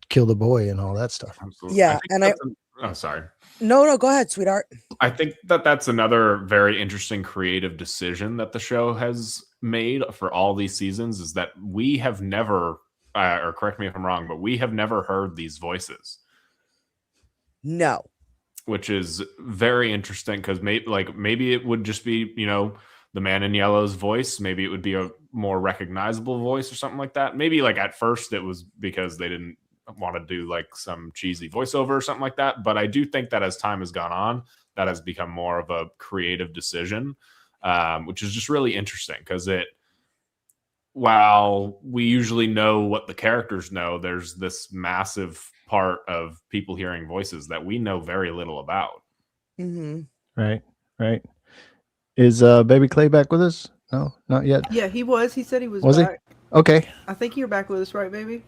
kill the boy and all that stuff. Absolutely. Yeah. Oh, sorry. No, go ahead, sweetheart. I think that's another very interesting creative decision that the show has made for all these seasons, is that we have never, or correct me if I'm wrong, but we have never heard these voices. No. Which is very interesting, because maybe it would just be, the man in yellow's voice. Maybe it would be a more recognizable voice or something like that. Maybe at first it was because they didn't want to do some cheesy voiceover or something like that. But I do think that as time has gone on, that has become more of a creative decision, which is just really interesting, because while we usually know what the characters know, there's this massive part of people hearing voices that we know very little about. Mm-hmm. Right. Is Baby Clay back with us? No, not yet. Yeah, he was. He said he was he? back. Okay. I think you're back with us, right, baby?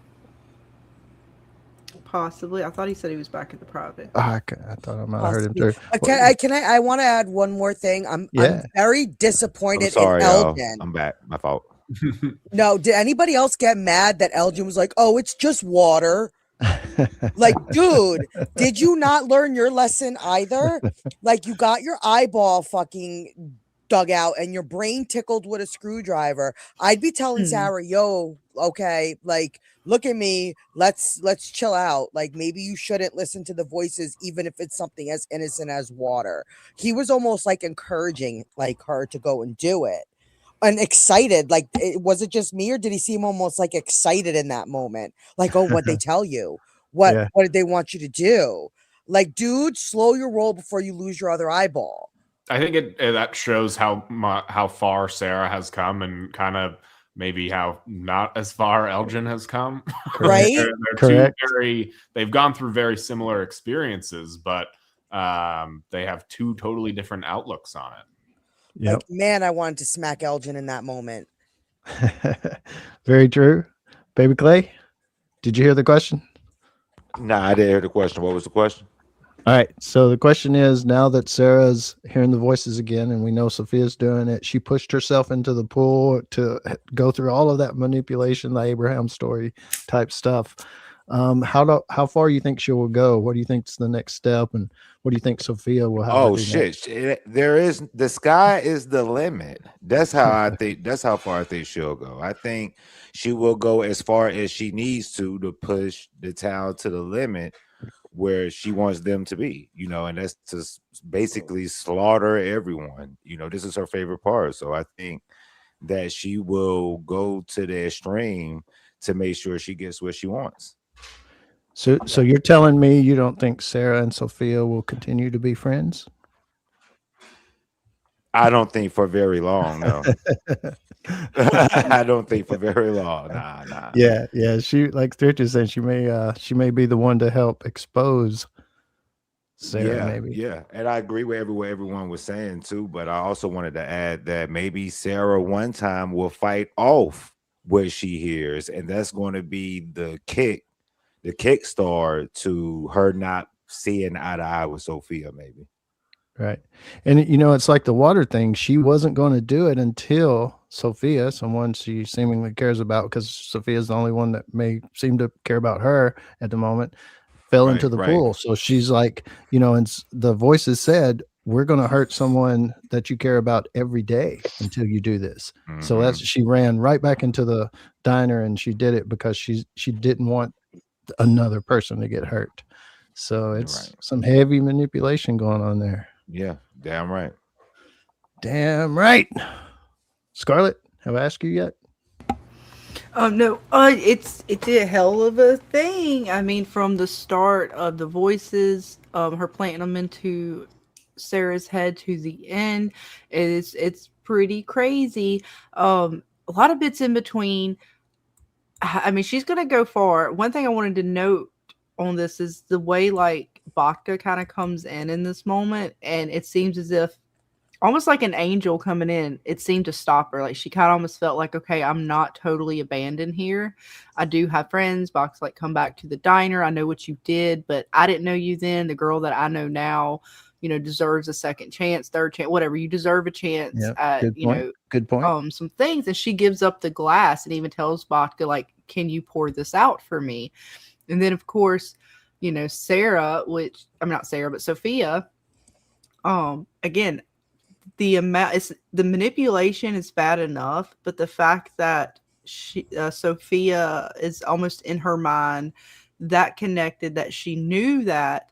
Possibly. I thought he said he was back at the private. I thought I might have heard him too. I want to add one more thing. I'm very disappointed in Elgin. I'm back. My fault. No, did anybody else get mad that Elgin was like, oh, it's just water? Dude, did you not learn your lesson either? You got your eyeball fucking dug out and your brain tickled with a screwdriver. I'd be telling Sarah, yo, okay, look at me, let's chill out. Maybe you shouldn't listen to the voices, even if it's something as innocent as water. He was almost encouraging her to go and do it, and excited. Was it just me, or did he seem almost excited in that moment? Oh, what'd they tell you? What did they want you to do? Dude, slow your roll before you lose your other eyeball. I think that shows how far Sarah has come, and kind of maybe how not as far Elgin has come. Right? Correct. They've gone through very similar experiences, but they have 2 totally different outlooks on it. Yep. Man, I wanted to smack Elgin in that moment. Very true. Baby Clay? Did you hear the question? Nah, I didn't hear the question. What was the question? All right. So the question is, now that Sarah's hearing the voices again, and we know Sophia's doing it, she pushed herself into the pool to go through all of that manipulation, the Abraham story type stuff. How far you think she will go? What do you think is the next step, and what do you think Sophia will have? Oh shit! There is the sky is the limit. That's how I think. That's how far I think she'll go. I think she will go as far as she needs to push the town to the limit where she wants them to be. You know, and that's to basically slaughter everyone. You know, this is her favorite part. So I think that she will go to the extreme to make sure she gets what she wants. So you're telling me you don't think Sarah and Sophia will continue to be friends? I don't think for very long, no. I don't think for very long. Nah. Yeah. She, like Thrifty said, she may be the one to help expose Sarah, maybe. Yeah. And I agree with what everyone was saying too, but I also wanted to add that maybe Sarah one time will fight off what she hears, and that's going to be the kickstart to her not seeing eye to eye with Sophia, maybe. Right. And you know, it's like the water thing. She wasn't going to do it until Sophia, someone she seemingly cares about, because Sophia's the only one that may seem to care about her at the moment, fell into the pool. So she's like, you know, and the voices said, we're going to hurt someone that you care about every day until you do this. So she ran right back into the diner, and she did it because she didn't want another person to get hurt. So it's some heavy manipulation going on there. Yeah, damn right. Scarlett, have I asked you yet? No, it's a hell of a thing. I mean, from the start of the voices, her planting them into Sarah's head to the end, it's pretty crazy. A lot of bits in between. I mean, she's gonna go far. One thing I wanted to note on this is the way like Baka kind of comes in this moment, and it seems as if almost like an angel coming in, it seemed to stop her. Like she kind of almost felt like, okay, I'm not totally abandoned here. I do have friends. Baka's like, come back to the diner. I know what you did, but I didn't know you then. The girl that I know now, you know, deserves a second chance, third chance, whatever. You deserve a chance at, Good point. Some things. And she gives up the glass and even tells Baka, like, can you pour this out for me? And then, of course, you know, Sarah, which I'm not Sarah, but Sophia, again, the manipulation is bad enough, but the fact that Sophia is almost in her mind that connected, that she knew that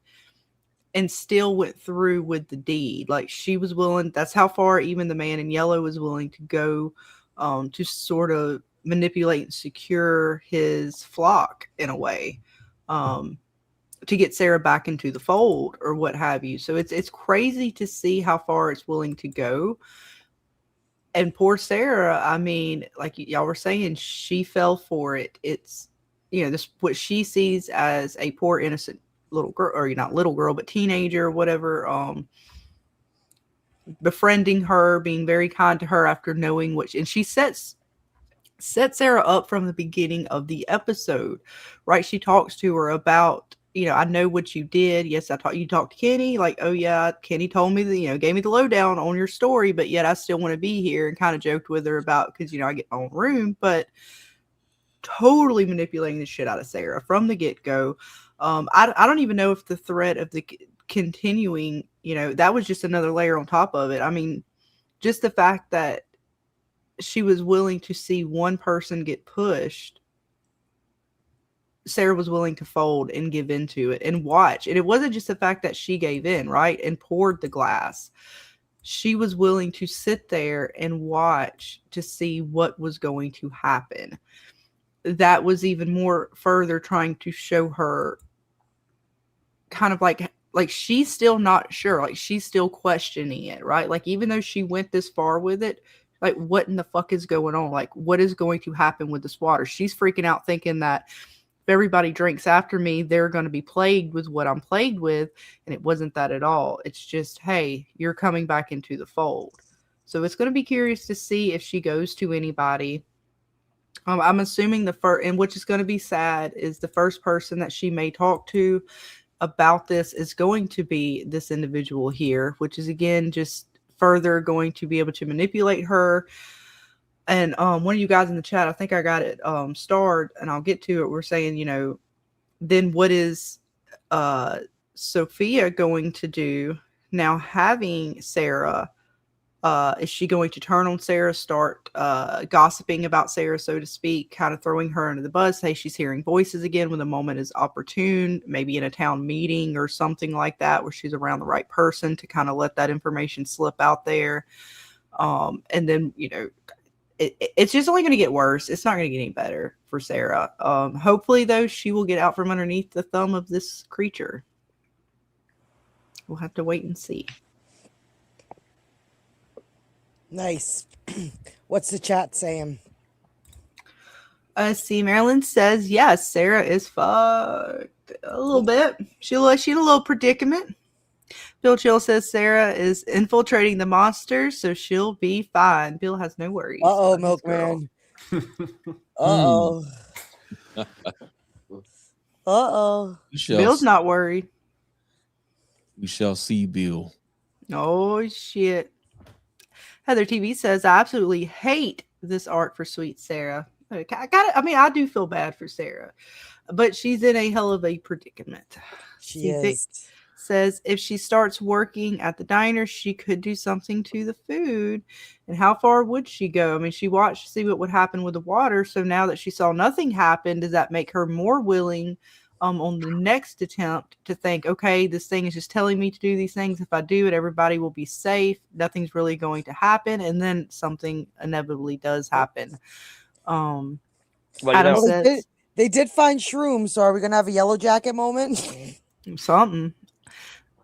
and still went through with the deed. Like she was willing, that's how far even the man in yellow was willing to go to sort of manipulate and secure his flock in a way. To get Sarah back into the fold or what have you. So it's crazy to see how far it's willing to go. And poor Sarah, I mean, like y'all were saying, she fell for it. It's, you know, this what she sees as a poor innocent little girl, or not little girl, but teenager, whatever, befriending her, being very kind to her after knowing what and she sets Sarah up from the beginning of the episode, right? She talks to her about, you know, I know what you did. Yes, you talked to Kenny. Like, oh yeah, Kenny told me that, you know, gave me the lowdown on your story, but yet I still want to be here, and kind of joked with her about, because, you know, I get my own room, but totally manipulating the shit out of Sarah from the get-go. I don't even know if the threat of the continuing, you know, that was just another layer on top of it. I mean, just the fact that she was willing to see one person get pushed, Sarah was willing to fold and give into it and watch. And it wasn't just the fact that she gave in, right, and poured the glass. She was willing to sit there and watch to see what was going to happen. That was even more further trying to show her kind of like she's still not sure. Like she's still questioning it, right? Like even though she went this far with it, like what in the fuck is going on? Like what is going to happen with this water? She's freaking out thinking that if everybody drinks after me, they're going to be plagued with what I'm plagued with. And it wasn't that at all. It's just, hey, you're coming back into the fold. So it's going to be curious to see if she goes to anybody I'm assuming the first, and which is going to be sad, is the first person that she may talk to about this is going to be this individual here, which is again just further going to be able to manipulate her. And one of you guys in the chat, I think I got it starred, and I'll get to it. We're saying, you know, then what is Sophia going to do now having Sarah? Is she going to turn on Sarah, start gossiping about Sarah, so to speak, kind of throwing her under the bus, say she's hearing voices again when the moment is opportune, maybe in a town meeting or something like that, where she's around the right person to kind of let that information slip out there. And then, you know, it's just only going to get worse. It's not going to get any better for Sarah. Hopefully, though, she will get out from underneath the thumb of this creature. We'll have to wait and see. Nice. What's the chat saying? See, Marilyn says, yes, Sarah is fucked a little bit. She in a little predicament. Bill Chill says Sarah is infiltrating the monsters, so she'll be fine. Bill has no worries. Uh-oh, Milkman. Uh-oh. Uh-oh. Bill's not worried. We shall see, Bill. Oh, shit. Heather TV says, I absolutely hate this art for sweet Sarah. I do feel bad for Sarah, but she's in a hell of a predicament. She is. Says if she starts working at the diner, she could do something to the food. And how far would she go? I mean, she watched to see what would happen with the water. So now that she saw nothing happen, does that make her more willing on the next attempt to think, okay, this thing is just telling me to do these things. If I do it, everybody will be safe. Nothing's really going to happen. And then something inevitably does happen. Adam says, they did find shrooms. So are we going to have a yellow jacket moment? Something.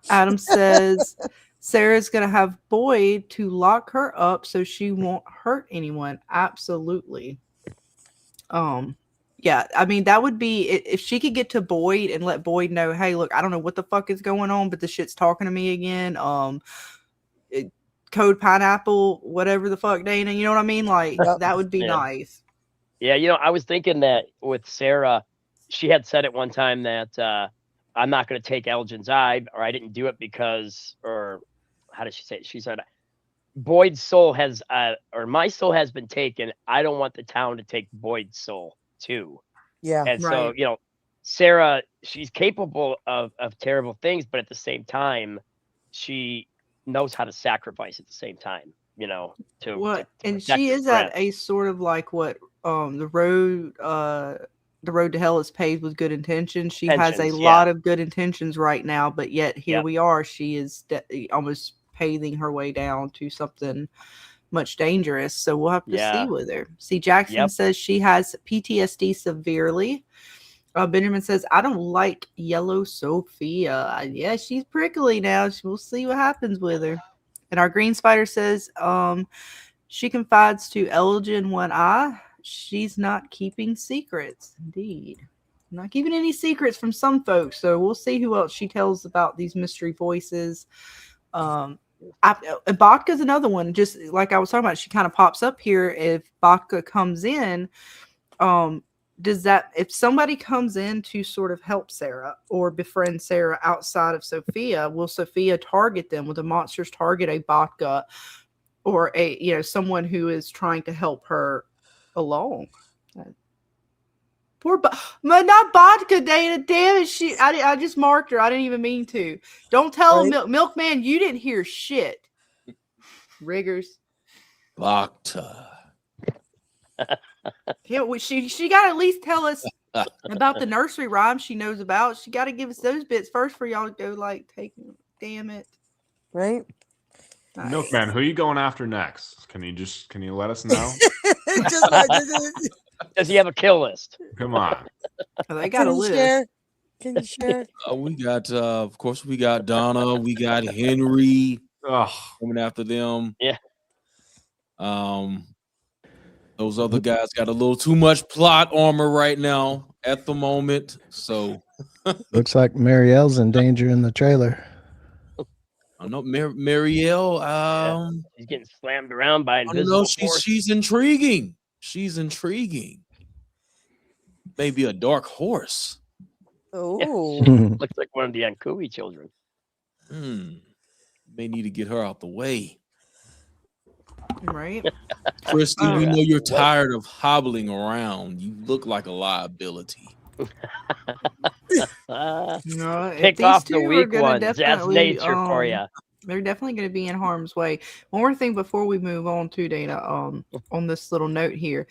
Adam says Sarah's going to have Boyd to lock her up so she won't hurt anyone. Absolutely. Yeah, I mean, that would be if she could get to Boyd and let Boyd know, hey, look, I don't know what the fuck is going on, but the shit's talking to me again. Code pineapple, whatever the fuck, Dana. You know what I mean? Like, that would be nice. Yeah, you know, I was thinking that with Sarah, she had said at one time that I'm not going to take Elgin's eye, or I didn't do it because, or how did she say it? She said, Boyd's soul has, or my soul has been taken. I don't want the town to take Boyd's soul too. Yeah. And so, you know, Sarah, she's capable of terrible things, but at the same time, she knows how to sacrifice at the same time, you know, to and she is at a sort of like what the road to hell is paved with good intentions. She has a lot of good intentions right now, but yet here we are. She is almost paving her way down to something much dangerous. So we'll have to see with her. See, Jackson says she has PTSD severely. Benjamin says, I don't like yellow Sophia. Yeah, she's prickly now. We'll see what happens with her. And our green spider says she confides to Elgin one eye. She's not keeping secrets. Indeed. Not keeping any secrets from some folks. So we'll see who else she tells about these mystery voices. Botka's another one. Just like I was talking about, she kind of pops up here. If Botka comes in, does that, if somebody comes in to sort of help Sarah or befriend Sarah outside of Sophia, will Sophia target them? Will the monsters target a Botka or a, you know, someone who is trying to help her along? Poor not Vodka, Dana. Damn it. I just marked her. I didn't even mean to. Don't tell him, Milkman, you didn't hear shit. Riggers. Bokta. Yeah, she got to at least tell us about the nursery rhyme she knows about. She got to give us those bits first for y'all to go like take. Damn it. Right. Nice. Milkman, who are you going after next? Can you let us know? Does he have a kill list? Come on. They got a list. Can you share? We got, of course, we got Donna. We got Henry coming after them. Yeah. Those other guys got a little too much plot armor right now at the moment. So looks like Marielle's in danger in the trailer. I know Marielle. She's getting slammed around by invisible force. She's intriguing. She's intriguing. Maybe a dark horse. Oh, Looks like one of the Ankui children. May need to get her out the way. Right. Christy, we Yeah. know you're tired of hobbling around. You look like a liability. Uh, No, if Pick these off the two are weak gonna ones. That's definitely, nature for you. they're definitely going to be in harm's way. One more thing before we move on to Dana, on this little note here,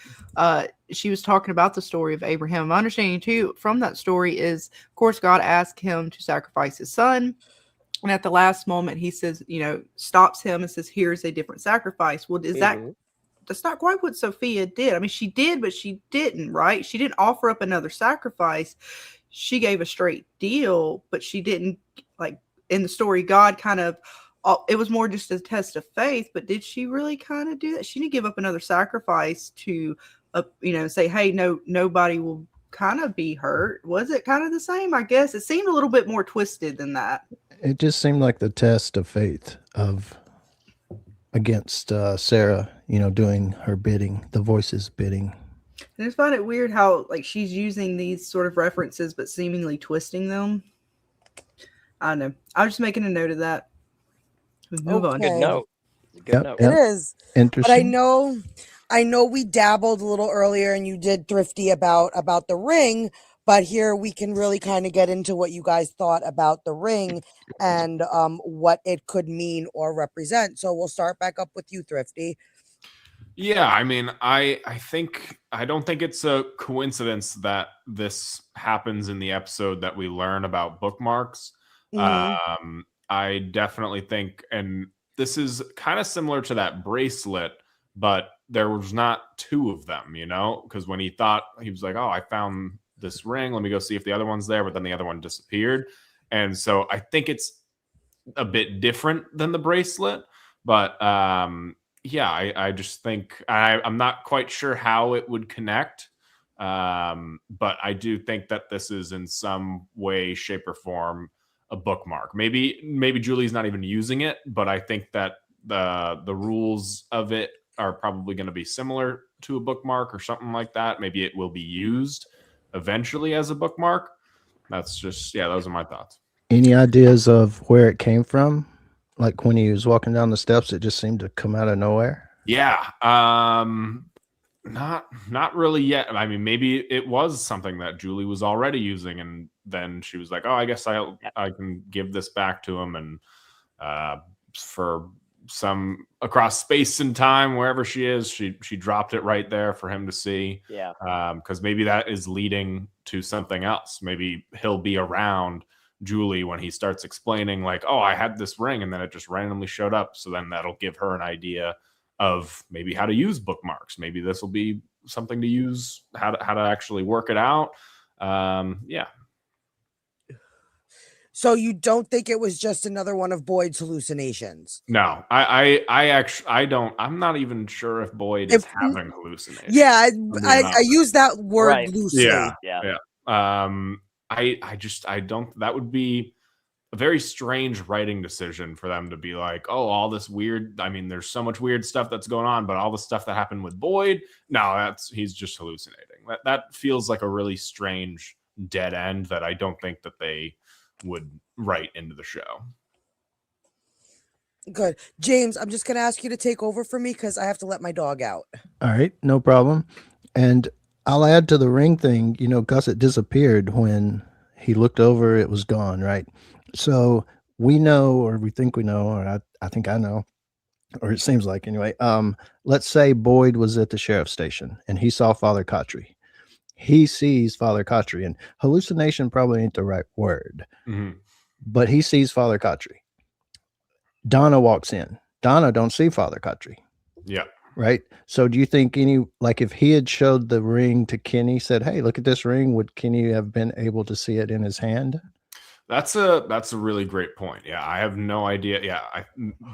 she was talking about the story of Abraham. My understanding too from that story is, of course, God asked him to sacrifice his son, and at the last moment, he says, stops him and says, "Here's a different sacrifice." Well, is that? That's not quite what Sophia did. I mean, she did, but she didn't, right? She didn't offer up another sacrifice. She gave a straight deal, but she didn't, like in the story, God kind of, it was more just a test of faith, but did she really kind of do that? She didn't give up another sacrifice to, say, hey, no, nobody will kind of be hurt. Was it kind of the same? I guess it seemed a little bit more twisted than that. It just seemed like the test of faith against Sarah, doing her bidding, the voice's bidding. I just find it weird how like she's using these sort of references but seemingly twisting them. I don't know. I was just making a note of that. Move on. Good note. Good note. it is. Interesting. But I know we dabbled a little earlier and you did Thrifty about the ring, but here we can really kind of get into what you guys thought about the ring and what it could mean or represent. So we'll start back up with you, Thrifty. Yeah, I mean, I don't think it's a coincidence that this happens in the episode that we learn about bookmarks. I definitely think, and this is kind of similar to that bracelet, but there was not two of them, because when he was like, oh, I found this ring, let me go see if the other one's there, but then the other one disappeared. And so I think it's a bit different than the bracelet, but yeah, I just think I'm not quite sure how it would connect, but I do think that this is in some way, shape, or form a bookmark. Maybe Julie's not even using it, but I think that the rules of it are probably going to be similar to a bookmark or something like that. Maybe it will be used eventually as a bookmark. That's just, those are my thoughts. Any ideas of where it came from? Like when he was walking down the steps, it just seemed to come out of nowhere. Yeah. Not really yet. I mean, maybe it was something that Julie was already using, and then she was like, oh, I guess I can give this back to him. And for some across space and time, wherever she is, she dropped it right there for him to see. Yeah. Because maybe that is leading to something else. Maybe he'll be around Julie when he starts explaining, like, oh, I had this ring and then it just randomly showed up. So then that'll give her an idea of maybe how to use bookmarks. Maybe this will be something to use, how to actually work it out. Yeah. So you don't think it was just another one of Boyd's hallucinations? No, I don't. I'm not even sure if Boyd is having hallucinations. Yeah, I use that word loosely. Yeah. I don't. That would be a very strange writing decision for them to be like, oh, all this weird. I mean, there's so much weird stuff that's going on, but all the stuff that happened with Boyd, no, he's just hallucinating. That feels like a really strange dead end that I don't think that they would write into the show. Good. James, I'm just going to ask you to take over for me because I have to let my dog out. All right, no problem. And I'll add to the ring thing, Gus, it disappeared when he looked over, it was gone, right? So we know, or we think we know, or I think I know, or it seems like anyway. Let's say Boyd was at the sheriff's station and he saw Father Kotry. He sees Father Kotry, and hallucination probably ain't the right word, but he sees Father Kotry. Donna walks in. Donna don't see Father Kotry. Yeah. Right. So do you think if he had showed the ring to Kenny, said, hey, look at this ring, would Kenny have been able to see it in his hand? That's a really great point. Yeah. I have no idea. Yeah.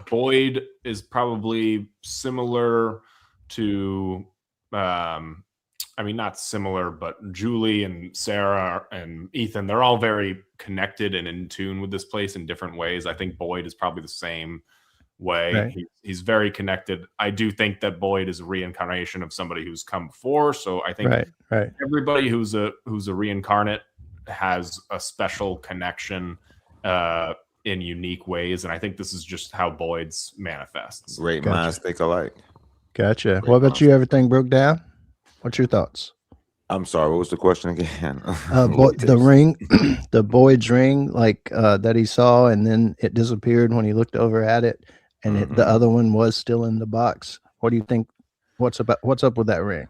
Boyd is probably similar to, I mean, not similar, but Julie and Sarah and Ethan, they're all very connected and in tune with this place in different ways. I think Boyd is probably the same way. Right. He's very connected. I do think that Boyd is a reincarnation of somebody who's come before. So I think right. everybody who's a reincarnate has a special connection in unique ways, and I think this is just how Boyd's manifests. Great minds think alike. Gotcha. What about you? Everything broke down? What's your thoughts? I'm sorry, what was the question again? The ring, the Boyd's ring, like that he saw, and then it disappeared when he looked over at it, and the other one was still in the box. What do you think? What's up with that ring?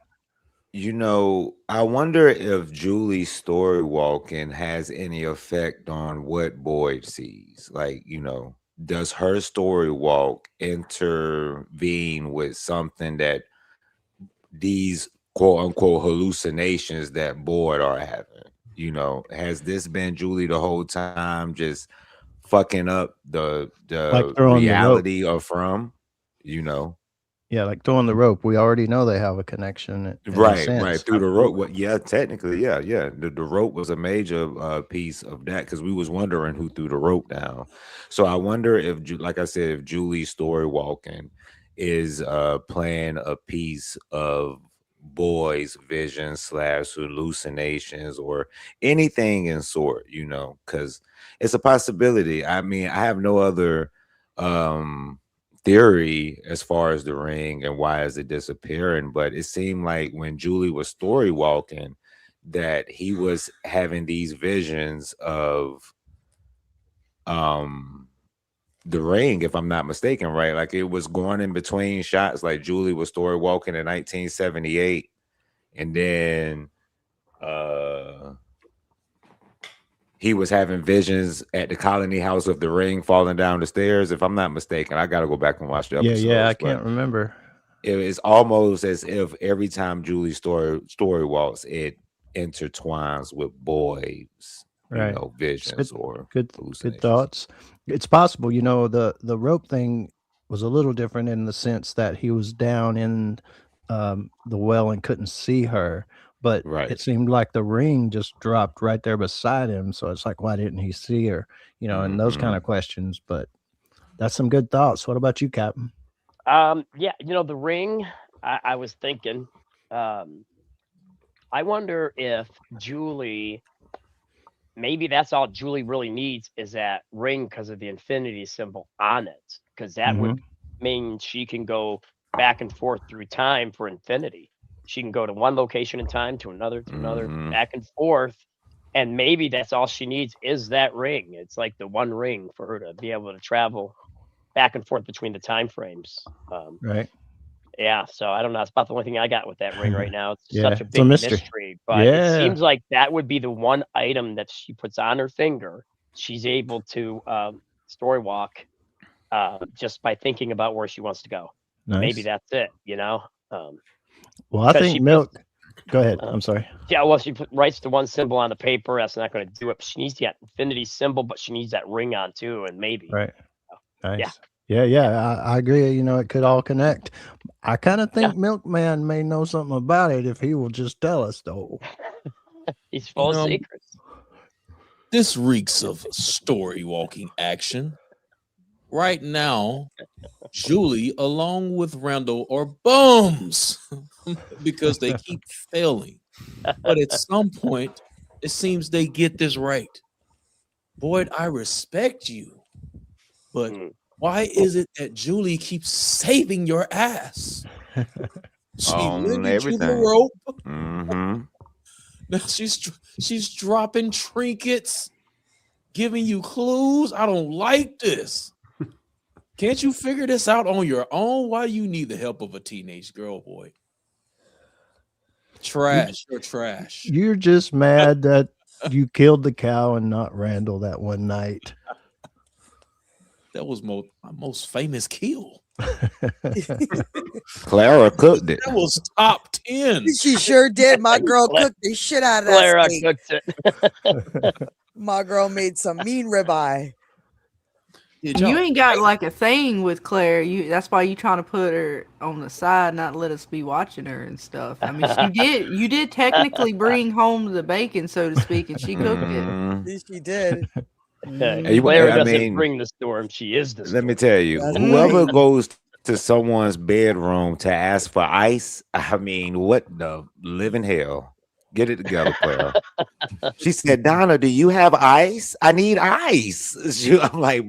You know, I wonder if Julie's story walking has any effect on what Boyd sees. Like, you know, does her story walk intervene with something that these quote unquote hallucinations that Boyd are having? You know, has this been Julie the whole time just fucking up the Like throwing reality of From, you know? Yeah, like throwing the rope. We already know they have a connection. Right, through the rope. Well, yeah, technically, yeah. The rope was a major piece of that because we was wondering who threw the rope down. So I wonder if, like I said, if Julie's story walking is playing a piece of Boyd's vision / hallucinations or anything in sort, you know, because it's a possibility. I mean, I have no other theory as far as the ring and why is it disappearing, but it seemed like when Julie was story walking that he was having these visions of the ring, if I'm not mistaken, right? Like it was going in between shots, like Julie was story walking in 1978 and then he was having visions at the colony house of the ring falling down the stairs. If I'm not mistaken, I got to go back and watch the episode. Yeah, I can't remember. It is almost as if every time Julie's story walks, it intertwines with Boyd's, you know, visions or good thoughts. It's possible, you know, the rope thing was a little different in the sense that he was down in the well and couldn't see her. But it seemed like the ring just dropped right there beside him. So it's like, why didn't he see her? You know, and those kind of questions. But that's some good thoughts. What about you, Captain? Yeah, you know, the ring, I was thinking, I wonder if Julie, maybe that's all Julie really needs is that ring because of the infinity symbol on it. Because that would mean she can go back and forth through time for infinity. She can go to one location in time to another, back and forth. And maybe that's all she needs is that ring. It's like the one ring for her to be able to travel back and forth between the time frames. Right. Yeah. So I don't know. It's about the only thing I got with that ring right now. It's such a it's big a mystery. But it seems like that would be the one item that she puts on her finger. She's able to story walk just by thinking about where she wants to go. Nice. Maybe that's it, you know? Well, I think Milk. Go ahead. I'm sorry. Yeah, well, she writes the one symbol on the paper. That's not going to do it. She needs that infinity symbol, but she needs that ring on too, and maybe. Right. Nice. Yeah. I agree. You know, it could all connect. I kind of think Milkman may know something about it if he will just tell us, though. He's full of secrets. This reeks of story walking action. Right now, Julie, along with Randall, are bums because they keep failing. But at some point, it seems they get this right. Boyd, I respect you, but why is it that Julie keeps saving your ass? She lended you the rope. Now she's dropping trinkets, giving you clues. I don't like this. Can't you figure this out on your own? Why do you need the help of a teenage girl, boy? Trash. You're trash. You're just mad that you killed the cow and not Randall that one night. That was my most famous kill. Clara cooked it. That was top 10. She sure did. My girl cooked the shit out of that Clara steak. cooked it. My girl made some mean ribeye. You ain't got like a thing with Claire. That's why you trying to put her on the side, not let us be watching her and stuff. I mean, you did technically bring home the bacon, so to speak, and she cooked it. She did. Claire I doesn't mean, bring the storm; she is the storm. let me tell you, That's whoever right. goes to someone's bedroom to ask for ice, I mean, what the living hell? Get it together, Claire. She said, Donna, do you have ice? I need ice. I'm like,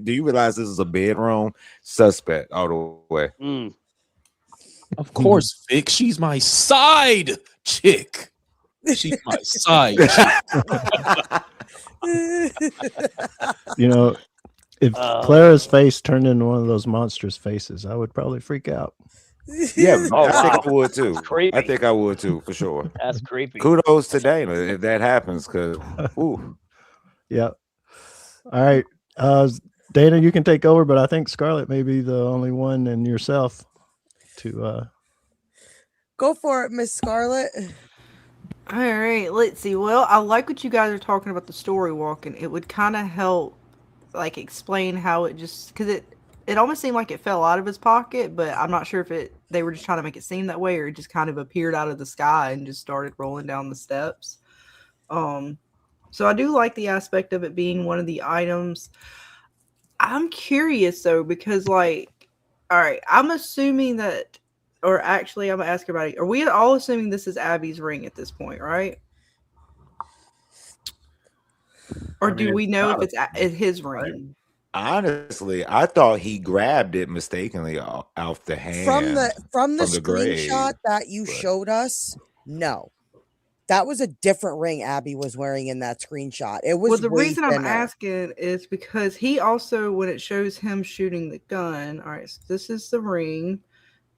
do you realize this is a bedroom? Suspect all the way. Mm. Of course, Vic. She's my side chick. She's my side chick. You know, if Clara's face turned into one of those monstrous faces, I would probably freak out. Yeah, Oh, I think wow. I would too. That's creepy. I think I would too, for sure. That's creepy. Kudos to Dana if that happens, because Yeah. All right. Dana, you can take over, but I think Scarlett may be the only one and yourself to Go for it, Miss Scarlett. All right, let's see. Well, I like what you guys are talking about the story walking. It would kind of help, like, explain how it just, because it almost seemed like it fell out of his pocket, but I'm not sure if they were just trying to make it seem that way, or it just kind of appeared out of the sky and just started rolling down the steps. So I do like the aspect of it being one of the items. I'm curious though, because like, all right, I'm assuming that, or actually, I'm gonna ask everybody: are we all assuming this is Abby's ring at this point, right? Or do we know if it's his ring? honestly, I thought he grabbed it mistakenly off the hand From the grave, screenshot that you but- showed us. No, that was a different ring Abby was wearing in that screenshot. It was Well, the way reason I'm thinner. asking is because he also, when it shows him shooting the gun, all right, so this is the ring,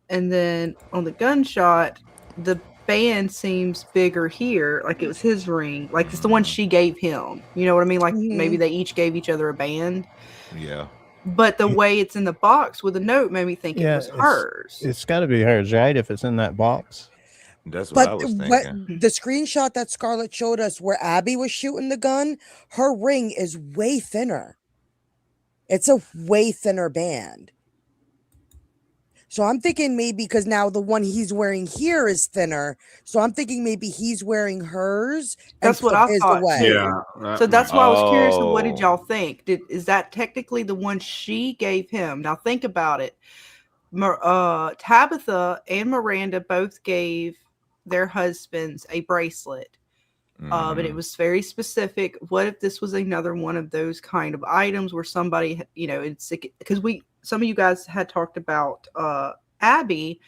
and then on the gunshot, the band seems bigger here, like it was his ring, like it's the one she gave him. You know what I mean? Like maybe they each gave each other a band. Yeah. But the way it's in the box with a note made me think it was hers. It's got to be hers, right? If it's in that box. That's what I But was what thinking. the screenshot that Scarlett showed us where Abby was shooting the gun, her ring is way thinner. It's a way thinner band. So I'm thinking maybe because now the one he's wearing here is thinner. So I'm thinking maybe he's wearing hers. That's and what put I his thought away. too. So that's why I was curious of what did Oh. y'all think? Is that technically the one she gave him? Now think about it. Tabitha and Miranda both gave their husbands a bracelet. But it was very specific. What if this was another one of those kind of items where somebody, you know, it's because some of you guys had talked about Abby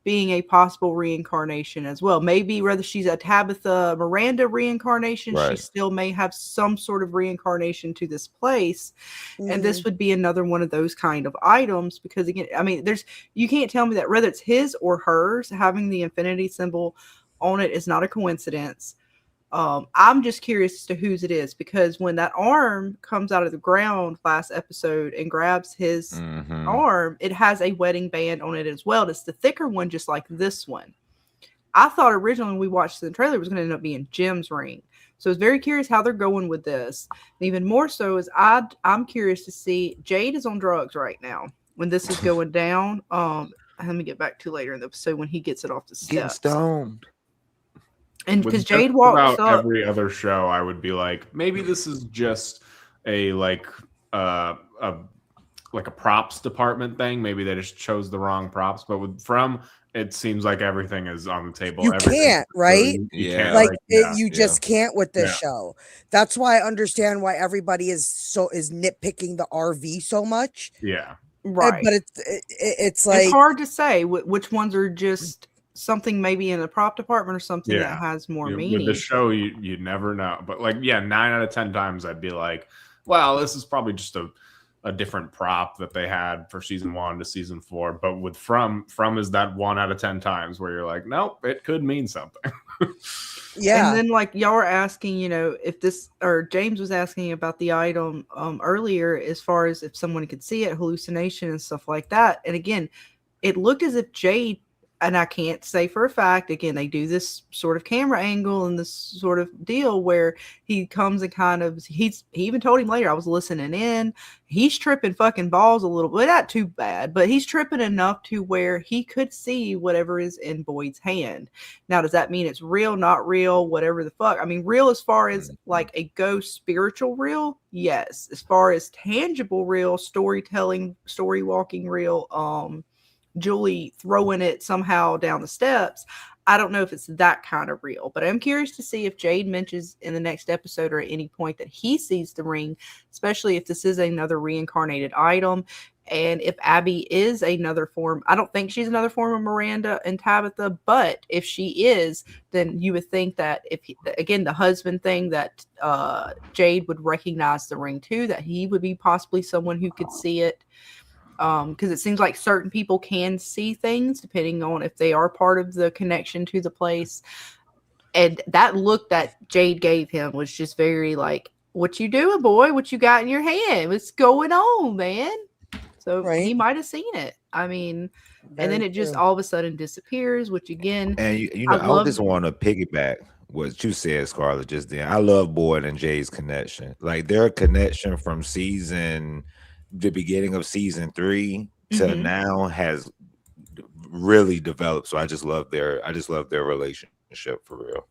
being a possible reincarnation as well. Maybe whether she's a Tabitha Miranda reincarnation, she still may have some sort of reincarnation to this place. And this would be another one of those kind of items because again, I mean, you can't tell me that whether it's his or hers, having the infinity symbol on it is not a coincidence. I'm just curious as to whose it is because when that arm comes out of the ground last episode and grabs his arm, it has a wedding band on it as well. It's the thicker one, just like this one. I thought originally when we watched the trailer it was going to end up being Jim's ring. So I was very curious how they're going with this. And even more so is I'm curious to see Jade is on drugs right now when this is going down. Let me get back to later in the episode when he gets it off the steps. Getting stoned. And With because just Jade walks about up. every other show, I would be like, maybe this is just a a props department thing. Maybe they just chose the wrong props. But with From, it seems like everything is on the table. You Everything- can't, right? You Yeah. can't, Like yeah. you just can't with this Yeah. show. That's why I understand why everybody is nitpicking the RV so much. Yeah. Right. But it's like it's hard to say which ones are just something maybe in the prop department or something that has more meaning. With the show, you never know. But 9 out of 10 times I'd be like, well, this is probably just a different prop that they had for season 1 to season 4. But with From is that 1 out of 10 times where you're like, nope, it could mean something. yeah. And then y'all were asking, if this, or James was asking about the item earlier as far as if someone could see it, hallucination and stuff like that. And again, it looked as if Jade and I can't say for a fact, again, they do this sort of camera angle and this sort of deal where he comes and kind of, he even told him later, I was listening in, he's tripping fucking balls a little bit, not too bad, but he's tripping enough to where he could see whatever is in Boyd's hand. Now, does that mean it's real, not real, whatever the fuck? I mean, real as far as like a ghost spiritual real, yes. As far as tangible real, storytelling, story walking real, Julie throwing it somehow down the steps, I don't know if it's that kind of real, but I'm curious to see if Jade mentions in the next episode or at any point that he sees the ring, especially if this is another reincarnated item. And if Abby is another form, I don't think she's another form of Miranda and Tabitha, but if she is, then you would think that if he, again, the husband thing, that Jade would recognize the ring too, that he would be possibly someone who could see it. Because it seems like certain people can see things depending on if they are part of the connection to the place. And that look that Jade gave him was just very like, what you doing, boy? What you got in your hand? What's going on, man? So he might have seen it. I mean, and then it just all of a sudden disappears, which again, and you know, I just want to piggyback what you said, Scarlett, just then. I love Boyd and Jay's connection. Like their connection from the beginning of season 3 to now has really developed. So I just love their relationship for real.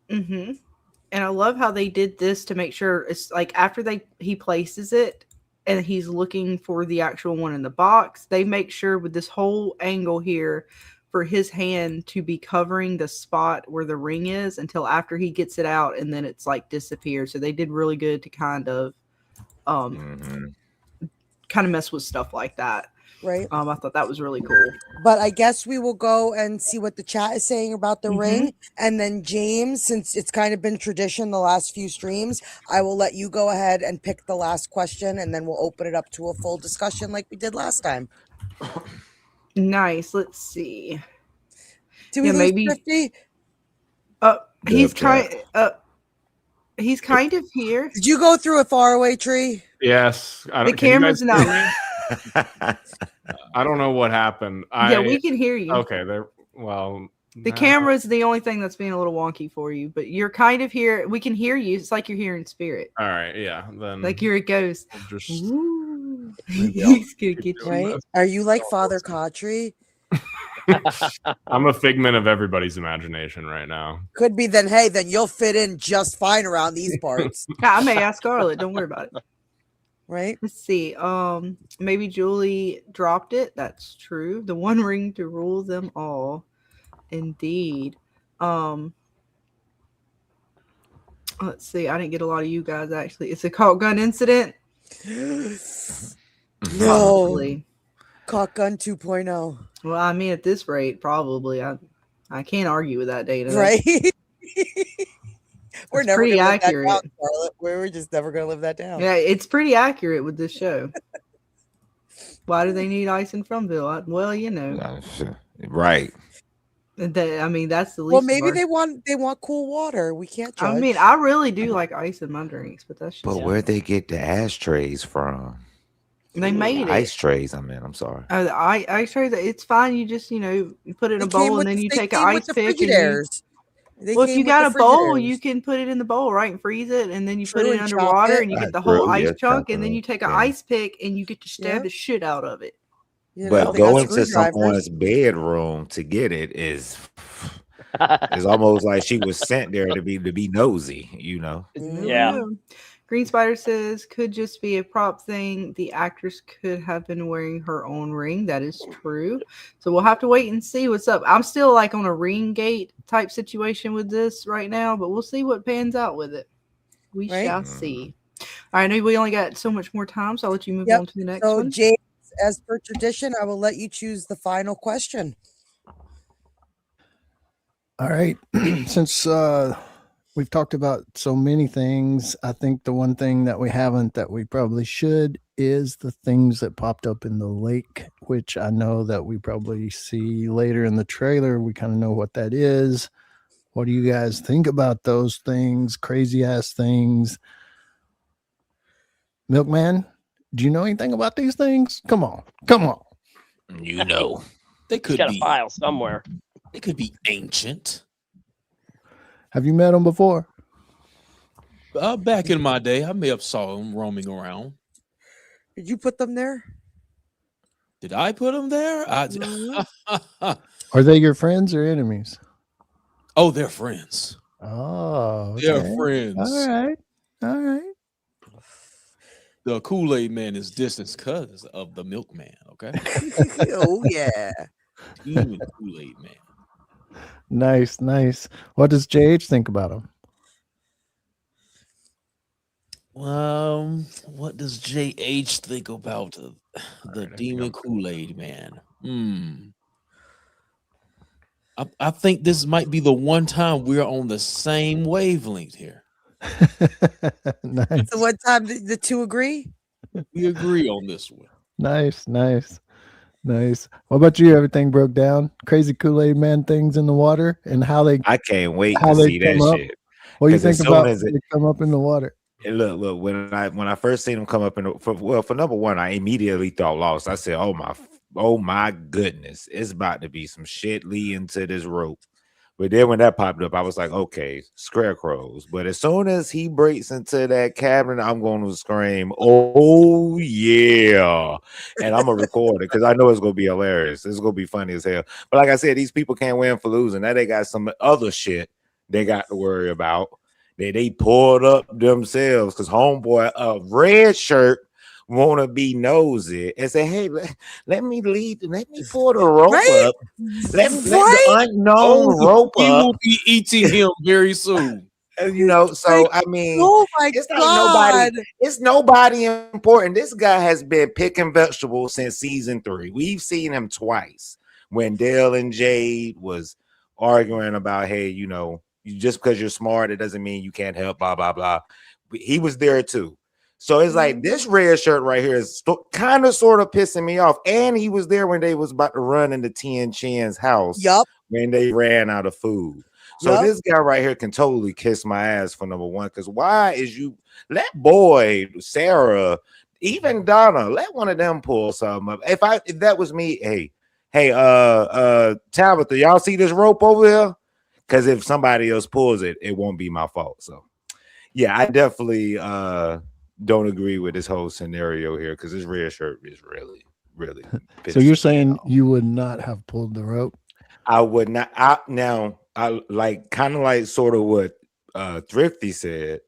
And I love how they did this to make sure it's like after he places it and he's looking for the actual one in the box, they make sure with this whole angle here for his hand to be covering the spot where the ring is until after he gets it out, and then it's like disappeared. So they did really good to kind of mess with stuff like that. Right. I thought that was really cool. But I guess we will go and see what the chat is saying about the ring. And then James, since it's kind of been tradition the last few streams, I will let you go ahead and pick the last question, and then we'll open it up to a full discussion like we did last time. Nice. Let's see. Do we lose Thrifty? He's kind of here. Did you go through a faraway tree? Yes. The camera's not. I don't know what happened. Yeah, we can hear you. Okay, the camera's the only thing that's being a little wonky for you, but you're kind of here. We can hear you. It's like you're hearing spirit. All right, yeah. Then like you're a ghost. He's gonna get you. Right? Are you like Father Cautry? I'm a figment of everybody's imagination right now. Could be. Then you'll fit in just fine around these parts. I may ask Scarlett. Don't worry about it. Right. Let's see. Maybe Julie dropped it. That's true. The one ring to rule them all. Indeed. Let's see. I didn't get a lot of you guys actually. It's a cock gun incident. No. Probably. Cock gun 2.0. Well, I mean, at this rate, probably. I can't argue with that data. Right. We're never pretty accurate. Down, we're just never going to live that down. Yeah, it's pretty accurate with this show. Why do they need ice in Fromville? Well, you know. Right. I mean, that's the least. Well, maybe they want cool water. We can't judge. I mean, I really do like ice in my drinks, but that's just. But where'd they get the ashtrays from? They made it. Ice trays. I mean, I'm sorry. Oh, the ice trays. It's fine. You just you put it in a bowl and then you take an ice pick. Well, if you got a bowl, you can put it in the bowl, right, and freeze it, and then you put it under water, and you get the whole ice chunk, and then you take an ice pick, and you get to stab the shit out of it. But going to someone's bedroom to get it is almost like she was sent there to be nosy, you know. Yeah. Green Spider says could just be a prop thing. The actress could have been wearing her own ring. That is true. So we'll have to wait and see what's up. I'm still like on a ring gate type situation with this right now, but we'll see what pans out with it. We shall see. All right, I know we only got so much more time, so I'll let you move on to the next one. James, as per tradition, I will let you choose the final question. All right. Since we've talked about so many things, I think the one thing that we haven't that we probably should is the things that popped up in the lake, which I know that we probably see later in the trailer. We kind of know what that is. What do you guys think about those things? Crazy ass things. Milkman, do you know anything about these things? Come on. You know. They He's could got a be. file somewhere. They could be ancient. Have you met him before? Back in my day, I may have saw them roaming around. Did you put them there? Did I put them there? Are they your friends or enemies? Oh, they're friends. Oh, okay. They're friends. All right. All right. The Kool-Aid man is distant cousins of the milkman. Okay. Oh yeah. Even Kool-Aid man. Nice, nice. What does JH think about him? What does JH think about the demon Kool-Aid man? I think this might be the one time we're on the same wavelength here. Nice. So what time the two agree? We agree on this one. Nice, nice, nice. What about you? Everything broke down. Crazy Kool-Aid man things in the water and how they. I can't wait how to they see that come up. shit. What do you 'Cause as think soon about as when they come up in the water? And look, when I first seen him come up for number one, I immediately thought Lost. I said, oh my goodness, it's about to be some shit leading to this rope. But then when that popped up, I was like, okay, Scarecrows. But as soon as he breaks into that cabin, I'm going to scream, oh yeah. And I'm going to record it because I know it's going to be hilarious. It's going to be funny as hell. But like I said, these people can't win for losing. Now they got some other shit they got to worry about. They pulled up themselves because homeboy, a red shirt, want to be nosy and say, hey, let me pull the rope up. Let the unknown rope we up. will be eating him very soon. You know, so I mean, Oh my God. It's nobody important. This guy has been picking vegetables since season 3. We've seen him twice when Dale and Jade was arguing about, hey, you know, just because you're smart, it doesn't mean you can't help, blah, blah, blah. He was there too. So it's like this red shirt right here is kind of sort of pissing me off. And he was there when they was about to run into Tien Chen's house when they ran out of food. So this guy right here can totally kiss my ass for number one. Because why is you let Boyd, Sarah, even Donna, let one of them pull something up. If that was me, hey, Tabitha, y'all see this rope over here? Because if somebody else pulls it, it won't be my fault. So yeah, I definitely don't agree with this whole scenario here because this red shirt is really, really. So you're saying you would not have pulled the rope? I would not. I like kind of like sort of what Thrifty said.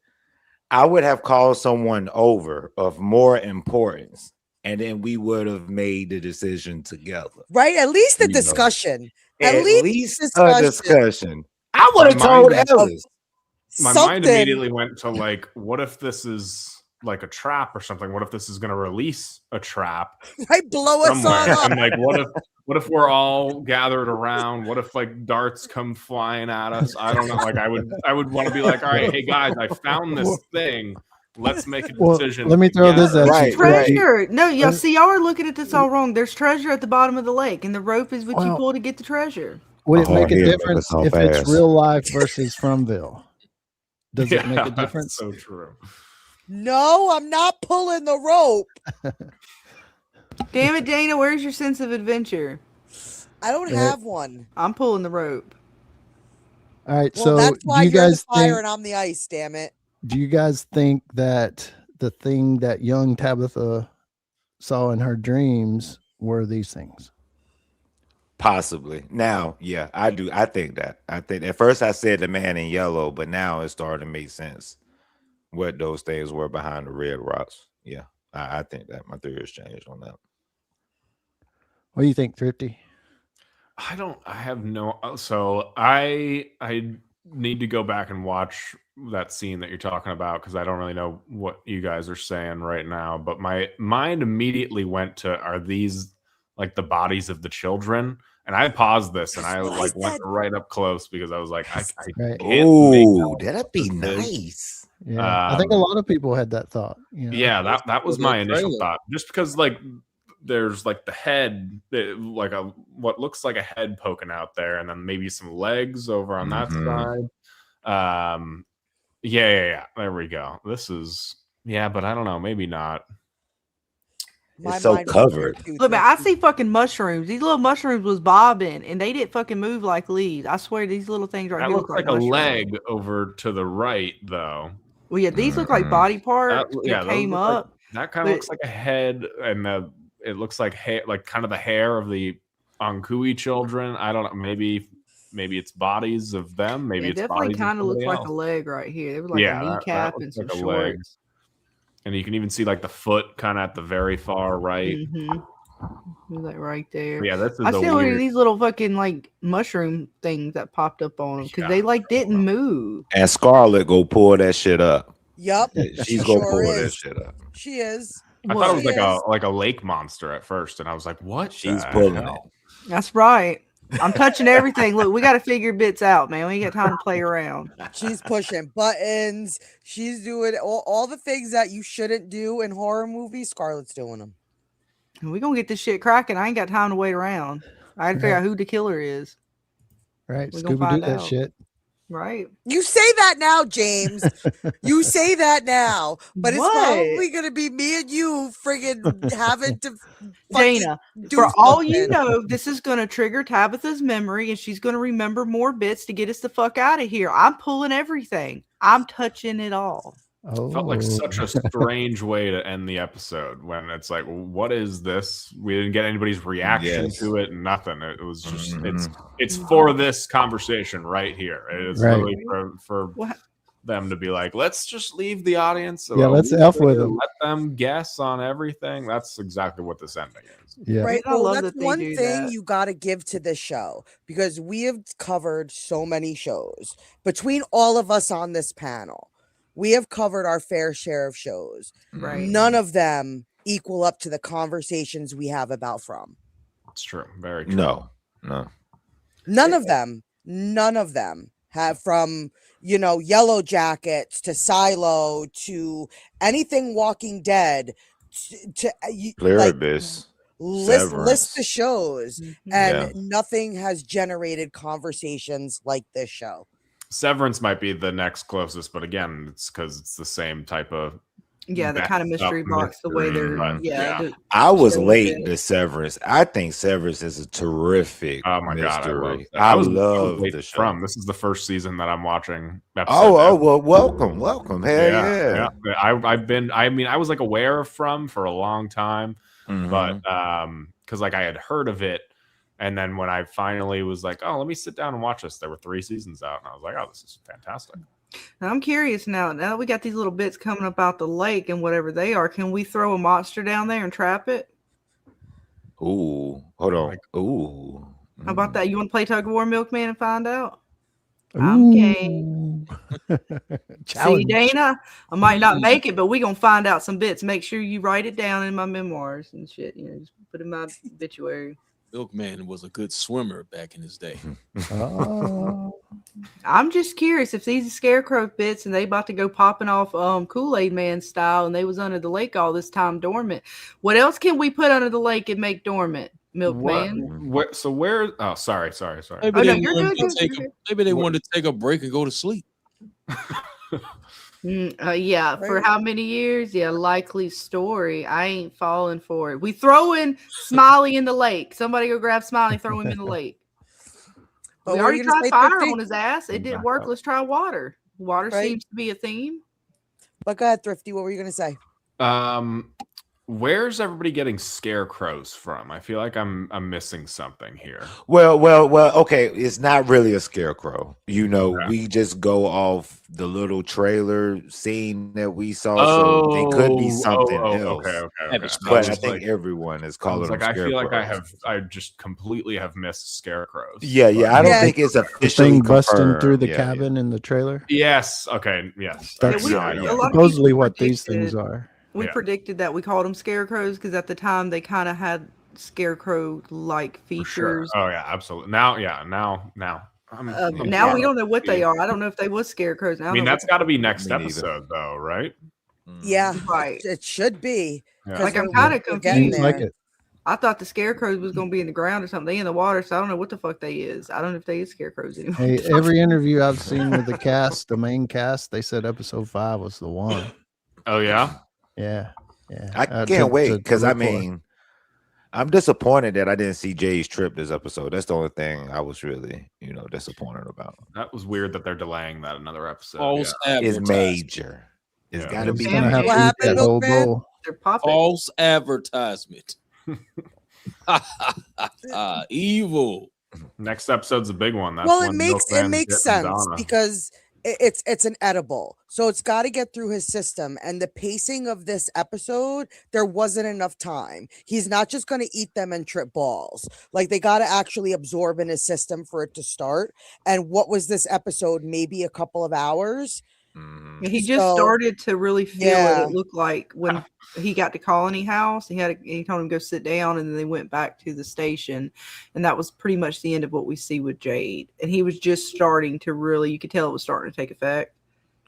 I would have called someone over of more importance, and then we would have made the decision together. Right? At least the discussion. At least a discussion. I would have told Ellis. My mind immediately went to like, what if this is like a trap or something? What if this is going to release a trap? Right, blow us all up. I'm like, what if we're all gathered around? What if like darts come flying at us? I don't know. Like I would want to be like, all right, hey guys, I found this thing. Let's make a decision. Let me throw this at you. Treasure. No, y'all see, y'all are looking at this all wrong. There's treasure at the bottom of the lake, and the rope is what you pull to get the treasure. Would it make a difference if it's real life versus Fromville? Does it make a difference? So true. No, I'm not pulling the rope. Damn it, Dana, where's your sense of adventure? I don't have one. I'm pulling the rope. All right, Well, so that's why do you you're guys the fire think, and I'm the ice, damn it. do you guys think that the thing that young Tabitha saw in her dreams were these things? Possibly. Now, yeah, I do. I think that. I think at first I said the man in yellow, but now it's starting to make sense what those things were behind the red rocks. Yeah, I think that my theory has changed on that. What do you think, Thrifty? I have no. So I need to go back and watch that scene that you're talking about because I don't really know what you guys are saying right now. But my mind immediately went to, are these like the bodies of the children? And I paused this and I like went right up close because I was like, I can't. Oh, that'd be nice. Yeah, I think a lot of people had that thought. You know? Yeah, that was my initial thought. Just because like there's like the head, like what looks like a head poking out there, and then maybe some legs over on that side. Yeah. There we go. This is but I don't know, maybe not. My It's so mind went there covered. too, Look, man, I Thrifty. see fucking mushrooms. These little mushrooms was bobbing, and they didn't fucking move like leaves. I swear, these little things right That here looks look like a mushrooms. leg over to the right, though. Well, yeah, these look like body parts Yeah, that those came look like- up. that kind but- of looks like a head, and it looks like hair, like kind of the hair of the Ankui children. I don't know. Maybe it's bodies of them. Maybe It it's definitely bodies kind of looks like else. a leg right here. It was like a that kneecap looks and some like a leg. shorts. And you can even see like the foot kind of at the very far right. Like right there. Yeah, this is I a still weird. these little fucking like mushroom things that popped up on them because they like didn't move. And Scarlet go pull that shit up. Yup. She's She gonna sure pull that is. shit up. She is. I thought it was She is. like a lake monster at first, and I was like, "What?" She's the pulling hell? it. That's right. I'm touching everything. Look, we got to figure bits out, man. We ain't got time to play around. She's pushing buttons. She's doing all the things that you shouldn't do in horror movies. Scarlett's doing them. We're going to get this shit cracking. I ain't got time to wait around. I got to figure out who the killer is. Right. We're gonna Scooby find Doo that out. shit. Right. You say that now, James. You say that now, but it's What? probably gonna be me and you friggin' having to fucking Dana, do for all you something. know, this is going to trigger Tabitha's memory and she's going to remember more bits to get us the fuck out of here. I'm pulling everything. I'm touching it all. Oh, Felt like such a strange way to end the episode when it's like, what is this? We didn't get anybody's reaction Yes. to it. Nothing. It was just it's for this conversation right here. It's Right. really for What? them to be like, let's just leave the audience. Yeah, let's F with them. Let them guess on everything. That's exactly what this ending is. Yeah. Right. I Well, love that's that they one do thing that. you got to give to this show because we have covered so many shows between all of us on this panel. We have covered our fair share of shows. Right. None of them equal up to the conversations we have about From. It's true. Very true. No. None of them have from, Yellow Jackets to Silo to anything Walking Dead to Pluribus. list the shows, Mhm. and nothing has generated conversations like this show. Severance might be the next closest, but again, it's because it's the same type of Yeah, the kind of backed up mystery box, the way they're, mystery, but yeah. I was So late good. to Severance. I think Severance is a terrific Oh my god, I mystery. love that. I was love late the show. From. This is the first season that I'm watching. Oh, well, welcome. Hell yeah. I was like aware of From for a long time, Mhm. but because like I had heard of it, and then when I finally was like, oh, let me sit down and watch this, there were 3 seasons out, and I was like, oh, this is fantastic. Now, I'm curious now. Now that we got these little bits coming up out the lake and whatever they are, can we throw a monster down there and trap it? Ooh, hold on. Ooh. How about that? You want to play tug of war, Milkman, and find out? I'm game. See, Challenge. Dana, I might not make it, but we gonna find out some bits. Make sure you write it down in my memoirs and shit. Just put it in my obituary. Milkman was a good swimmer back in his day. Oh. I'm just curious if these are Scarecrow bits and they about to go popping off Kool-Aid Man style and they was under the lake all this time dormant. What else can we put under the lake and make dormant, Milkman? So where? Oh, sorry. Maybe Oh, no, they you're wanted good, to take you're a- maybe they wanted to take a break and go to sleep. Yeah, for Right. how many years? Yeah, likely story. I ain't falling for it. We throwing Smiley in the lake. Somebody go grab Smiley, throw him in the lake. But We what are already you gonna tried say, fire Thrifty? on his ass. It didn't Back work. up. Let's try water. Water Right. seems to be a theme. But go ahead, Thrifty. What were you gonna say? Where's everybody getting scarecrows from? I feel like I'm missing something here. Well, okay. It's not really a scarecrow. We just go off the little trailer scene that we saw. So they could be something else. Okay. But I think everyone is calling them I feel like scarecrows. I just completely have missed scarecrows. Yeah. I don't Yeah. think it's The officially thing busting confirmed. through the Yeah, cabin in the trailer. Yes. Okay. Yes. That's we- yeah. a lot of supposedly people what these predicted- things are. We Yeah. predicted that we called them scarecrows because at the time they kind of had scarecrow-like For sure. features. Oh yeah, absolutely. Now. I'm Now we sorry. don't know what they are. I don't know if they was scarecrows. I mean, that's got to be next Me neither. episode, though, right? Yeah, Right. it should be. Yeah. 'cause Like, I'm we're- kinda we're getting confused. Seems like there. it. I thought the scarecrows was gonna be in the ground or something. They in the water, so I don't know what the fuck they is. I don't know if they is scarecrows anymore. Hey, every interview I've seen with the cast, the main cast, they said episode 5 was the one. Oh yeah. Yeah. Yeah, I can't wait because I look for. mean, I'm disappointed that I didn't see Jay's trip this episode. That's the only thing I was really, disappointed about. That was weird that they're delaying that another episode. False It's advertisement. major. It's Yeah. got to He's be gonna have What to eat happened, that whole Milkman? bowl. They're puppets. False advertisement. Evil. Next episode's a big one. That's Well, when it makes Milkman's getting sense Donna. because it's an edible, so it's got to get through his system. And the pacing of this episode, there wasn't enough time. He's not just going to eat them and trip balls. Like, they got to actually absorb in his system for it to start. And what was this episode? Maybe a couple of hours. Mhm. And he just So- started to really feel Yeah. what it looked like when he got to Colony House. He told him to go sit down, and then they went back to the station, and that was pretty much the end of what we see with Jade. And he was just starting to really, you could tell it was starting to take effect.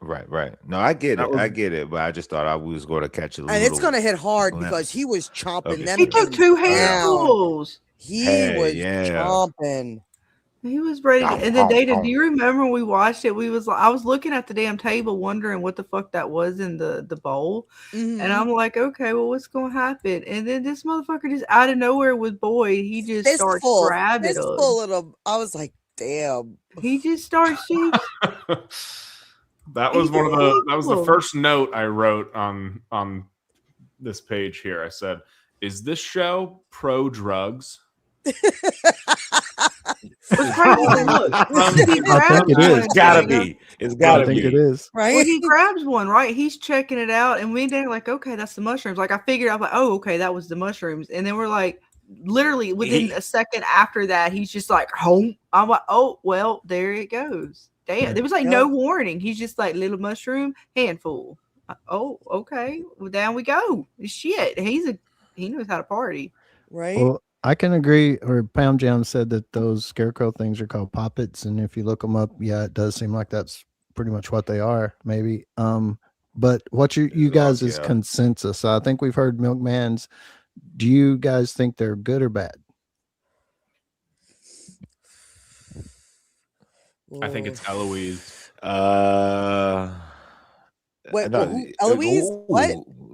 Right. No, I get That it. was- I get it. But I just thought I was going to catch a little. And it's going to hit hard glimpse because he was chomping of them. He took things 2 down. handfuls. He Hey, was yeah. chomping. He was ready. Ow, And then ow, Data, ow. do you remember when we watched it? I was looking at the damn table, wondering what the fuck that was in the bowl. Mhm. And I'm like, okay, well, what's going to happen? And then this motherfucker just out of nowhere with Boyd, he just starts Fistful grabbing him. of them. I was like, damn. He just starts shooting. That was He's one of the that was the illegal. first note I wrote on this page here. I said, "Is this show pro drugs?" What's crazy is, look, he I grabs think it is. one, It's gotta Dana. be. It's I gotta think be. it is. Right? Well, he grabs one, right? He's checking it out, and we did like, okay, that's the mushrooms. Like, I figured out, like, oh, okay, that was the mushrooms. And then we're like, literally within a second after that, he's just like, home. I'm like, oh, well, there it goes. Damn, there was like no warning. He's just like, little mushroom handful. Oh, okay, well, down we go. Shit, he knows how to party. Right? Well, I can agree. Or Pam Jam said that those scarecrow things are called poppets, and if you look them up, yeah, it does seem like that's pretty much what they are. Maybe. But what you guys is yeah. consensus? I think we've heard Milkman's. Do you guys think they're good or bad? I think it's Eloise. Wait, no, who? Eloise? What?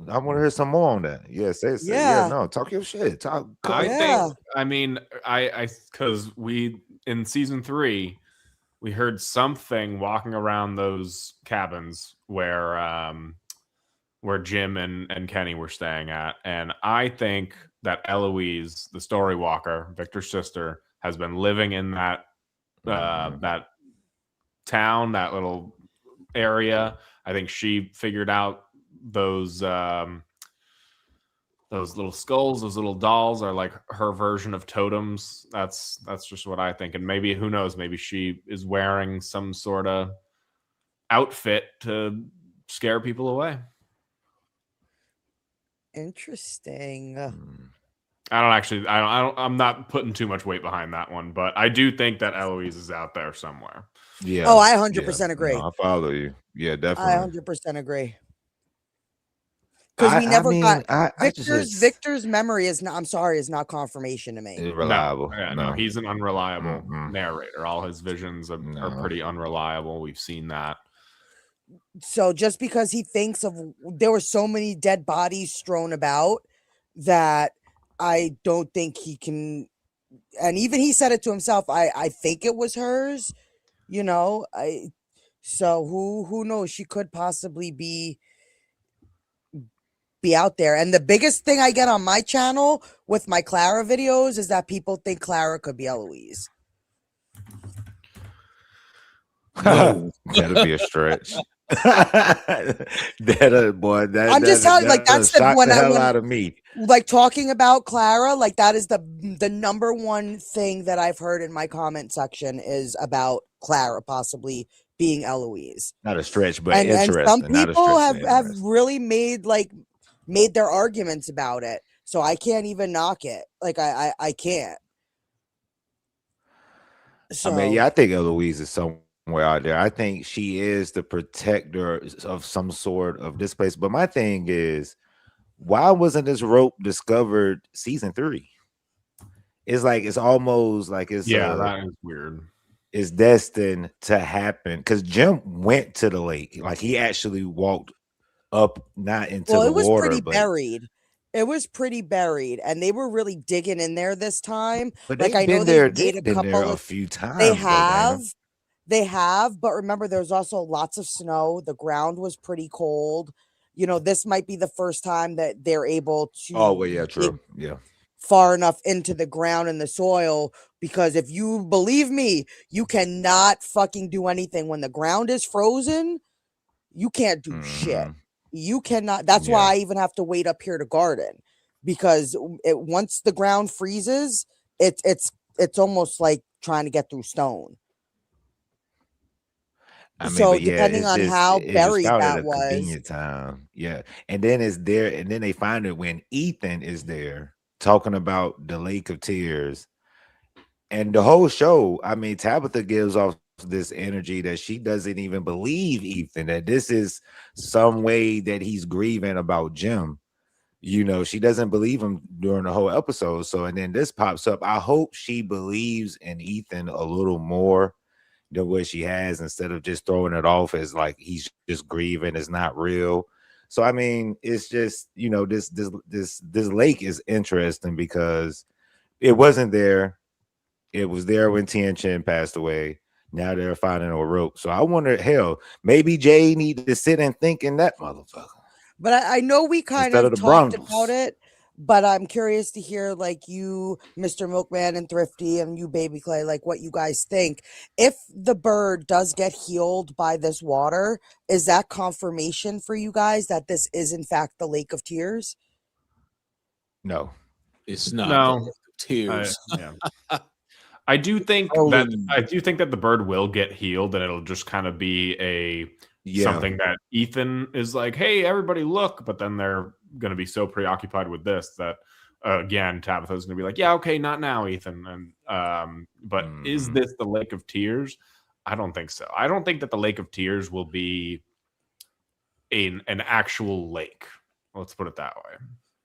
I want to hear some more on that. Yeah, say Yeah. no, talk your shit. I Yeah. think. I mean, I because we in season 3, we heard something walking around those cabins where Jim and Kenny were staying at, and I think that Eloise, the story walker, Victor's sister, has been living in that that town, that little area. I think she figured out those little skulls, those little dolls are like her version of totems. That's just what I think. And maybe, who knows, maybe she is wearing some sort of outfit to scare people away. Interesting. I'm not putting too much weight behind that one, but I do think that Eloise is out there somewhere. Yeah. Oh, I 100% agree. No, I follow you. Yeah, I definitely. 100% agree. Because we never got Victor's memory is not. I'm sorry, is not confirmation to me. It's reliable. No, he's an unreliable Mm-mm. narrator. All his visions are pretty unreliable. We've seen that. So just because he thinks of, there were so many dead bodies strewn about that I don't think he can. And even he said it to himself. I think it was hers. You know. So who knows? She could possibly be out there. And the biggest thing I get on my channel with my Clara videos is that people think Clara could be Eloise. That'd be a stretch. Boy, I'm just telling you, like, that's the shocked when the I hell when, out of me. like talking about Clara, like that is the number one thing that I've heard in my comment section is about Clara possibly being Eloise. Not a stretch, but And interesting. some Not a people stretch, have interesting. really made their arguments about it. So I can't even knock it. Like I can't. So I mean, yeah, I think Eloise is somewhere out there. I think she is the protector of some sort of this place. But my thing is, why wasn't this rope discovered season 3? It's like it's almost like it's that is weird. It's destined to happen because Jim went to the lake. Like he actually walked up, not into Well, the it was water, pretty but buried. It was pretty buried, and they were really digging in there this time. Like they've I know been there. they've made They've a been there couple a of. few They times, though, Dana. have. They have, but remember, there's also lots of snow. The ground was pretty cold. You know, this might be the first time that they're able to Oh well, yeah, dig true, yeah. far enough into the ground and the soil, because if you believe me, you cannot fucking do anything when the ground is frozen. You can't do shit. Mhm. You cannot. That's Yeah. why I even have to wait up here to garden, because once the ground freezes, it's almost like trying to get through stone. I mean, So but yeah, depending it's on just how it was buried found at that a was, convenient time. Yeah. And then it's there, and then they find it when Ethan is there talking about the Lake of Tears. And the whole show, I mean, Tabitha gives off this energy that she doesn't even believe Ethan, that this is some way that he's grieving about Jim. You know, she doesn't believe him during the whole episode. So, and then this pops up. I hope she believes in Ethan a little more than what she has, instead of just throwing it off as like he's just grieving, it's not real. So I mean, it's just, you know, this lake is interesting because it wasn't there. It was there when Tien Chen passed away. Now they're finding a rope. So I wonder, hell, maybe Jay need to sit and think in that motherfucker but I know we kind instead of of the talked Brundles. about it, but I'm curious to hear, like, you, Mr. Milkman and Thrifty, and you, Baby Clay, like what you guys think. If the bird does get healed by this water, is that confirmation for you guys that this is in fact the Lake of Tears? No, It's not the No. Lake of Tears. Yeah. I do think that the bird will get healed, and it'll just kind of be something that Ethan is like, hey, everybody look, but then they're going to be so preoccupied with this that again, Tabitha's going to be like, yeah, okay, not now, Ethan. And but is this the Lake of Tears? I don't think so. I don't think that the Lake of Tears will be an actual lake. Let's put it that way.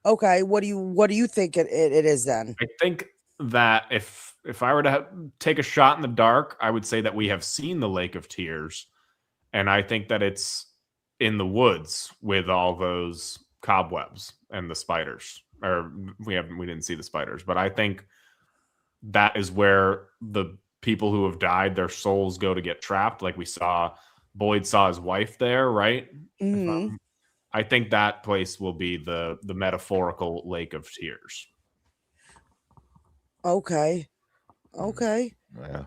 Okay, what do you think it is then? I think that if I were to take a shot in the dark, I would say that we have seen the Lake of Tears, and I think that it's in the woods with all those cobwebs and the spiders. Or we didn't see the spiders, but I think that is where the people who have died, their souls go to get trapped. Like Boyd saw his wife there, right? Mm-hmm. I think that place will be the metaphorical Lake of Tears. Okay. yeah.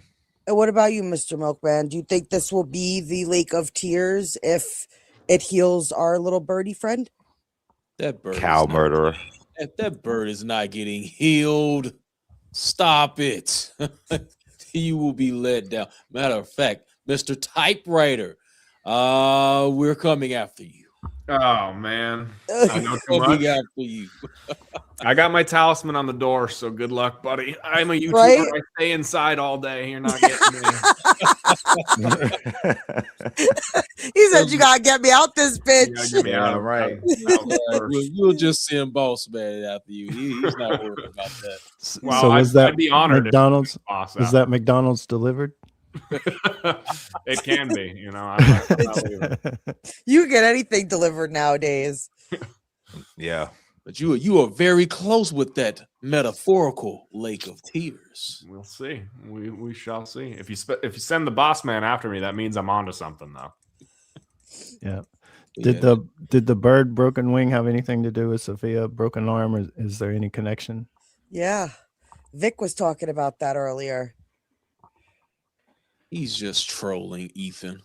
And what about you, Mr. Milkman? Do you think this will be the Lake of Tears if it heals our little birdie friend? That bird Cow murderer. That bird is not getting healed. Stop it. You will be let down. Matter of fact, Mr. Typewriter, we're coming after you. Oh man, I know too much. Coming after you. I got my talisman on the door, so good luck, buddy. I'm a YouTuber. Right? I stay inside all day. You're not getting me. He said, "You gotta get me out this bitch." You gotta get me out, right. You'll just send Boss Man after you. He's not worried about that. Well, So was that I'd be honored McDonald's? if boss Is out. that McDonald's delivered? It can be, you know. I'm not leaving. You get anything delivered nowadays. Yeah. But you are very close with that metaphorical Lake of Tears. We'll see. We shall see. If you send the boss man after me, that means I'm onto something, though. Yeah. Did the bird broken wing have anything to do with Sophia broken arm, or is there any connection? Yeah, Vic was talking about that earlier. He's just trolling Ethan.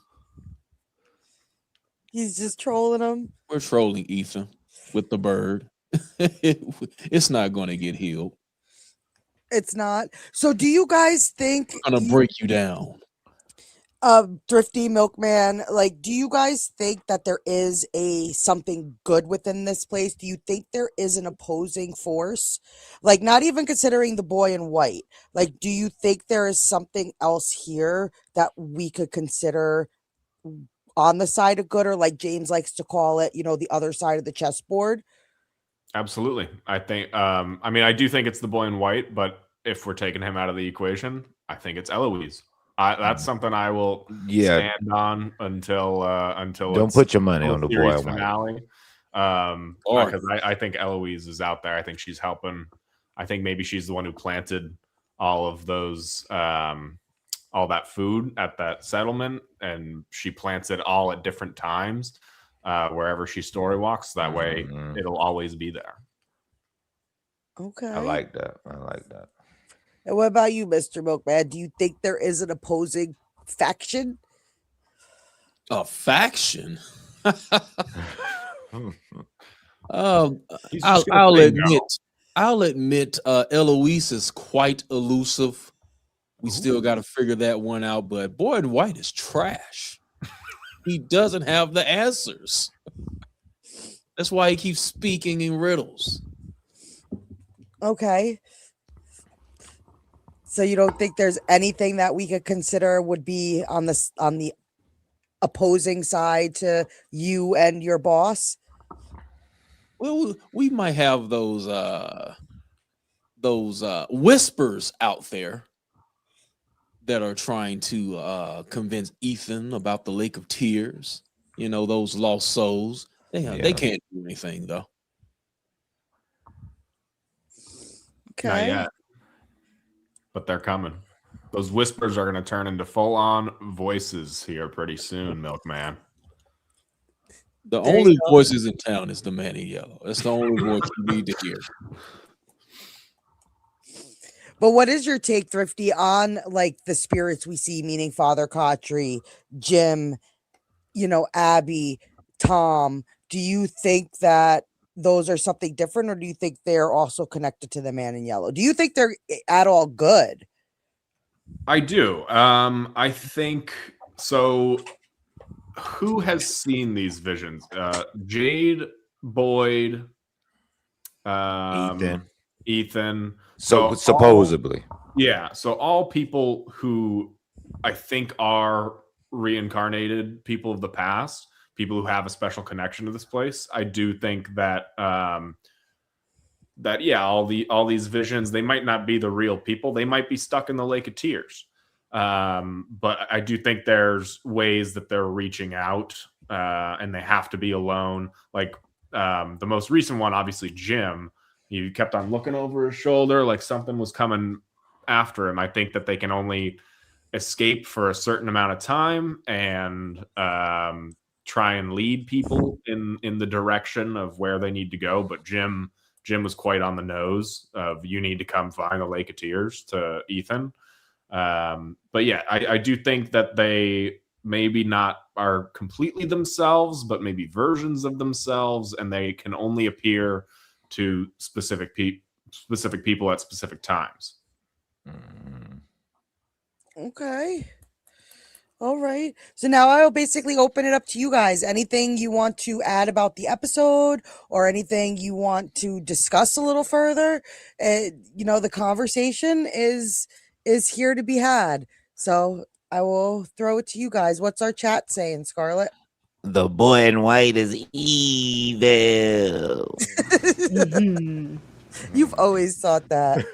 He's just trolling him. We're trolling Ethan with the bird. It's not going to get healed. It's not. So, do you guys think? I'm going to break you down. Thrifty Milkman, like, do you guys think that there is something good within this place? Do you think there is an opposing force? Like, not even considering the boy in white. Like, do you think there is something else here that we could consider on the side of good, or like James likes to call it, the other side of the chessboard? Absolutely. I think. I do think it's the boy in white, but if we're taking him out of the equation, I think it's Eloise. That's something I will stand on until Don't it's put your money on the boy series and white. finale. Because I think Eloise is out there. I think she's helping. I think maybe she's the one who planted all of those all that food at that settlement, and she plants it all at different times wherever she story walks. That way it'll always be there. Okay. I like that. I like that. And what about you, Mr. Milkman? Do you think there is an opposing faction? A faction? I'll admit Eloise is quite elusive. We still got to figure that one out, but Boyd White is trash. He doesn't have the answers. That's why he keeps speaking in riddles. Okay. So you don't think there's anything that we could consider would be on the opposing side to you and your boss? Well, we might have those whispers out there that are trying to convince Ethan about the Lake of Tears. You know, those lost souls. They can't do anything though. Okay. Not yet. But they're coming. Those whispers are going to turn into full-on voices here pretty soon, Milkman. The only voices in town is the man in yellow. That's the only voice you need to hear. But what is your take, Thrifty, on like the spirits we see, meaning Father Kotri, Jim, Abby, Tom? Do you think that those are something different, or do you think they're also connected to the man in yellow? Do you think they're at all good? I do. I think so. Who has seen these visions? Jade, Boyd, Ethan. So supposedly. So all people who I think are reincarnated people of the past, people who have a special connection to this place. I do think that all these visions, they might not be the real people. They might be stuck in the Lake of Tears. But I do think there's ways that they're reaching out, and they have to be alone. Like the most recent one, obviously Jim, he kept on looking over his shoulder like something was coming after him. I think that they can only escape for a certain amount of time and try and lead people in the direction of where they need to go. But Jim was quite on the nose of, you need to come find the Lake of Tears, to Ethan. But yeah, I do think that they maybe not are completely themselves, but maybe versions of themselves, and they can only appear to specific people at specific times. Okay. All right. So now I'll basically open it up to you guys. Anything you want to add about the episode, or anything you want to discuss a little further? The conversation is here to be had. So I will throw it to you guys. What's our chat saying, Scarlett? The boy in white is evil. You've always thought that.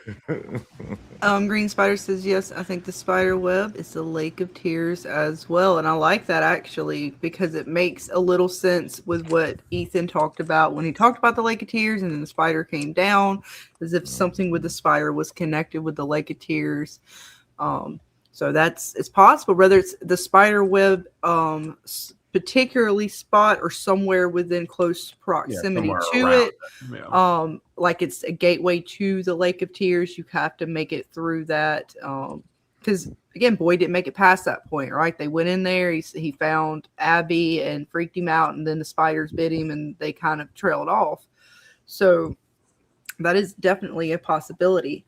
Green Spider says, yes, I think the spider web is the Lake of Tears as well. And I like that, actually, because it makes a little sense with what Ethan talked about when he talked about the Lake of Tears, and then the spider came down, as if something with the spider was connected with the Lake of Tears. So it's possible, whether it's the spider web particularly spot or somewhere within close proximity to it. Like it's a gateway to the Lake of Tears. You have to make it through that. Because again, Boyd didn't make it past that point, right? They went in there, he found Abby and freaked him out, and then the spiders bit him and they kind of trailed off. So that is definitely a possibility.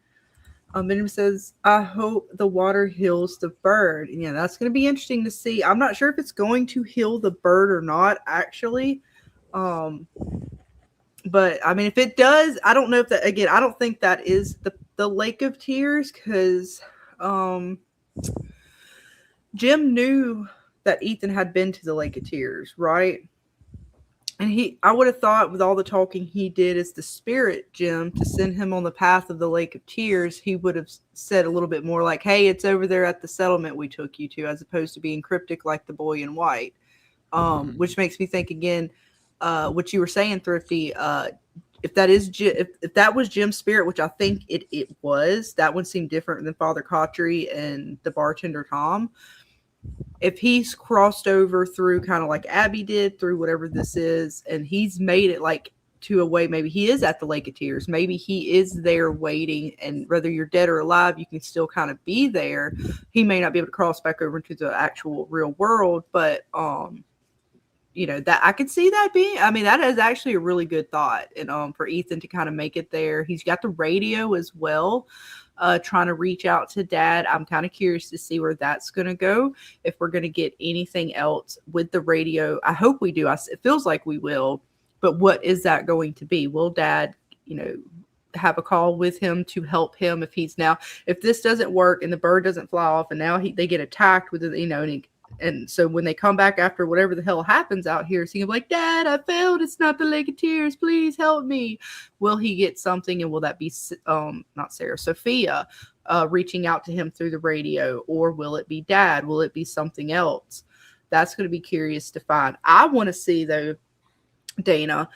Benjamin says, I hope the water heals the bird. And yeah, that's going to be interesting to see. I'm not sure if it's going to heal the bird or not, actually. But I mean, if it does, I don't know if that, again, I don't think that is the Lake of Tears, because Jim knew that Ethan had been to the Lake of Tears, right? And I would have thought with all the talking he did as the spirit Jim to send him on the path of the Lake of Tears, he would have said a little bit more like, hey, it's over there at the settlement we took you to, as opposed to being cryptic like the boy in white. Which makes me think again, what you were saying, Thrifty, if that was Jim's spirit, which I think it was, that one seemed different than Father Cautry and the bartender Tom. If he's crossed over through kind of like Abby did through whatever this is, and he's made it like to a way, maybe he is at the Lake of Tears, maybe he is there waiting, and whether you're dead or alive, you can still kind of be there. He may not be able to cross back over into the actual real world, but that I could see that being, I mean, that is actually a really good thought. And for Ethan to kind of make it there, he's got the radio as well, trying to reach out to Dad. I'm kind of curious to see where that's going to go. If we're going to get anything else with the radio, I hope we do. It feels like we will, but what is that going to be? Will Dad, have a call with him to help him if this doesn't work and the bird doesn't fly off and now they get attacked with it, and so when they come back after whatever the hell happens out here, so he'll be like, Dad, I failed. It's not the Lake of Tears. Please help me. Will he get something? And will that be, not Sarah, Sophia, reaching out to him through the radio? Or will it be Dad? Will it be something else? That's going to be curious to find. I want to see, though, Dana,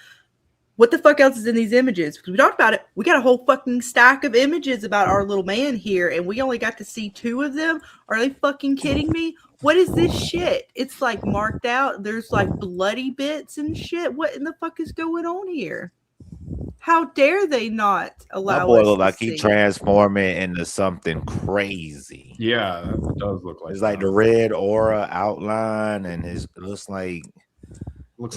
what the fuck else is in these images? Because we talked about it. We got a whole fucking stack of images about our little man here, and we only got to see 2 of them. Are they fucking kidding me? What is this shit? It's like marked out. There's like bloody bits and shit. What in the fuck is going on here? How dare they not allow that boy us look to like see? he transforming into something crazy. Yeah, that does look like it's like the red aura outline, and it looks like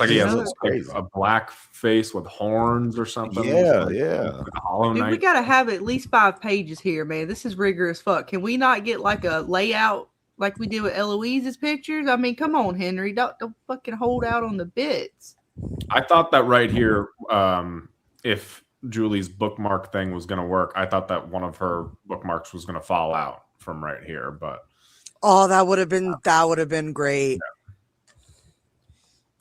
he has a black face with horns or something. Yeah. Like a Hollow Dude, Knight. we gotta have at least 5 pages here, man. This is rigorous fuck. Can we not get like a layout like we did with Eloise's pictures? I mean, come on, Henry. Don't fucking hold out on the bits. I thought that right here, if Julie's bookmark thing was going to work, I thought that one of her bookmarks was going to fall out from right here. But that would have been great. Yeah.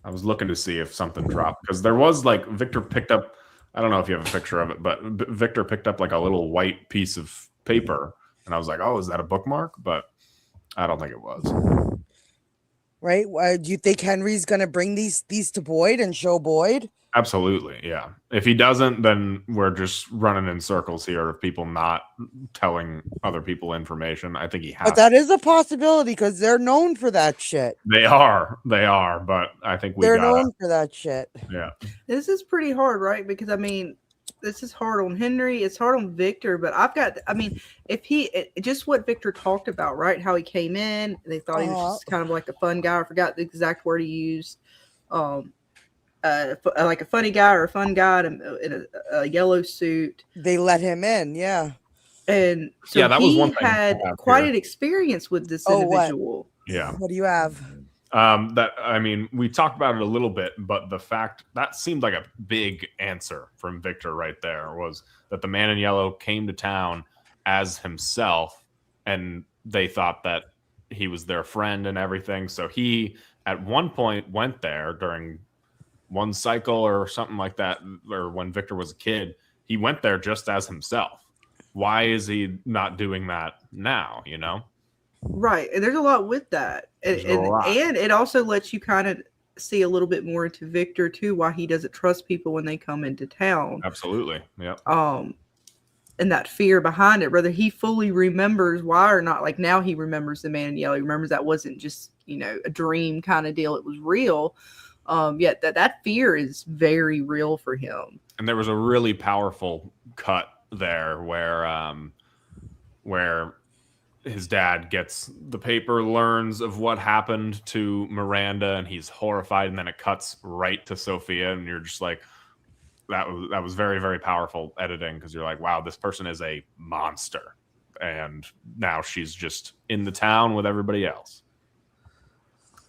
I was looking to see if something dropped, because there was like Victor picked up. I don't know if you have a picture of it, but Victor picked up like a little white piece of paper, and I was like, "Oh, is that a bookmark?" But I don't think it was. Right? Do you think Henry's going to bring these to Boyd and show Boyd? Absolutely, yeah. If he doesn't, then we're just running in circles here of people not telling other people information. I think he has. But that is a possibility, because they're known for that shit. They are, but I think they're known for that shit. Yeah. This is pretty hard, right? Because I mean, this is hard on Henry. It's hard on Victor, but if he just what Victor talked about, right? How he came in, they thought he was just kind of like a fun guy. I forgot the exact word he used. Like a funny guy or a fun guy in a yellow suit. They let him in, yeah. And so that he was one thing had quite an experience with this individual. What? Yeah. What do you have? We talked about it a little bit, but the fact that seemed like a big answer from Victor right there was that the man in yellow came to town as himself, and they thought that he was their friend and everything. So he at one point went there during one cycle or something like that, or when Victor was a kid, he went there just as himself. Why is he not doing that now, Right. And there's a lot with that. And it also lets you kind of see a little bit more into Victor too, why he doesn't trust people when they come into town. Absolutely. Yeah. And that fear behind it, whether he fully remembers why or not. Like now he remembers the man in yellow. He remembers that wasn't just, a dream kind of deal. It was real. Yet that fear is very real for him. And there was a really powerful cut there where his dad gets the paper, learns of what happened to Miranda, and he's horrified, and then it cuts right to Sophia, and you're just like, that was very, very powerful editing, because you're like, wow, this person is a monster, and now she's just in the town with everybody else.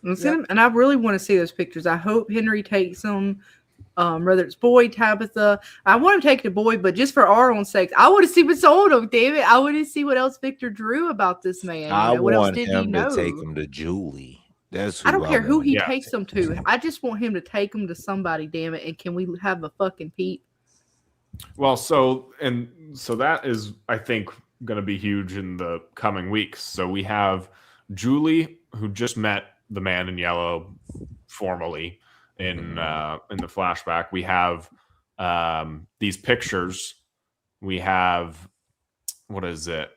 And I really want to see those pictures. I hope Henry takes them, whether it's Boyd, Tabitha. I want him to take it to Boyd, but just for our own sakes, I want to see what's on him, damn it. I want to see what else Victor drew about this man. I what else want did him he know? to take him to Julie. That's who I don't care who he Yeah. takes them to. I just want him to take them to somebody, damn it. And can we have a fucking peep? Well, so that is, I think, going to be huge in the coming weeks. So we have Julie, who just met the man in yellow formally in the flashback. We have these pictures. We have, what is it?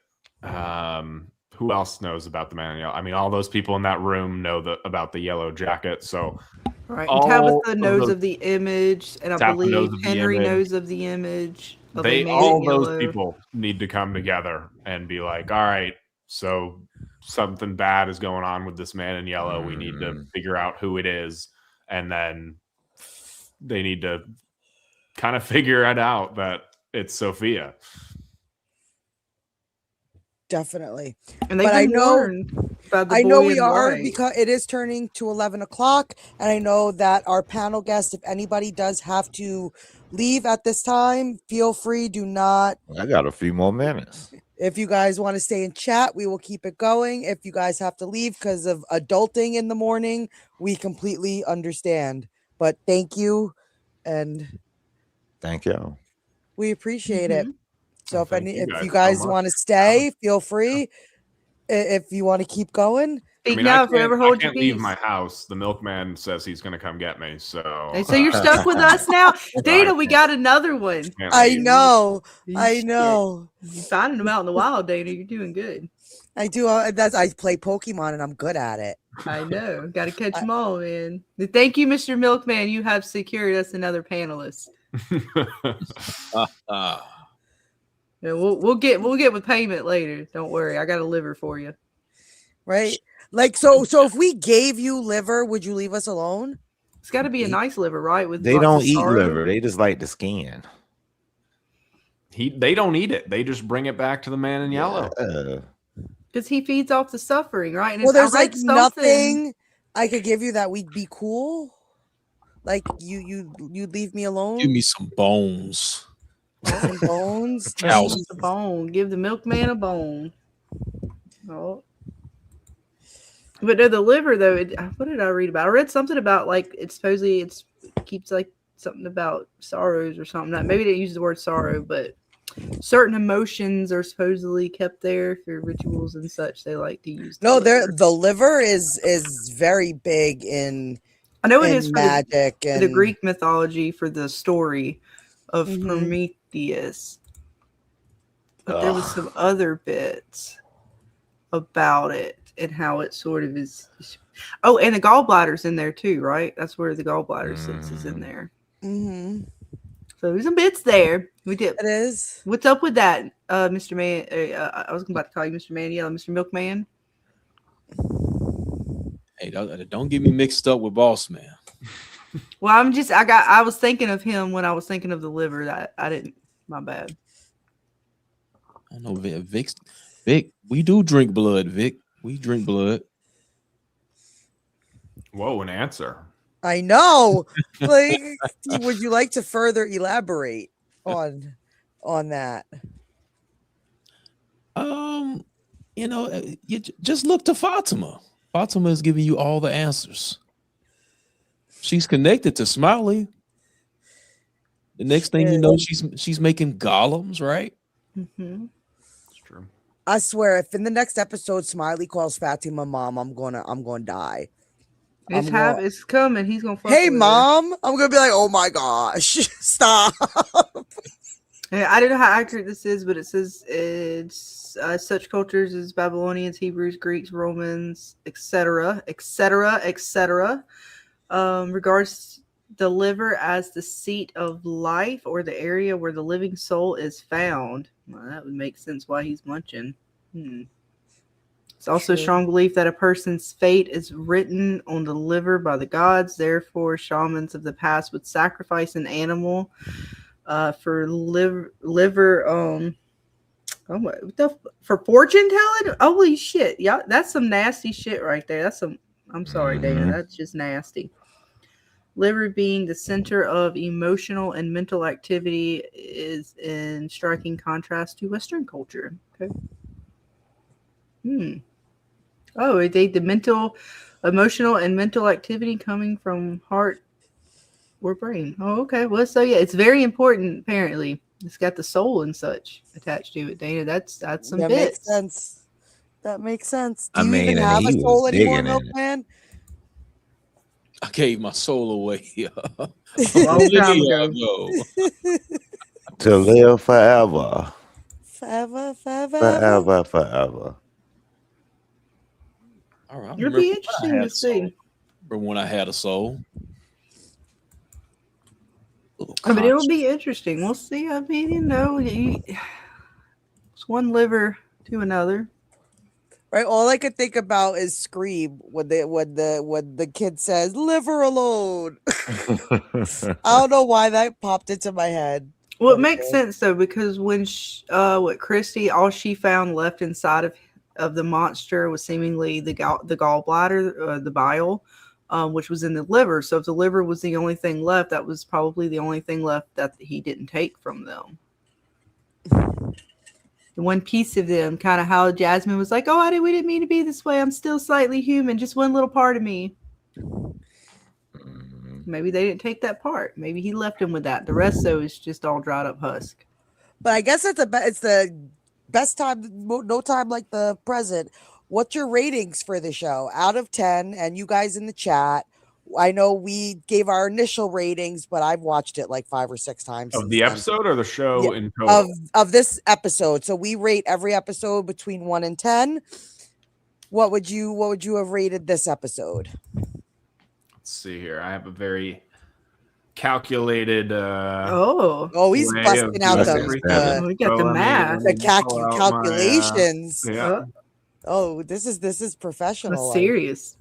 Who else knows about the man in yellow? I mean, all those people in that room know about the yellow jacket. So right. And Tabitha knows of the image, and I believe Henry knows of the image. All those people need to come together and be like, all right, so something bad is going on with this man in yellow. We need to figure out who it is. And then they need to kind of figure it out that it's Sophia. Definitely. And but I know we are because it is turning to 11 o'clock. And I know that our panel guest, if anybody does have to leave at this time, feel free. Do not. I got a few more minutes. If you guys want to stay and chat, we will keep it going. If you guys have to leave because of adulting in the morning, we completely understand. But thank you. And thank you. We appreciate it. So if you so guys want to stay, feel free. If you want to keep going, I can't leave my house. The milkman says he's going to come get me. So you're stuck with us now, Dana. We got another one. I know. You're finding them out in the wild, Dana. You're doing good. I do. I play Pokemon and I'm good at it. I know. Got to catch them all, man. Thank you, Mr. Milkman. You have secured us another panelist. Yeah, we'll get with payment later. Don't worry, I got a liver for you. Right? Like so if we gave you liver, would you leave us alone? It's got to be a nice liver, right? With they don't eat liver; they just like the skin. They don't eat it; they just bring it back to the man in yellow. Because he feeds off the suffering, right? And well, there's like nothing I could give you that we'd be cool. Like you leave me alone. Give me some bones. Some bones. A bone. Give the milkman a bone. Oh. But no, the liver though. What did I read about? I read something about like it supposedly keeps like something about sorrows or something. Maybe they use the word sorrow, but certain emotions are supposedly kept there for rituals and such. They like to use. The liver is very big in. I know it is magic for the Greek mythology for the story of Prometheus, but there was some other bits about it and how it sort of is. Oh, and the gallbladder's in there too, right? That's where the gallbladder sits, is in there. Mm-hmm. So there's some bits there. We did. It is. What's up with that, Mr. Man? I was about to call you Mr. Man. Yeah, Mr. Milkman. Hey, don't get me mixed up with Boss Man. Well, I was thinking of him when I was thinking of the liver. That I didn't. My bad. I know Vic. We do drink blood, Vic. We drink blood. Whoa, an answer. I know. Like, would you like to further elaborate on that? You just look to Fatima. Fatima is giving you all the answers. She's connected to Smiley. The next thing you know, she's making golems, right? Mm-hmm. It's true. I swear, if in the next episode Smiley calls Fatima mom, I'm gonna die. It's coming. He's gonna. Hey, mom! I'm gonna be like, oh my gosh, stop. I don't know how accurate this is, but it says it's such cultures as Babylonians, Hebrews, Greeks, Romans, etc., regards the liver as the seat of life or the area where the living soul is found. Well, that would make sense why he's munching. It's also a strong belief that a person's fate is written on the liver by the gods. Therefore, shamans of the past would sacrifice an animal for liver. For fortune telling? Holy shit! Yeah, that's some nasty shit right there. That's some. I'm sorry, Dana. That's just nasty. Liver being the center of emotional and mental activity is in striking contrast to Western culture. Okay. Oh, the mental, emotional, and mental activity coming from heart or brain. Oh, okay. Well, so yeah, it's very important. Apparently, it's got the soul and such attached to it. Dana, that's some That makes bits. sense. That makes sense. Do I you mean, even and have a he was soul anymore, digging in it. Milkman? I gave my soul away. A long time ago. To live forever. Forever. Forever. All right. It'll be interesting to see. Remember when I had a soul? I mean, it'll be interesting. We'll see. I mean, it's one liver to another. Right. All I could think about is Scream when the kid says "Leave her alone." I don't know why that popped into my head. Well, it makes sense though, because when Christy, all she found left inside of the monster was seemingly the gallbladder, the bile, which was in the liver. So if the liver was the only thing left, that was probably the only thing left that he didn't take from them. The one piece of them, kind of how Jasmine was like, "Oh, we didn't mean to be this way. I'm still slightly human. Just one little part of me." Maybe they didn't take that part. Maybe he left him with that. The rest, though, is just all dried up husk. But I guess it's the best time. No time like the present. What's your ratings for the show out of 10? And you guys in the chat, I know we gave our initial ratings, but I've watched it like 5 or 6 times. Of the episode or the show in total? Of this episode. So we rate every episode between 1 and 10. What would you have rated this episode? Let's see here. I have a very calculated. He's busting out we got the math, the calculations. Yeah. Oh, this is professional. That's serious.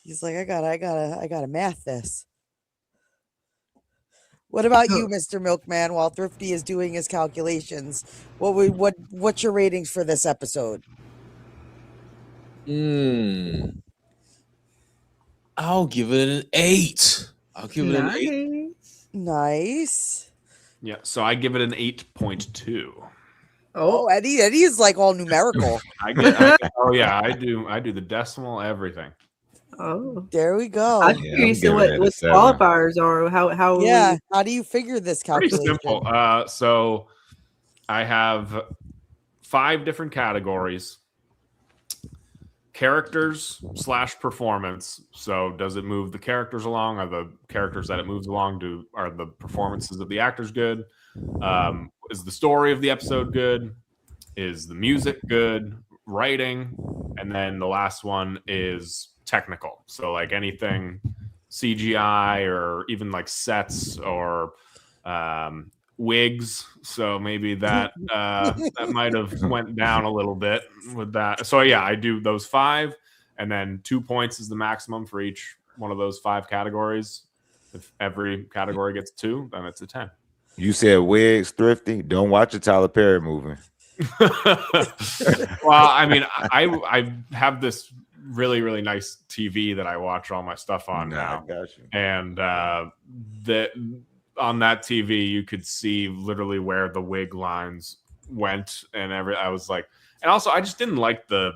He's like, I gotta math this. What about you, Mr. Milkman? While Thrifty is doing his calculations, what's your ratings for this episode? I'll give it an 8. I'll give it an 8. Nice. Yeah, so I give it an 8.2. Oh, Eddie is like all numerical. I do the decimal, everything. Oh, there we go. I'm curious what qualifiers are. How do you figure this calculation? Pretty simple. So I have 5 different categories. Characters / performance. So does it move the characters along? Are the characters that it moves along are the performances of the actors good? Is the story of the episode good? Is the music good? Writing? And then the last one is technical. So like anything CGI or even like sets or wigs. So maybe that that might have went down a little bit with that. So yeah, I do those 5, and then 2 points is the maximum for each one of those 5 categories. If every category gets 2, then it's a 10. You said wigs, Thrifty. Don't watch a Tyler Perry movie. Well, I mean, I have this really, really nice TV that I watch all my stuff on now. I got you. And on that TV, you could see literally where the wig lines went and I was like, and also I just didn't like the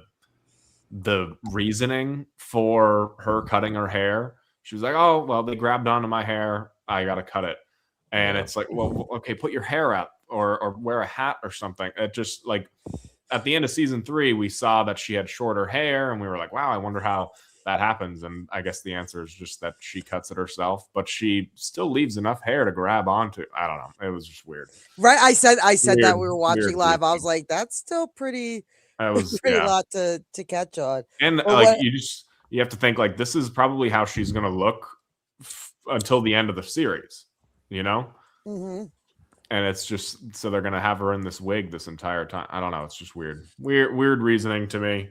reasoning for her cutting her hair. She was like, "Oh, well, they grabbed onto my hair. I got to cut it." And it's like, well, okay, put your hair up or wear a hat or something. It just like at the end of season 3, we saw that she had shorter hair and we were like, wow, I wonder how that happens. And I guess the answer is just that she cuts it herself, but she still leaves enough hair to grab onto. I don't know. It was just weird. Right. I said weird, that we were watching live. I was like, that's still pretty. That was pretty lot to catch on. And like you have to think like this is probably how she's gonna look until the end of the series, you know. Mm-hmm. And it's just so they're gonna have her in this wig this entire time. I don't know. It's just weird reasoning to me.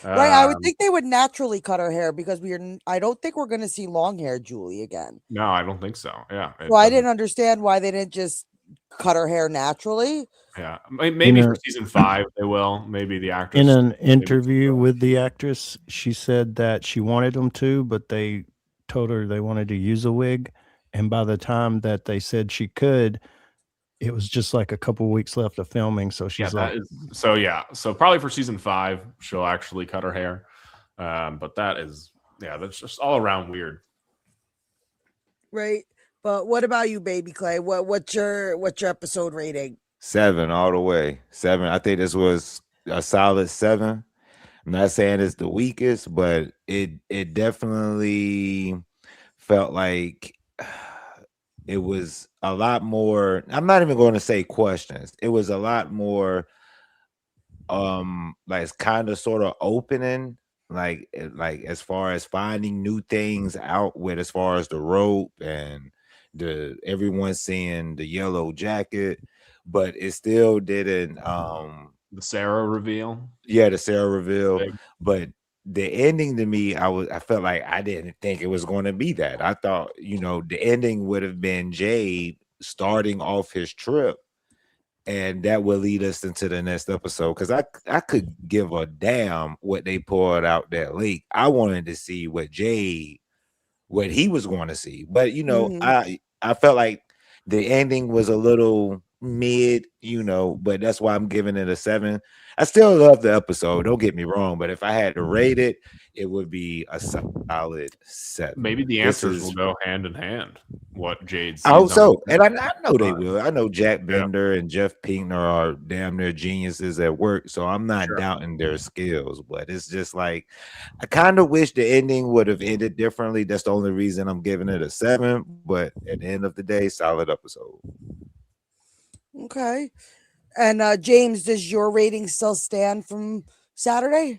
Right, I would think they would naturally cut her hair because I don't think we're going to see long hair Julie again. No, I don't think so. Yeah. So I didn't understand why they didn't just cut her hair naturally. Yeah, maybe for season 5 they will. Maybe the actress. In an interview with the actress, she said that she wanted them to, but they told her they wanted to use a wig, and by the time that they said she could, it was just like a couple weeks left of filming. So she's so probably for season 5, she'll actually cut her hair. But that's just all around weird. Right. But what about you, Baby Clay? What's your episode rating? 7 all the way. 7. I think this was a solid 7. I'm not saying it's the weakest, but it definitely felt like it was a lot more. I'm not even going to say questions. It was a lot more like kind of sort of opening, like as far as finding new things out with, as far as the rope and everyone seeing the yellow jacket, but it still didn't the Sarah reveal. Yeah, the Sarah reveal. But the ending to me, I felt like I didn't think it was going to be that. I thought, the ending would have been Jade starting off his trip, and that would lead us into the next episode. Because I could give a damn what they poured out that lake. I wanted to see what he was going to see. But I felt like the ending was a little mid, but that's why I'm giving it a 7. I still love the episode, don't get me wrong, but if I had to rate it, it would be a solid 7. Maybe the answers will go hand in hand. What Jade sees. I hope so, and I know they will. I know Jack Bender and Jeff Pinkner are damn near geniuses at work, so I'm not doubting their skills, but it's just like I kind of wish the ending would have ended differently. That's the only reason I'm giving it a 7, but at the end of the day, solid episode. Okay. And James, does your rating still stand from Saturday?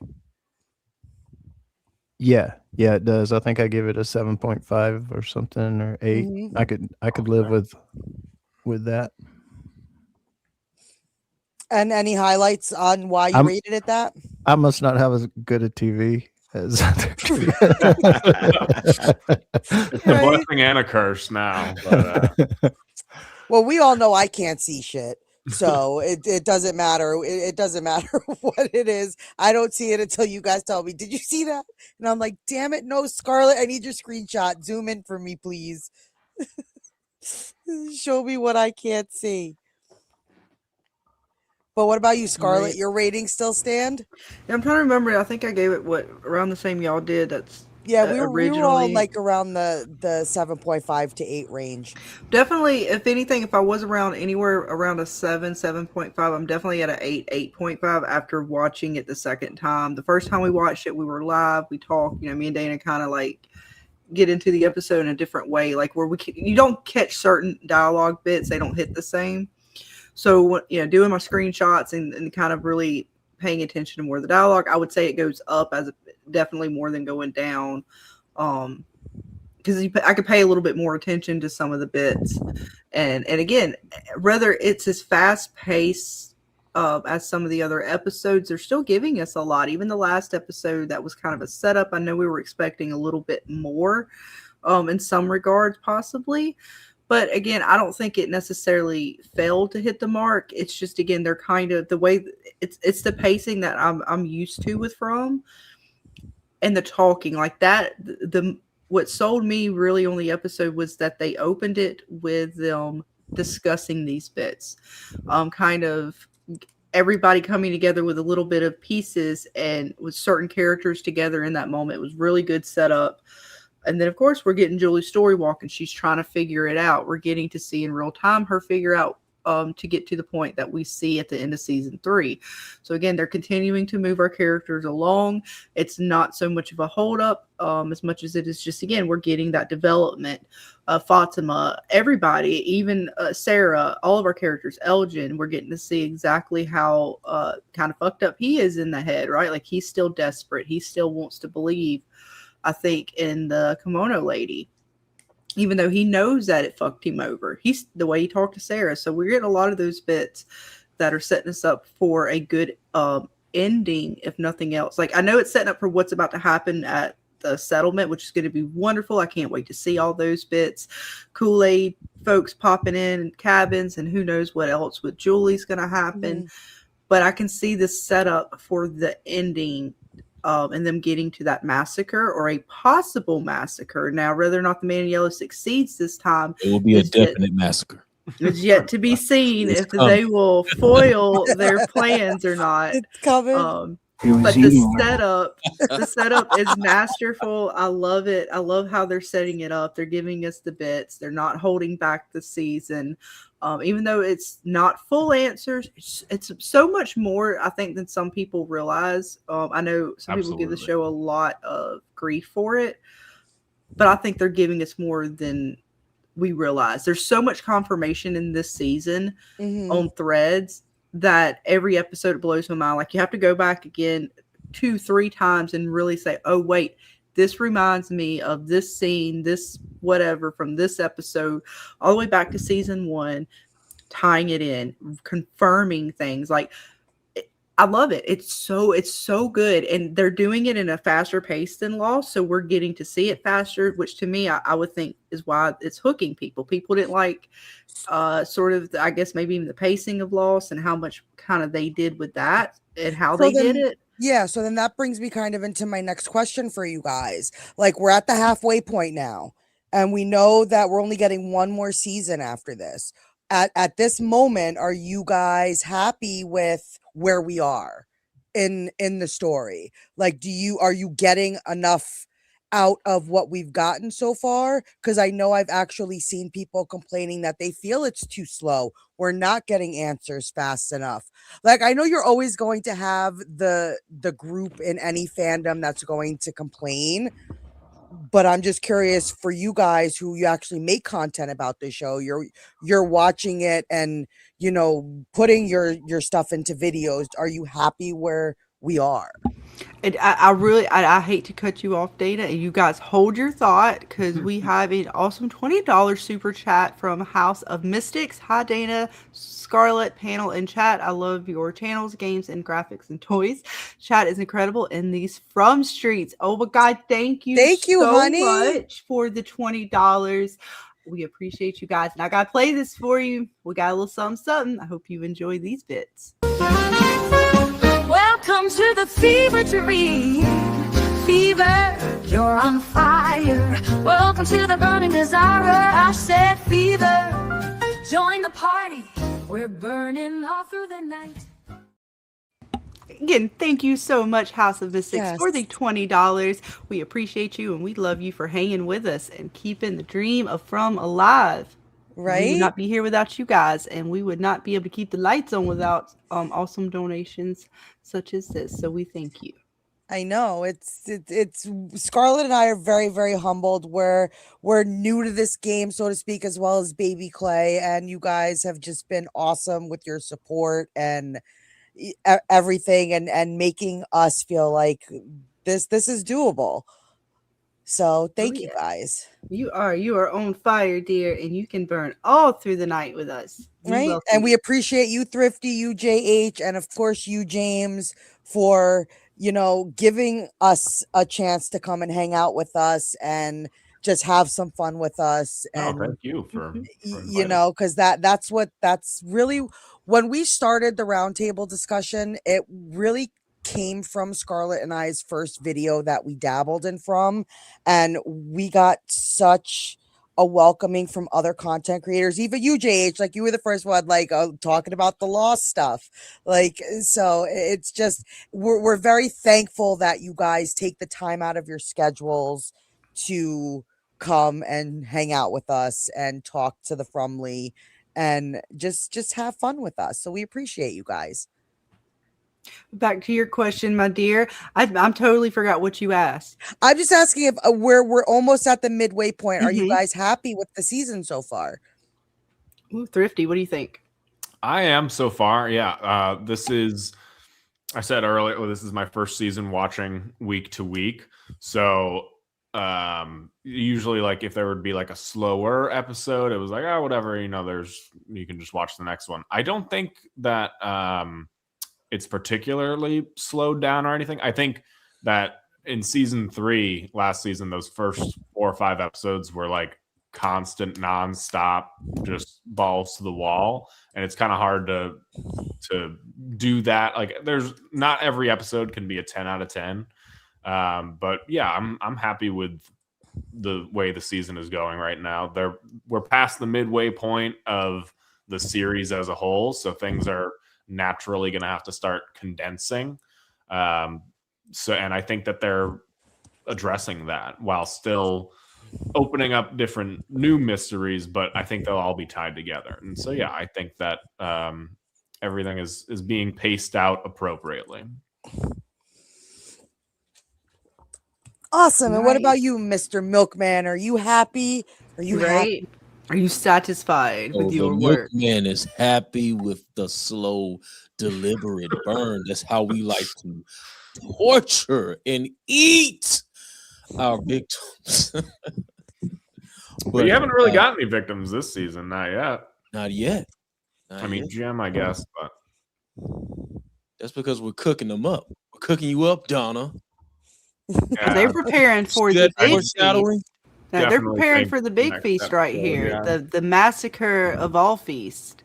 Yeah, it does. I think I give it a 7.5 or something, or 8. I could live with that. And any highlights on why you rated it that? I must not have as good a TV as It's a blessing and a curse now. But, well, we all know I can't see shit. So it doesn't matter. It doesn't matter what it is. I don't see it until you guys tell me, did you see that? And I'm like, damn it, no, Scarlett, I need your screenshot. Zoom in for me, please. Show me what I can't see. But what about you, Scarlett? Your ratings still stand? Yeah, I'm trying to remember. I think I gave it around the same y'all did. We were all like around the 7.5 to 8 range. Definitely, if anything, if I was around anywhere around a 7.5, I'm definitely at an 8.5 after watching it the second time. The first time we watched it, we were live, we talked, me and Dana kind of like get into the episode in a different way, like where you don't catch certain dialogue bits, they don't hit the same. So, doing my screenshots and kind of really paying attention to more of the dialogue, I would say it goes up as definitely more than going down. Because I could pay a little bit more attention to some of the bits. And again, whether it's as fast paced as some of the other episodes, they're still giving us a lot. Even the last episode, that was kind of a setup. I know we were expecting a little bit more in some regards, possibly. But again, I don't think it necessarily failed to hit the mark. It's just, again, they're kind of the way it's the pacing that I'm used to with From, and the talking like that. What sold me really on the episode was that they opened it with them discussing these bits, kind of everybody coming together with a little bit of pieces and with certain characters together in that moment. It was really good setup. And then, of course, we're getting Julie's story walk, and she's trying to figure it out. We're getting to see in real time her figure out to get to the point that we see at the end of season 3. So, again, they're continuing to move our characters along. It's not so much of a holdup as much as it is just, again, we're getting that development. Fatima, everybody, even Sarah, all of our characters, Elgin, we're getting to see exactly how kind of fucked up he is in the head, right? Like, he's still desperate. He still wants to believe, I think, in the kimono lady, even though he knows that it fucked him over. He's the way he talked to Sarah. So we're getting a lot of those bits that are setting us up for a good ending, if nothing else. Like, I know it's setting up for what's about to happen at the settlement, which is going to be wonderful. I can't wait to see all those bits. Kool-Aid folks popping in cabins, and who knows what else with Julie's going to happen. But I can see the setup for the ending, and them getting to that massacre, or a possible massacre. Now, whether or not the Man in Yellow succeeds this time, it will be a definite massacre. It's yet to be seen It's if coming. they will foil their plans or not. It's coming. But the setup is masterful. I love it. I love how they're setting it up. They're giving us the bits. They're not holding back the season. Even though it's not full answers, it's so much more, I think, than some people realize. I know some people give the show a lot of grief for it, but I think they're giving us more than we realize. There's so much confirmation in this season on threads that every episode blows my mind. Like, you have to go back again 2-3 times and really say, oh wait, this reminds me of this scene, this whatever from this episode, all the way back to season 1, tying it in, confirming things. Like, I love it. It's so good, and they're doing it in a faster pace than Lost, so we're getting to see it faster, which to me, I would think is why it's hooking people. People didn't like sort of, I guess, maybe even the pacing of Lost and how much kind of they did with that and how they did it. Yeah, so then that brings me kind of into my next question for you guys. Like, we're at the halfway point now, and we know that we're only getting one more season after this. At this moment, are you guys happy with where we are in the story? Like, are you getting enough out of what we've gotten so far? Because I know I've actually seen people complaining that they feel it's too slow. We're not getting answers fast enough. Like, I know you're always going to have the group in any fandom that's going to complain, but I'm just curious for you guys who you actually make content about the show. You're watching it and, you know, putting your stuff into videos. Are you happy where we are? And I hate to cut you off, Dana, and you guys hold your thought, because we have an awesome $20 super chat from House of Mystics. Hi, Dana, Scarlett, panel, and chat. I love your channels, games, and graphics and toys. Chat is incredible in these From Streets. Oh my God, thank you so honey, much for the $20. We appreciate you guys, and I gotta play this for you. We got a little something. I hope you enjoy these bits. Welcome to the fever dream. Fever, you're on fire. Welcome to the burning desire. I said fever, join the party. We're burning all through the night. Again, thank you so much, House of Mystics, for the $20. We appreciate you, and we love you for hanging with us and keeping the dream of From alive. Right? We would not be here without you guys, and we would not be able to keep the lights on without awesome donations such as this. So we thank you. I know it's Scarlett and I are very, very humbled. We're new to this game, so to speak, as well as Baby Clay, and you guys have just been awesome with your support and everything, and making us feel like this is doable. So thank you guys. You are on fire, dear, and you can burn all through the night with us. Right? And we appreciate you, Thrifty, you, JH, and of course you, James, for, you know, giving us a chance to come and hang out with us and just have some fun with us. And thank you for you know, because that's really, when we started the roundtable discussion, it really came from Scarlett and I's first video that we dabbled in From, and we got such a welcoming from other content creators, even you, JH, like you were the first one, like talking about the Lost stuff, like, so it's just, we're very thankful that you guys take the time out of your schedules to come and hang out with us and talk to the Fromily and just have fun with us. So we appreciate you guys. Back to your question, my dear. I'm totally forgot what you asked. I'm just asking if we're almost at the midway point. Are you guys happy with the season so far? Ooh, Thrifty, what do you think? I am so far. Yeah. This is, I said earlier, this is my first season watching week to week. So usually, like, if there would be like a slower episode, it was like, oh, whatever, you know, you can just watch the next one. I don't think that it's particularly slowed down or anything. I think that in season 3 last season, those first 4 or 5 episodes were like constant, nonstop, just balls to the wall, and it's kind of hard to do that. Like, there's not every episode can be a 10 out of 10, but yeah, I'm happy with the way the season is going right now. We're past the midway point of the series as a whole. So things are naturally going to have to start condensing. And I think that they're addressing that while still opening up different new mysteries, but I think they'll all be tied together. And so, yeah, I think that everything is being paced out appropriately. Awesome. And what about you, Mr. Milkman? Are you happy? Are you happy? Are you satisfied with your work? Milkman is happy with the slow, deliberate burn. That's how we like to torture and eat our victims. But you haven't really got any victims this season, not yet. Not yet. I mean, Jim, I guess, but that's because we're cooking them up. We're cooking you up, Donna. Yeah. They're preparing for the big feast. Now they're preparing for the big feast right here. Yeah. The massacre of all feast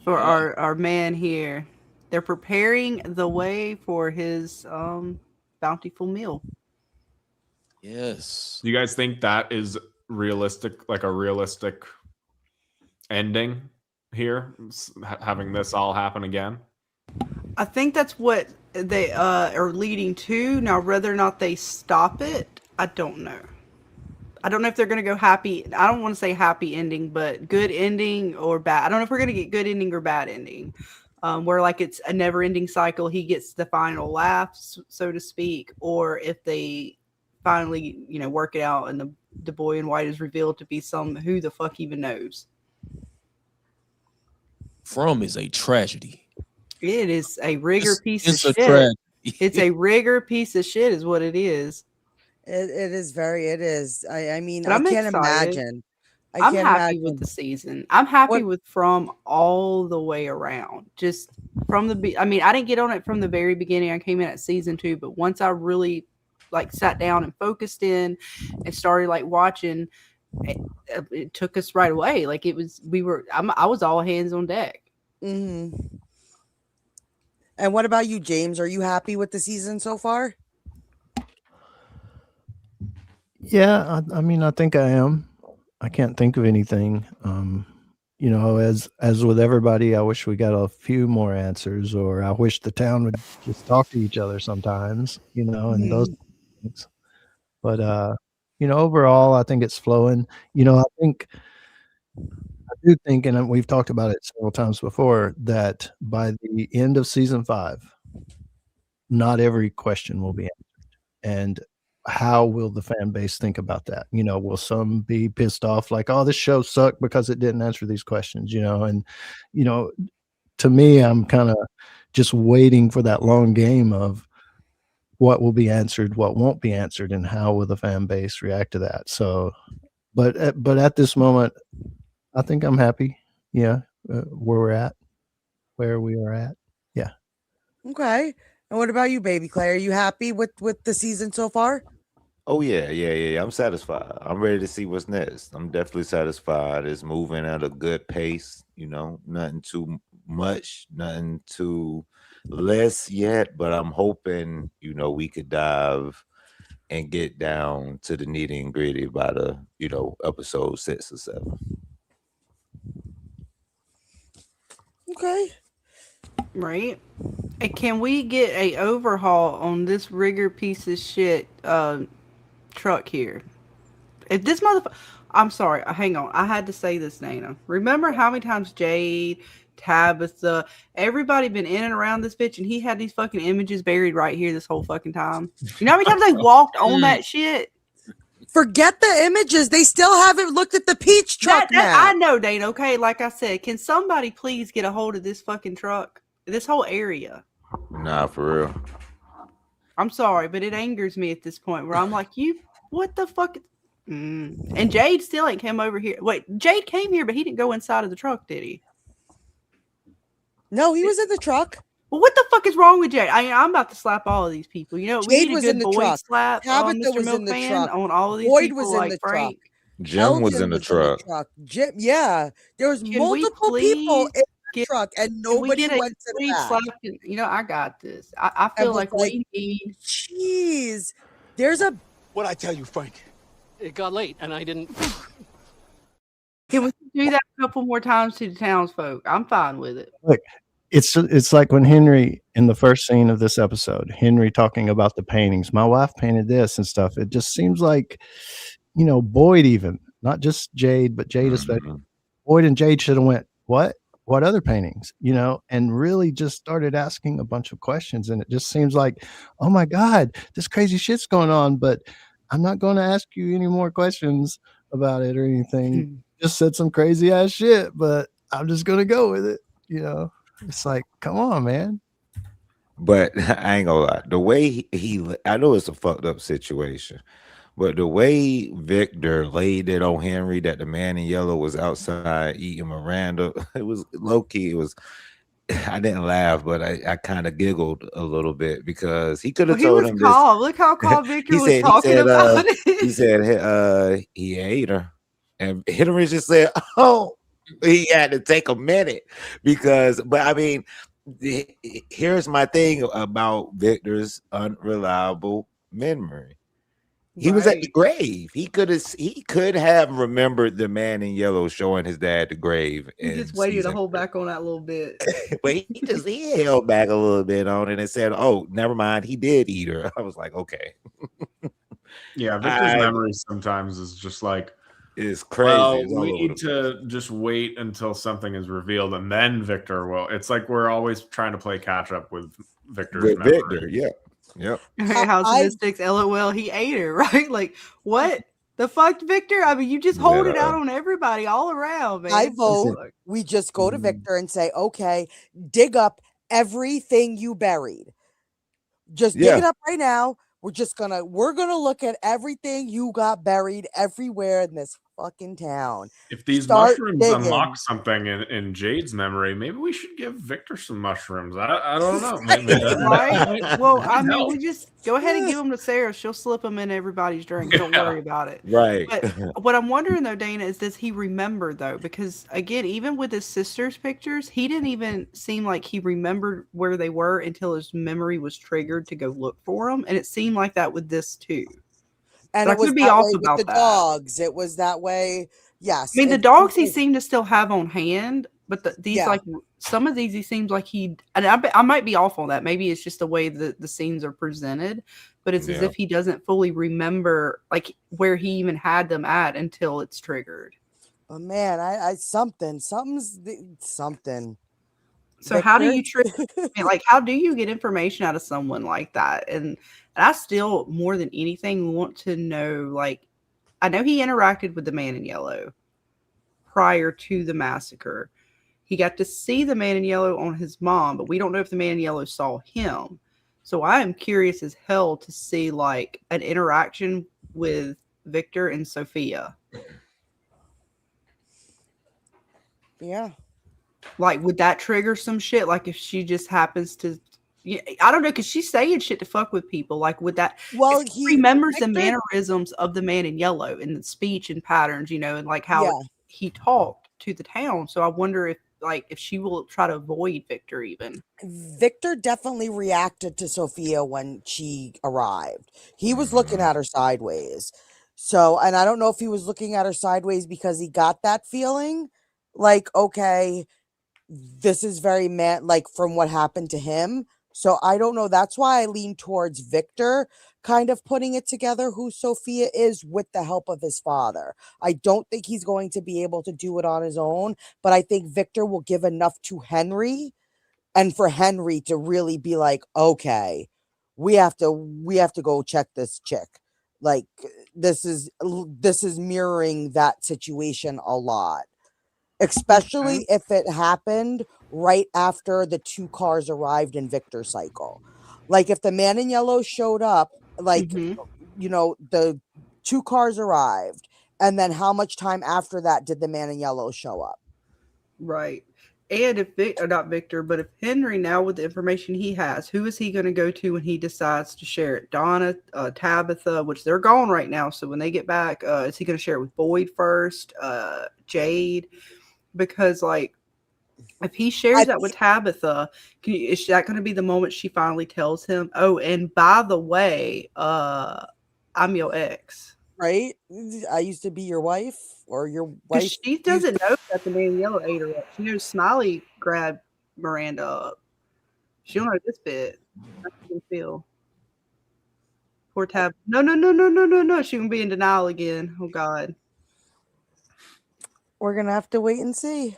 for our man here. They're preparing the way for his bountiful meal. Yes. Do you guys think that is realistic, like a realistic ending here, having this all happen again? I think that's what they are leading to. Now, whether or not they stop it, I don't know. I don't know if they're going to go happy. I don't want to say happy ending, but good ending or bad. I don't know if we're going to get good ending or bad ending. Where like it's a never ending cycle. He gets the final laugh, so to speak, or if they finally, work it out and the boy in white is revealed to be some who the fuck even knows. From is a tragedy. It is a rigger piece of shit. Tragedy. It's a rigger piece of shit is what it is. It is. I mean, but I can't imagine. I'm happy with the season. I'm happy with From all the way around. Just from I didn't get on it from the very beginning. I came in at season 2, but once I really sat down and focused in and started watching, it took us right away. I was all hands on deck. Mm-hmm. And what about you, James? Are you happy with the season so far? Yeah, I think I am. I can't think of anything. As with everybody, I wish we got a few more answers, or I wish the town would just talk to each other sometimes, and those things. But overall, I think it's flowing. I do think, and we've talked about it several times before, that by the end of season 5, not every question will be answered. And how will the fan base think about that? Will some be pissed off oh, this show sucked because it didn't answer these questions, and to me, I'm kind of just waiting for that long game of what will be answered, what won't be answered, and how will the fan base react to that. So, but at this moment, I think I'm happy. Yeah. Where we are at. Yeah. Okay. And what about you, baby Clay? Are you happy with the season so far? Oh yeah. I'm satisfied. I'm ready to see what's next. I'm definitely satisfied. It's moving at a good pace. Nothing too much, nothing too less yet. But I'm hoping, we could dive and get down to the nitty and gritty by the, episode 6 or 7. Okay. Right. And can we get a overhaul on this rigger piece of shit truck here? If this motherfucker, I'm sorry, hang on. I had to say this, Nana. Remember how many times Jade, Tabitha, everybody been in and around this bitch, and he had these fucking images buried right here this whole fucking time? You know how many times they walked on that shit? Forget the images. They still haven't looked at the peach truck now. I know, Dane. Okay, like I said, can somebody please get a hold of this fucking truck? This whole area. Nah, for real. I'm sorry, but it angers me at this point where I'm like, what the fuck? And Jade still ain't come over here. Wait, Jade came here, but he didn't go inside of the truck, did he? No, he was in the truck. Well, what the fuck is wrong with Jade? I'm about to slap all of these people. Jade we need was a good in the boy truck. slap Tabitha Mr. was Milkman in the truck. on all of these Boyd people was in the Frank. truck. Jim was in the truck. Jim, yeah, there was multiple people in the truck, and nobody went to the back. I got this. I feel like we need. Jeez, there's a. What'd I tell you, Frank? It got late, and I didn't. Can we do that a couple more times to the townsfolk. I'm fine with it. Look, it's like when Henry in the first scene of this episode, Henry talking about the paintings. My wife painted this and stuff. It just seems like, Boyd, even not just Jade, but Jade especially. Boyd and Jade should have went, what other paintings, and really just started asking a bunch of questions. And it just seems like, oh my God, this crazy shit's going on, but I'm not going to ask you any more questions about it or anything. Just said some crazy ass shit, but I'm just going to go with it. It's like, come on, man. But I ain't gonna lie. The way I know it's a fucked up situation, but the way Victor laid it on Henry that the man in yellow was outside eating Miranda, it was low key. It was. I didn't laugh, but I kind of giggled a little bit because he could have told him calm. Look how calm Victor was talking about it. He said he ate her, and Henry just said, "Oh." He had to take a minute but I mean, here's my thing about Victor's unreliable memory. He was at the grave. He could have remembered the man in yellow showing his dad the grave. He just waited to hold back on that a little bit. But he held back a little bit on it and said, "Oh, never mind. He did eat her." I was like, okay. Yeah, Victor's memory sometimes is just like, it's crazy. Well, we need to just wait until something is revealed, and then Victor will. It's like we're always trying to play catch up with Victor's memory. Victor, yeah. Yep. House of Mystics, LOL, he ate her, right? Like, what the fuck, Victor? I mean, you just hold it out on everybody all around, man. I vote we just go to Victor and say, okay, dig up everything you buried. Just dig it up right now. We're gonna look at everything you got buried everywhere in this fucking town. If these mushrooms unlock something in Jade's memory, maybe we should give Victor some mushrooms. I don't know. Maybe right? Well, I mean, we just go ahead and give them to Sarah. She'll slip them in everybody's drink. Don't worry about it. Right. But what I'm wondering though, Dana, is does he remember though? Because again, even with his sister's pictures, he didn't even seem like he remembered where they were until his memory was triggered to go look for them, and it seemed like that with this too. And it was be off about the dogs. It was that way. Yes. I mean, the dogs he seemed to still have on hand, but these like some of these he seems like and I might be off on that. Maybe it's just the way the scenes are presented, but it's as if he doesn't fully remember like where he even had them at until it's triggered. Oh man, something. So Victor? How do you like how do you get information out of someone like that? And I still more than anything want to know, like, I know he interacted with the man in yellow prior to the massacre. He got to see the man in yellow on his mom, but we don't know if the man in yellow saw him. So I am curious as hell to see like an interaction with Victor and Sophia. Yeah. Like, would that trigger some shit? Like, if she just happens to, I don't know, because she's saying shit to fuck with people. Like, would that? Well, he remembers the mannerisms of the man in yellow and the speech and patterns, and like how he talked to the town. So I wonder if she will try to avoid Victor even. Victor definitely reacted to Sophia when she arrived. He was looking at her sideways. So, and I don't know if he was looking at her sideways because he got that feeling like, okay, this is very like from what happened to him. So I don't know. That's why I lean towards Victor kind of putting it together who Sophia is with the help of his father. I don't think he's going to be able to do it on his own, but I think Victor will give enough to Henry and for Henry to really be like, okay, we have to go check this chick. Like this is mirroring that situation a lot. Especially if it happened right after the two cars arrived in Victor's cycle. Like if the man in yellow showed up, like, the two cars arrived. And then how much time after that did the man in yellow show up? Right. And if not Victor, but if Henry now with the information he has, who is he going to go to when he decides to share it? Donna, Tabitha, which they're gone right now. So when they get back, is he going to share it with Boyd first? Jade? Because like if he shares that with Tabitha, is that going to be the moment she finally tells him, oh, and by the way, I'm your ex? right? I used to be your wife, or your 'Cause wife. she doesn't know that the man in yellow ate her up. She knows Smiley grabbed Miranda up. She don't know this bit. How she gonna feel? Poor Tab. No. She gonna be in denial again. Oh God. We're gonna have to wait and see.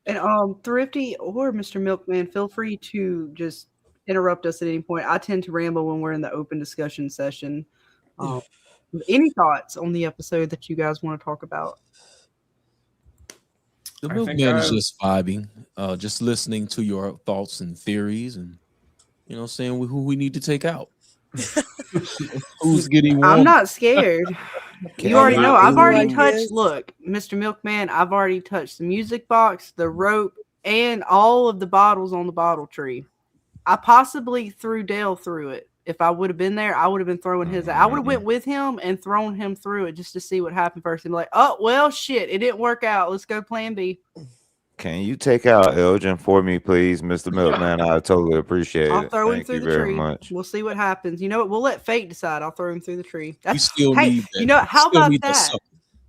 And Thrifty or Mr. Milkman, feel free to just interrupt us at any point. I tend to ramble when we're in the open discussion session. Any thoughts on the episode that you guys want to talk about? The I milkman think is just vibing, just listening to your thoughts and theories, and saying who we need to take out. Who's getting I'm one? not scared. Can You already I know. do I've already ideas? touched. Look, Mr. Milkman, I've already touched the music box, the rope, and all of the bottles on the bottle tree. I possibly threw Dale through it. If I would have been there, I would have been throwing his. I would have went with him and thrown him through it just to see what happened first. And be like, oh well, shit, it didn't work out. Let's go Plan B. Can you take out Elgin for me, please, Mr. Milkman? I totally appreciate I'll it. throw him Thank through you the very tree. much. We'll see what happens. You know what? We'll let fate decide. I'll throw him through the tree. We still hey, need that. you know, how Still about need that? sucker.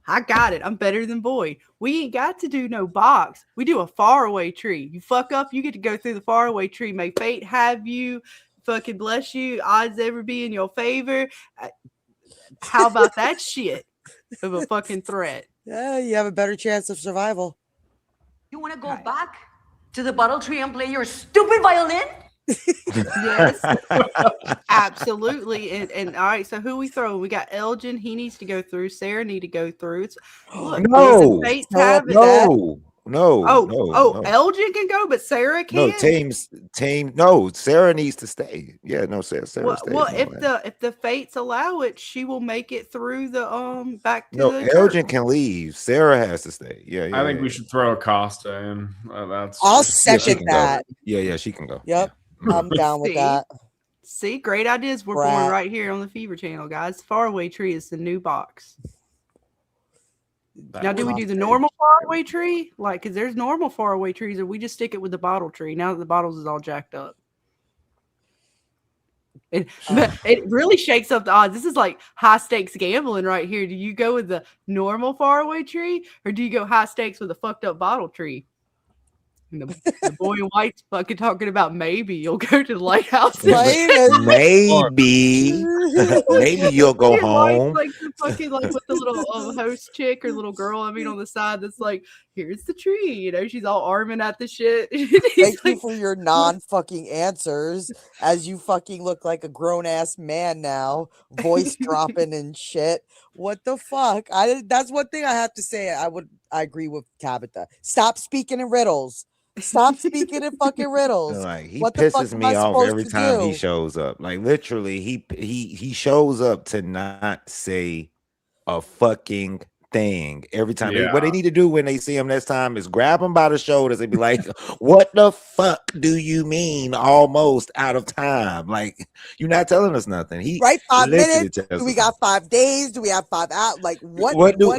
I got it. I'm better than Boyd. We ain't got to do no box. We do a faraway tree. You fuck up, you get to go through the faraway tree. May fate have you. Fucking bless you. Odds ever be in your favor. How about that shit of a fucking threat? Yeah, you have a better chance of survival. You want to go back to the bottle tree and play your stupid violin? Yes, absolutely. And all right, so who we throwing? We got Elgin. He needs to go through. Sarah need to go through. It's look, No, fates no, have it. no. Elgin can go, but Sarah No, can't. no, Sarah needs to stay. Yeah, no, Sarah Well, stays. well, No if way. the fates allow it, she will make it through the back to No, the Elgin can leave. Sarah has to stay. Yeah. I think we should throw Acosta in. That's I'll just- Yeah, she second can that. go. Yeah, she can go. Yep, I'm down with See? that. See, great ideas we're Brat. born right here on the Fever Channel, guys. Faraway Tree is the new box. that Now, do we would- do the normal faraway tree? Like, because there's normal faraway trees, or we just stick it with the bottle tree now that the bottles is all jacked up? It really shakes up the odds. This is like high stakes gambling right here. Do you go with the normal faraway tree, or do you go high stakes with a fucked up bottle tree? And the boy in white's fucking talking about maybe you'll go to the lighthouse. Maybe, maybe you'll go Your wife's home. like the fucking like with the little host chick or little girl. I mean, on the side that's like, here's the tree. You know, she's all arming at the shit. Thank you for your non-fucking answers, as you fucking look like a grown-ass man now, voice dropping and shit. What the fuck? That's one thing I have to say. I agree with Tabitha. Stop speaking in riddles. Stop speaking in fucking riddles. Like, he What the fuck pisses am me I off supposed every to time he do? shows up. Like, literally, he shows up to not say a fucking thing every time. Yeah. What they need to do when they see him next time is grab him by the shoulders and be like, what the fuck do you mean almost out of time? Like, you're not telling us nothing. He Right, 5 literally minutes? tells Do we us got 5 days? Do we have 5 out? Like what what do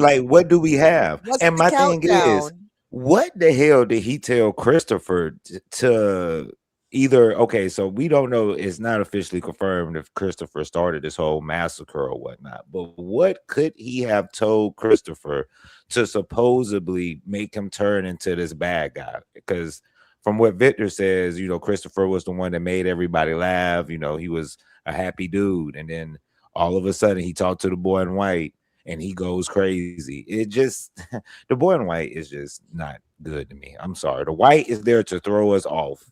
we have? what's And the my thing is, countdown? what the hell did he tell Christopher to either? Okay, so we don't know. It's not officially confirmed if Christopher started this whole massacre or whatnot. But what could he have told Christopher to supposedly make him turn into this bad guy? Because from what Victor says, you know, Christopher was the one that made everybody laugh. You know, he was a happy dude. And then all of a sudden he talked to the boy in white and he goes crazy. It just, the boy in white is just not good to me. I'm sorry. The white is there to throw us off.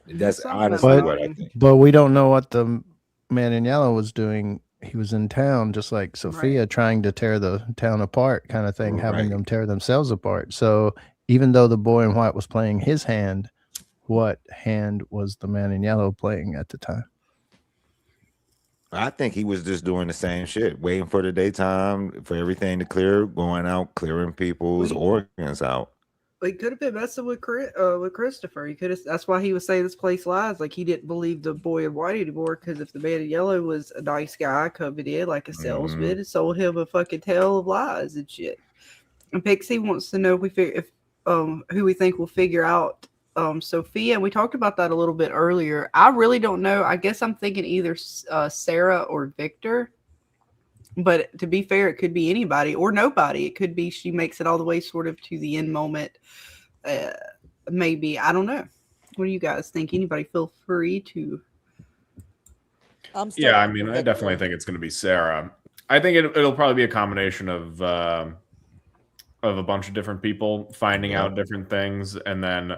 That's honestly what I think. But we don't know what the man in yellow was doing. He was in town, just like Sophia, trying to tear the town apart, kind of thing, having them tear themselves apart. So even though the boy in white was playing his hand, what hand was the man in yellow playing at the time? I think he was just doing the same shit, waiting for the daytime, for everything to clear, going out, clearing people's organs out. He could have been messing with Christopher. He could have. That's why he was saying this place lies. Like, he didn't believe the boy in white anymore. Because if the man in yellow was a nice guy coming in like a salesman and sold him a fucking tale of lies and shit. And Pixie wants to know if who we think will figure out Sophia, and we talked about that a little bit earlier. I really don't know. I guess I'm thinking either Sarah or Victor. But to be fair, it could be anybody or nobody. It could be she makes it all the way sort of to the end moment. Maybe. I don't know. What do you guys think? Anybody feel free to. Yeah, I mean, I definitely think it's going to be Sarah. I think it'll probably be a combination of a bunch of different people finding out different things and then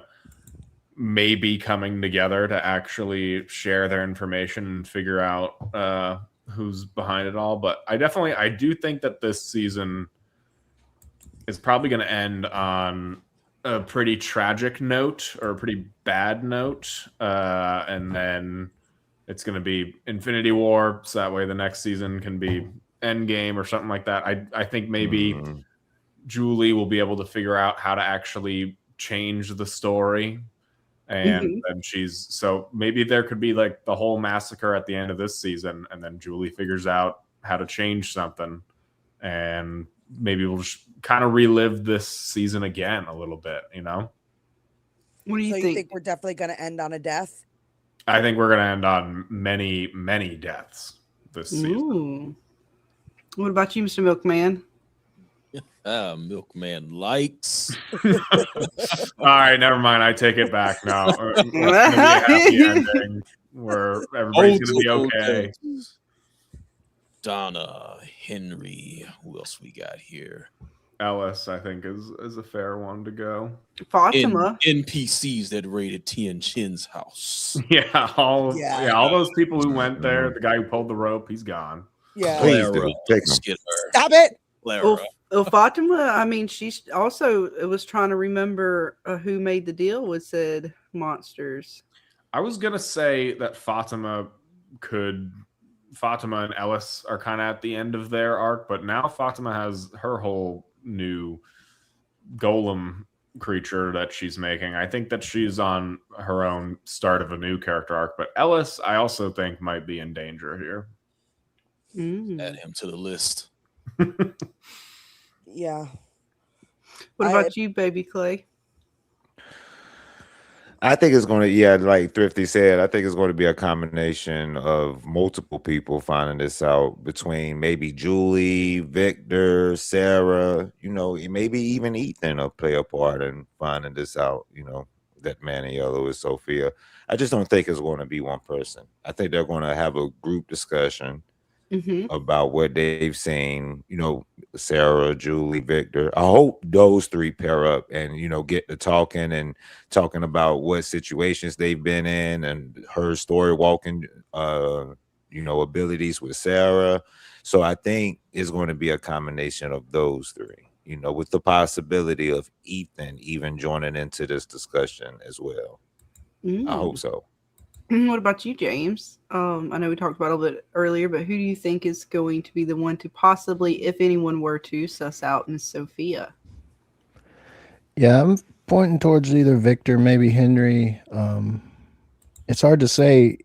maybe coming together to actually share their information and figure out who's behind it all. But I do think that this season is probably going to end on a pretty tragic note or a pretty bad note. And then it's going to be Infinity War. So that way the next season can be Endgame or something like that. I think maybe Julie will be able to figure out how to actually change the story. And then so maybe there could be like the whole massacre at the end of this season, and then Julie figures out how to change something, and maybe we'll just kind of relive this season again a little bit, you know? What do you So think? You think we're definitely going to end on a death? I think we're going to end on many, many deaths this season. Ooh. What about you, Mr. Milkman? Milkman likes. All right, never mind. I take it back now. It's going to be a happy ending where everybody's going to be okay. Donna, Henry, who else we got here? Ellis, I think, is a fair one to go. Fatima. NPCs that raided Tien Chin's house. Yeah, all those people who went there. The guy who pulled the rope, he's gone. Yeah, Please do. Take him. Stop it. Fatima, I mean, she's also was trying to remember who made the deal with said monsters. I was gonna say that Fatima and Ellis are kind of at the end of their arc, but now Fatima has her whole new golem creature that she's making. I think that she's on her own start of a new character arc, but Ellis, I also think, might be in danger here. Add him to the list. Yeah. What about you, Baby Clay? I think it's going to, like Thrifty said, I think it's going to be a combination of multiple people finding this out between maybe Julie, Victor, Sarah, maybe even Ethan will play a part in finding this out, that man in yellow is Sophia. I just don't think it's going to be one person. I think they're going to have a group discussion about what they've seen, Sarah, Julie, Victor. I hope those three pair up and, get to talking about what situations they've been in and her story walking, abilities with Sarah. So I think it's going to be a combination of those three, with the possibility of Ethan even joining into this discussion as well. I hope so. What about you, James? I know we talked about it a little bit earlier, but who do you think is going to be the one to possibly, if anyone were to, suss out Miss Sophia? Yeah, I'm pointing towards either Victor, maybe Henry. It's hard to say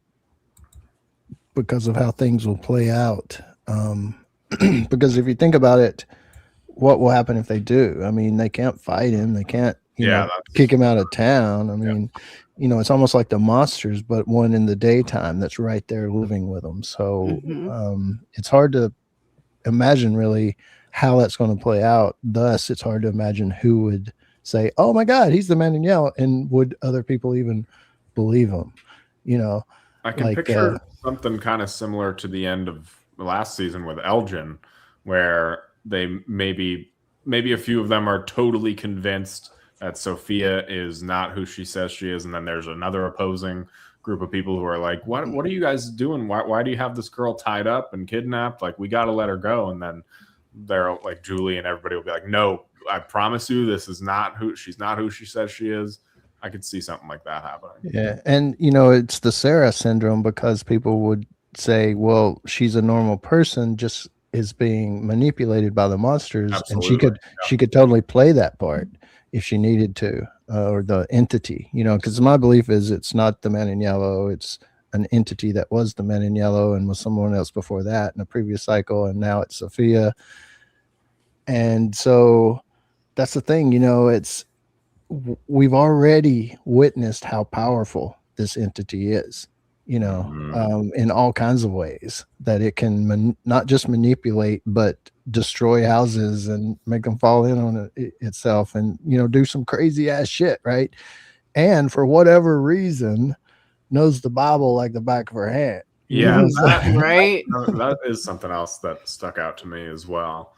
because of how things will play out. Because if you think about it, what will happen if they do? I mean, they can't fight him. They can't, kick him out of town. I mean, it's almost like the monsters, but one in the daytime that's right there living with them. So it's hard to imagine really how that's going to play out. Thus, it's hard to imagine who would say, "Oh my God, he's the man in yellow," and would other people even believe him? I can picture something kind of similar to the end of the last season with Elgin, where they maybe a few of them are totally convinced that Sophia is not who she says she is, and then there's another opposing group of people who are like, what are you guys doing? Why do you have this girl tied up and kidnapped? Like, we got to let her go. And then they're like, Julie and everybody will be like, no, I promise you, she's not who she says she is. I could see something like that happening. Yeah. And, it's the Sarah syndrome, because people would say, well, she's a normal person, just is being manipulated by the monsters. Absolutely. And she could totally play that part if she needed to, or the entity, because my belief is it's not the man in yellow. It's an entity that was the man in yellow and was someone else before that in a previous cycle. And now it's Sophia. And so that's the thing, we've already witnessed how powerful this entity is, in all kinds of ways, that it can not just manipulate, but destroy houses and make them fall in on itself and, do some crazy ass shit. Right. And for whatever reason, knows the Bible like the back of her hand. Yeah, Right. that is something else that stuck out to me as well.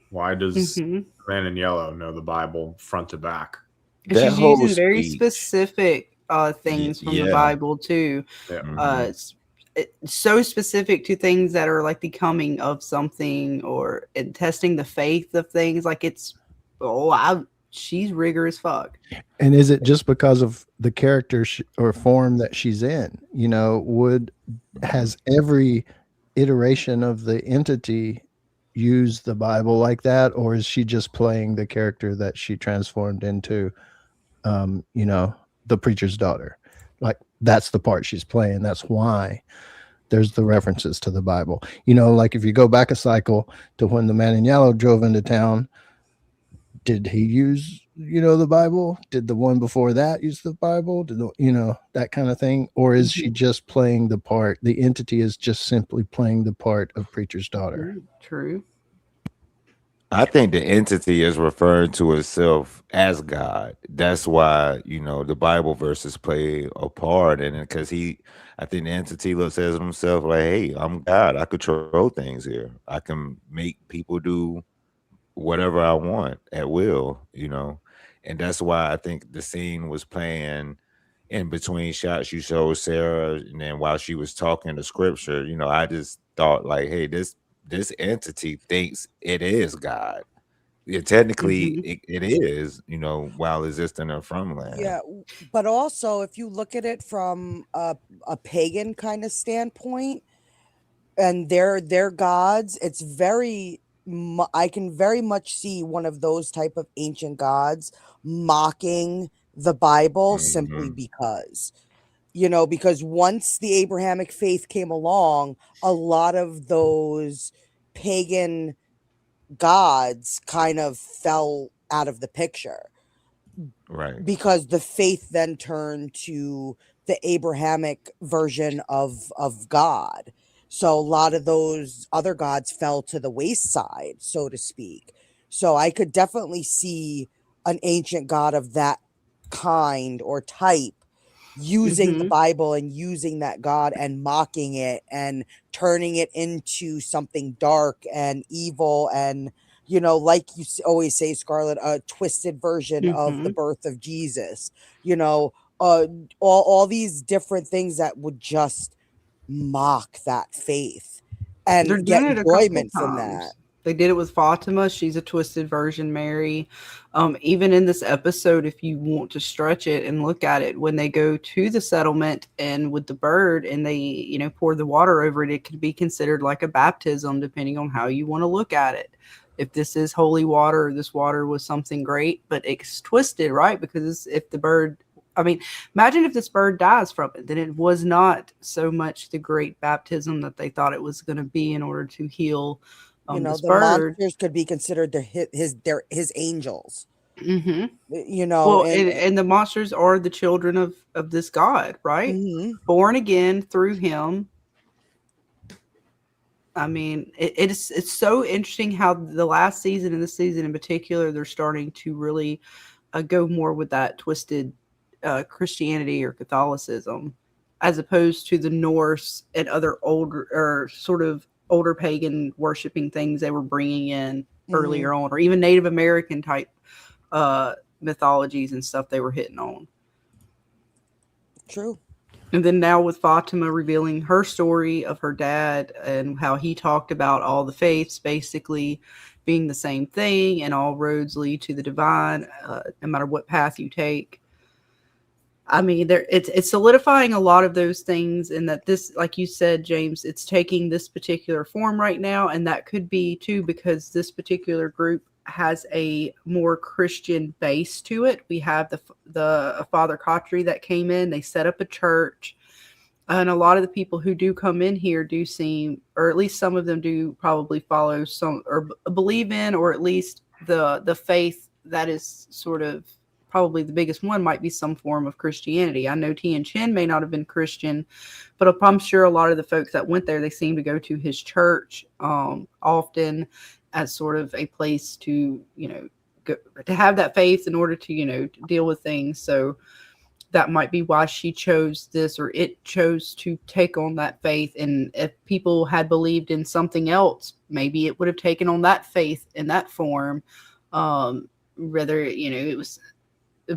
Why does the man in yellow know the Bible front to back? And she's using very specific things from the Bible too. Yeah. It's so specific to things that are like the coming of something or testing the faith of things. Like she's rigorous fuck. And is it just because of the character or form that she's in? Has every iteration of the entity used the Bible like that, or is she just playing the character that she transformed into? The preacher's daughter. Like, that's the part she's playing. That's why there's the references to the Bible. Like if you go back a cycle to when the man in yellow drove into town, did he use, the Bible? Did the one before that use the Bible? Did that kind of thing? Or is she just playing the part? The entity is just simply playing the part of preacher's daughter. True. I think the entity is referring to itself as God. That's why, the Bible verses play a part in it, because I think the entity looks at himself like, hey, I'm God. I control things here. I can make people do whatever I want at will, and that's why I think the scene was playing in between shots. You showed Sarah, and then while she was talking the scripture, I just thought like, hey, this entity thinks it is God. Yeah, technically it is, while existing in Fromily. Yeah, but also if you look at it from a pagan kind of standpoint and their gods, it's I can very much see one of those type of ancient gods mocking the Bible simply because. Because once the Abrahamic faith came along, a lot of those pagan gods kind of fell out of the picture. Right. Because the faith then turned to the Abrahamic version of God. So a lot of those other gods fell to the wayside, so to speak. So I could definitely see an ancient god of that kind or type using the Bible and using that God and mocking it and turning it into something dark and evil and, like you always say, Scarlett, a twisted version of the birth of Jesus, all these different things that would just mock that faith and get enjoyment from that. They did it with Fatima. She's a twisted version Mary. Even in this episode, if you want to stretch it and look at it, when they go to the settlement and with the bird and they, pour the water over it, it could be considered like a baptism, depending on how you want to look at it. If this is holy water or this water was something great, but it's twisted, right? Because if the bird, imagine if this bird dies from it, then it was not so much the great baptism that they thought it was going to be in order to heal the monsters could be considered his angels. And the monsters are the children of this God, right? Born again through him. It's so interesting how the last season and this season in particular, they're starting to really go more with that twisted Christianity or Catholicism, as opposed to the Norse and other older or sort of older pagan worshiping things they were bringing in earlier on, or even Native American type mythologies and stuff they were hitting on. True. And then now with Fatima revealing her story of her dad and how he talked about all the faiths basically being the same thing and all roads lead to the divine, no matter what path you take. It's solidifying a lot of those things, and that this, like you said, James, it's taking this particular form right now, and that could be too because this particular group has a more Christian base to it. We have the Father Khatri that came in. They set up a church, and a lot of the people who do come in here do seem, or at least some of them do probably follow some or believe in, or at least the faith that is sort of probably the biggest one might be some form of Christianity. I know Tian Chen may not have been Christian, but I'm sure a lot of the folks that went there, they seem to go to his church often as sort of a place to, to have that faith in order to, deal with things. So that might be why she chose this, or it chose to take on that faith. And if people had believed in something else, maybe it would have taken on that faith in that form. Whether, it was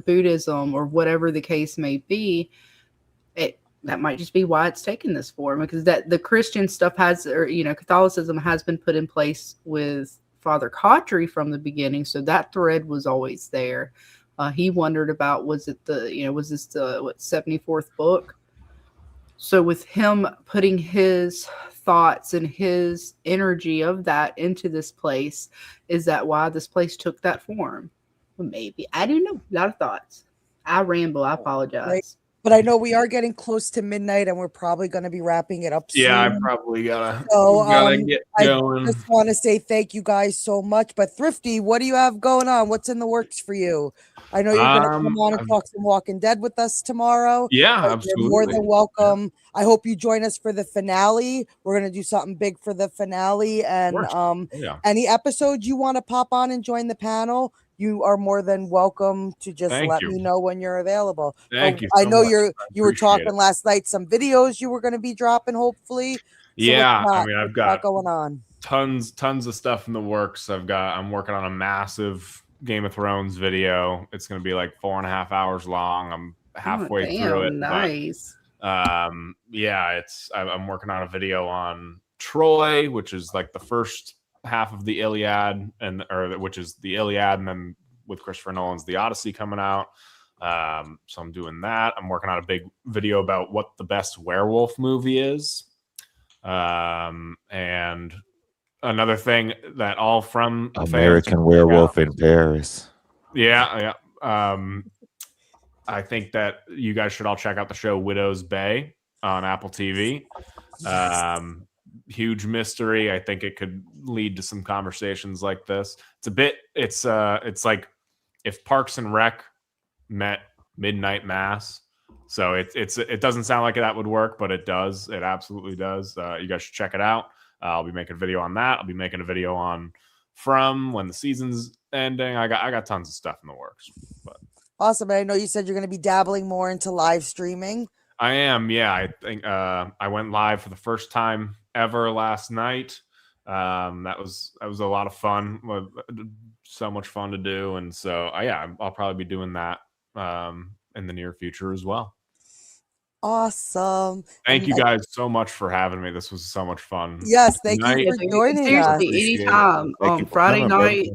Buddhism or whatever the case may be, that might just be why it's taken this form, because that the Christian stuff has, or, Catholicism has been put in place with Father Cautry from the beginning. So that thread was always there. He wondered about, was this the 74th book? So with him putting his thoughts and his energy of that into this place, is that why this place took that form? Well, maybe. I don't know. A lot of thoughts. I ramble. I apologize. Right. But I know we are getting close to midnight, and we're probably going to be wrapping it up soon. Yeah, I probably gotta get I going. just want to say thank you guys so much. But Thrifty, what do you have going on? What's in the works for you? I know you're going to come on and talk some Walking Dead with us tomorrow. Yeah, absolutely. You're more than welcome. I hope you join us for the finale. We're going to do something big for the finale. And any episodes you want to pop on and join the panel, you are more than welcome to just let me know when you're available. Thank you. I know you were talking last night, some videos you were going to be dropping, hopefully. So I've got going on tons of stuff in the works. I'm working on a massive Game of Thrones video. It's going to be like 4.5 hours long. I'm halfway through it. Nice. I'm working on a video on Troy, which is like the first half of the Iliad, which is the Iliad, and then with Christopher Nolan's The Odyssey coming out. So I'm doing that. I'm working on a big video about what the best werewolf movie is. And another thing that all from American Werewolf in Paris. Yeah. I think that you guys should all check out the show Widow's Bay on Apple TV. Huge mystery. I think it could lead to some conversations like this. It's like if Parks and Rec met Midnight Mass. So it doesn't sound like that would work, but it does. It absolutely does. You guys should check it out. I'll be making a video on that. I'll be making a video on From when the season's ending. I got tons of stuff in the works. But awesome. I know you said you're going to be dabbling more into live streaming. I am. Yeah, I think I went live for the first time ever last night. That was a lot of fun. So much fun to do, and so I'll probably be doing that in the near future as well. Awesome. Thank you guys so much for having me. This was so much fun. Yes, thank you for joining us. Anytime on Friday night,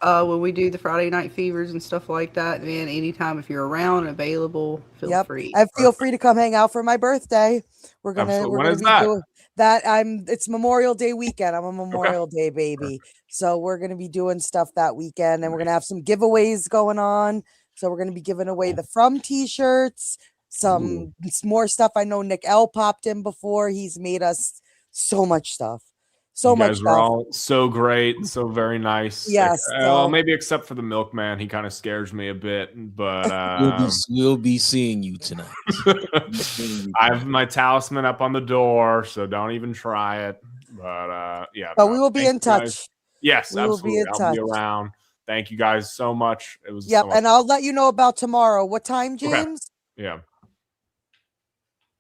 when we do the Friday night fevers and stuff like that, man, anytime if you're around and available, feel free. And feel free to come hang out for my birthday. We're gonna doing that. It's Memorial Day weekend. I'm a Memorial Day baby. So we're gonna be doing stuff that weekend, and we're gonna have some giveaways going on. So we're gonna be giving away the From t-shirts, some more stuff. I know Nick L popped in before. He's made us so much stuff. You guys were all so great, so very nise. Yes. Maybe except for the milkman, he kind of scares me a bit, but we'll be seeing you tonight. I have my talisman up on the door, so don't even try it. But but we will be in touch. Guys. Yes, absolutely. I'll be around. Thank you guys so much. It was and I'll let you know about tomorrow. What time, James? Okay. Yeah.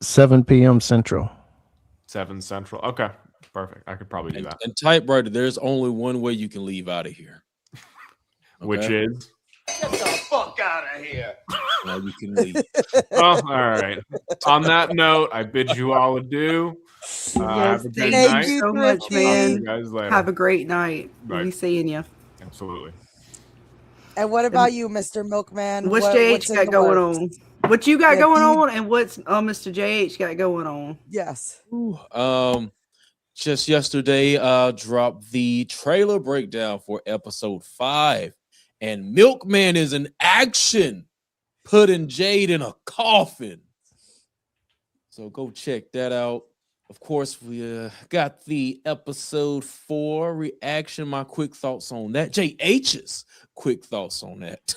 7 p.m. Central. 7 Central. Okay. Perfect. I could probably do that. And typewriter, there's only one way you can leave out of here. Which is? Get the fuck out of here. Now you can leave. All right. On that note, I bid you all adieu. Have a good night. Thank you so much, man. See you guys later. Have a great night. Right. We'll be seeing you. Absolutely. And what about you, Mr. Milkman? What's JH got going on? What you got going on, and what's Mr. JH got going on? Yes. Just yesterday, dropped the trailer breakdown for episode 5, and Milkman is in action, putting Jade in a coffin. So go check that out. Of course, we got the episode 4 reaction. My quick thoughts on that. JH's quick thoughts on that.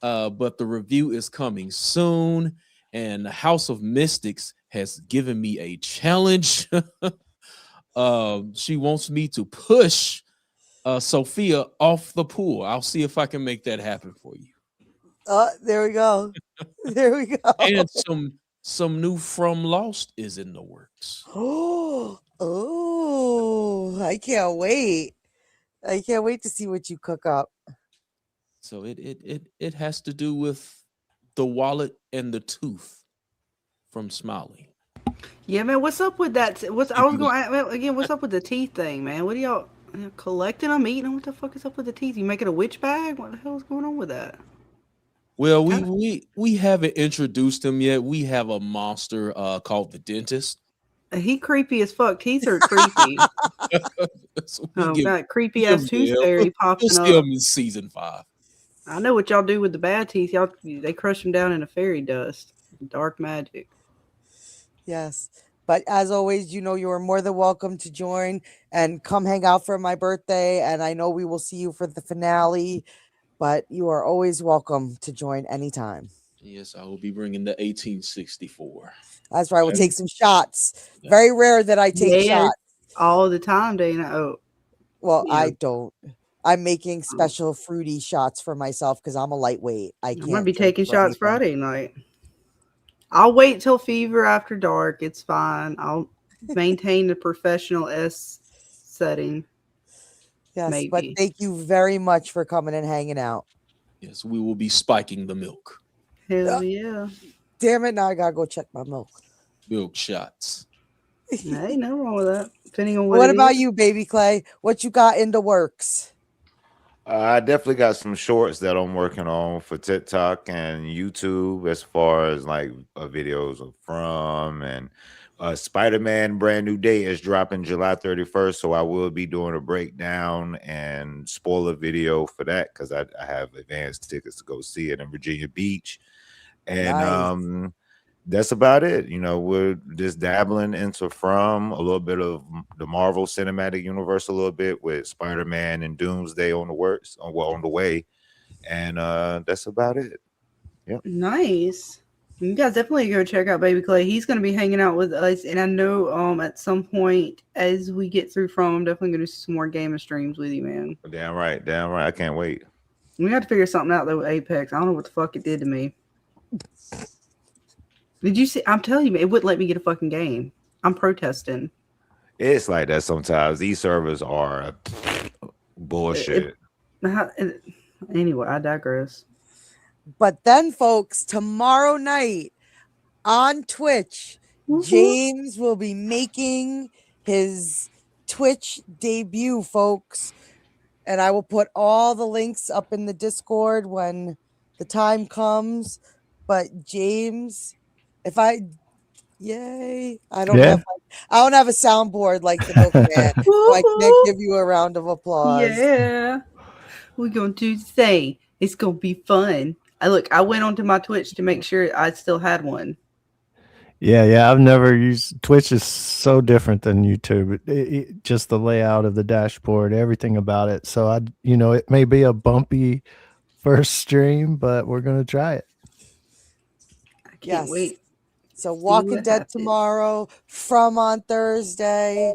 but the review is coming soon, and the House of Mystics has given me a challenge. She wants me to push Sophia off the pool. I'll see if I can make that happen for you. There we go. There we go. And some new From Lost is in the works. Oh, I can't wait. I can't wait to see what you cook up. So it has to do with the wallet and the tooth from Smiley. Yeah, man. What's up with that? What's up with the teeth thing, man? What are y'all collecting them, eating them? What the fuck is up with the teeth? You making a witch bag? What the hell is going on with that? Well, we haven't introduced him yet. We have a monster called the Dentist. He creepy as fuck. Teeth are creepy. Got creepy ass tooth fairy popping up. Him in season 5. I know what y'all do with the bad teeth. They crush them down into fairy dust. Dark magic. Yes. But as always, you are more than welcome to join and come hang out for my birthday. And I know we will see you for the finale, but you are always welcome to join anytime. Yes, I will be bringing the 1864. That's right. We'll take some shots. Very rare that I take shots. All the time, Dana. Oh. Well, I don't. I'm making special fruity shots for myself because I'm a lightweight. I'm going to be taking shots Friday night. I'll wait till Fever After Dark. It's fine. I'll maintain the professional S setting. Yes, maybe. But thank you very much for coming and hanging out. Yes, we will be spiking the milk. Hell yeah. Damn it, now I got to go check my milk. Milk shots. Hey, no wrong with that. Depending on what about you, Baby Clay? What you got in the works? I definitely got some shorts that I'm working on for TikTok and YouTube as far as like videos of From and Spider-Man Brand New Day is dropping July 31st. So I will be doing a breakdown and spoiler video for that because I have advanced tickets to go see it in Virginia Beach. And nice. That's about it. We're just dabbling into From a little bit of the Marvel Cinematic Universe, a little bit with Spider-Man and Doomsday on the way, and that's about it. Yep. Nice. You guys definitely go check out Baby Clay. He's going to be hanging out with us, and I know at some point as we get through From, I'm definitely going to do some more gaming streams with you, man. Damn right. I can't wait. We got to figure something out though with Apex. I don't know what the fuck it did to me. Did you see? I'm telling you, it wouldn't let me get a fucking game. I'm protesting. It's like that sometimes. These servers are bullshit. Anyway, I digress. But then, folks, tomorrow night on Twitch, James will be making his Twitch debut, folks. And I will put all the links up in the Discord when the time comes. But James... Yay! I don't have a soundboard like the milkman, so I can't give you a round of applause. Yeah, we're gonna do the thing. It's gonna be fun. I went onto my Twitch to make sure I still had one. Yeah. I've never used Twitch. Is so different than YouTube. Just the layout of the dashboard, everything about it. So it may be a bumpy first stream, but we're gonna try it. I can't wait. So Walking Dead tomorrow, From on Thursday.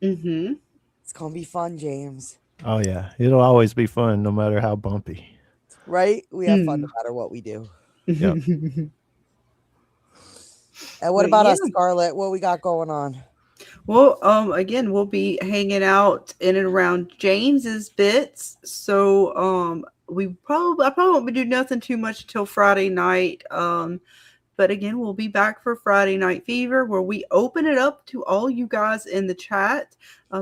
Mm-hmm. It's gonna be fun, James. Oh yeah, it'll always be fun, no matter how bumpy. Right? We have fun no matter what we do. Yep. And what about us, Scarlett? What we got going on? Well, again, we'll be hanging out in and around James's bits. So, I probably won't be doing nothing too much until Friday night. But again, we'll be back for Friday Night Fever, where we open it up to all you guys in the chat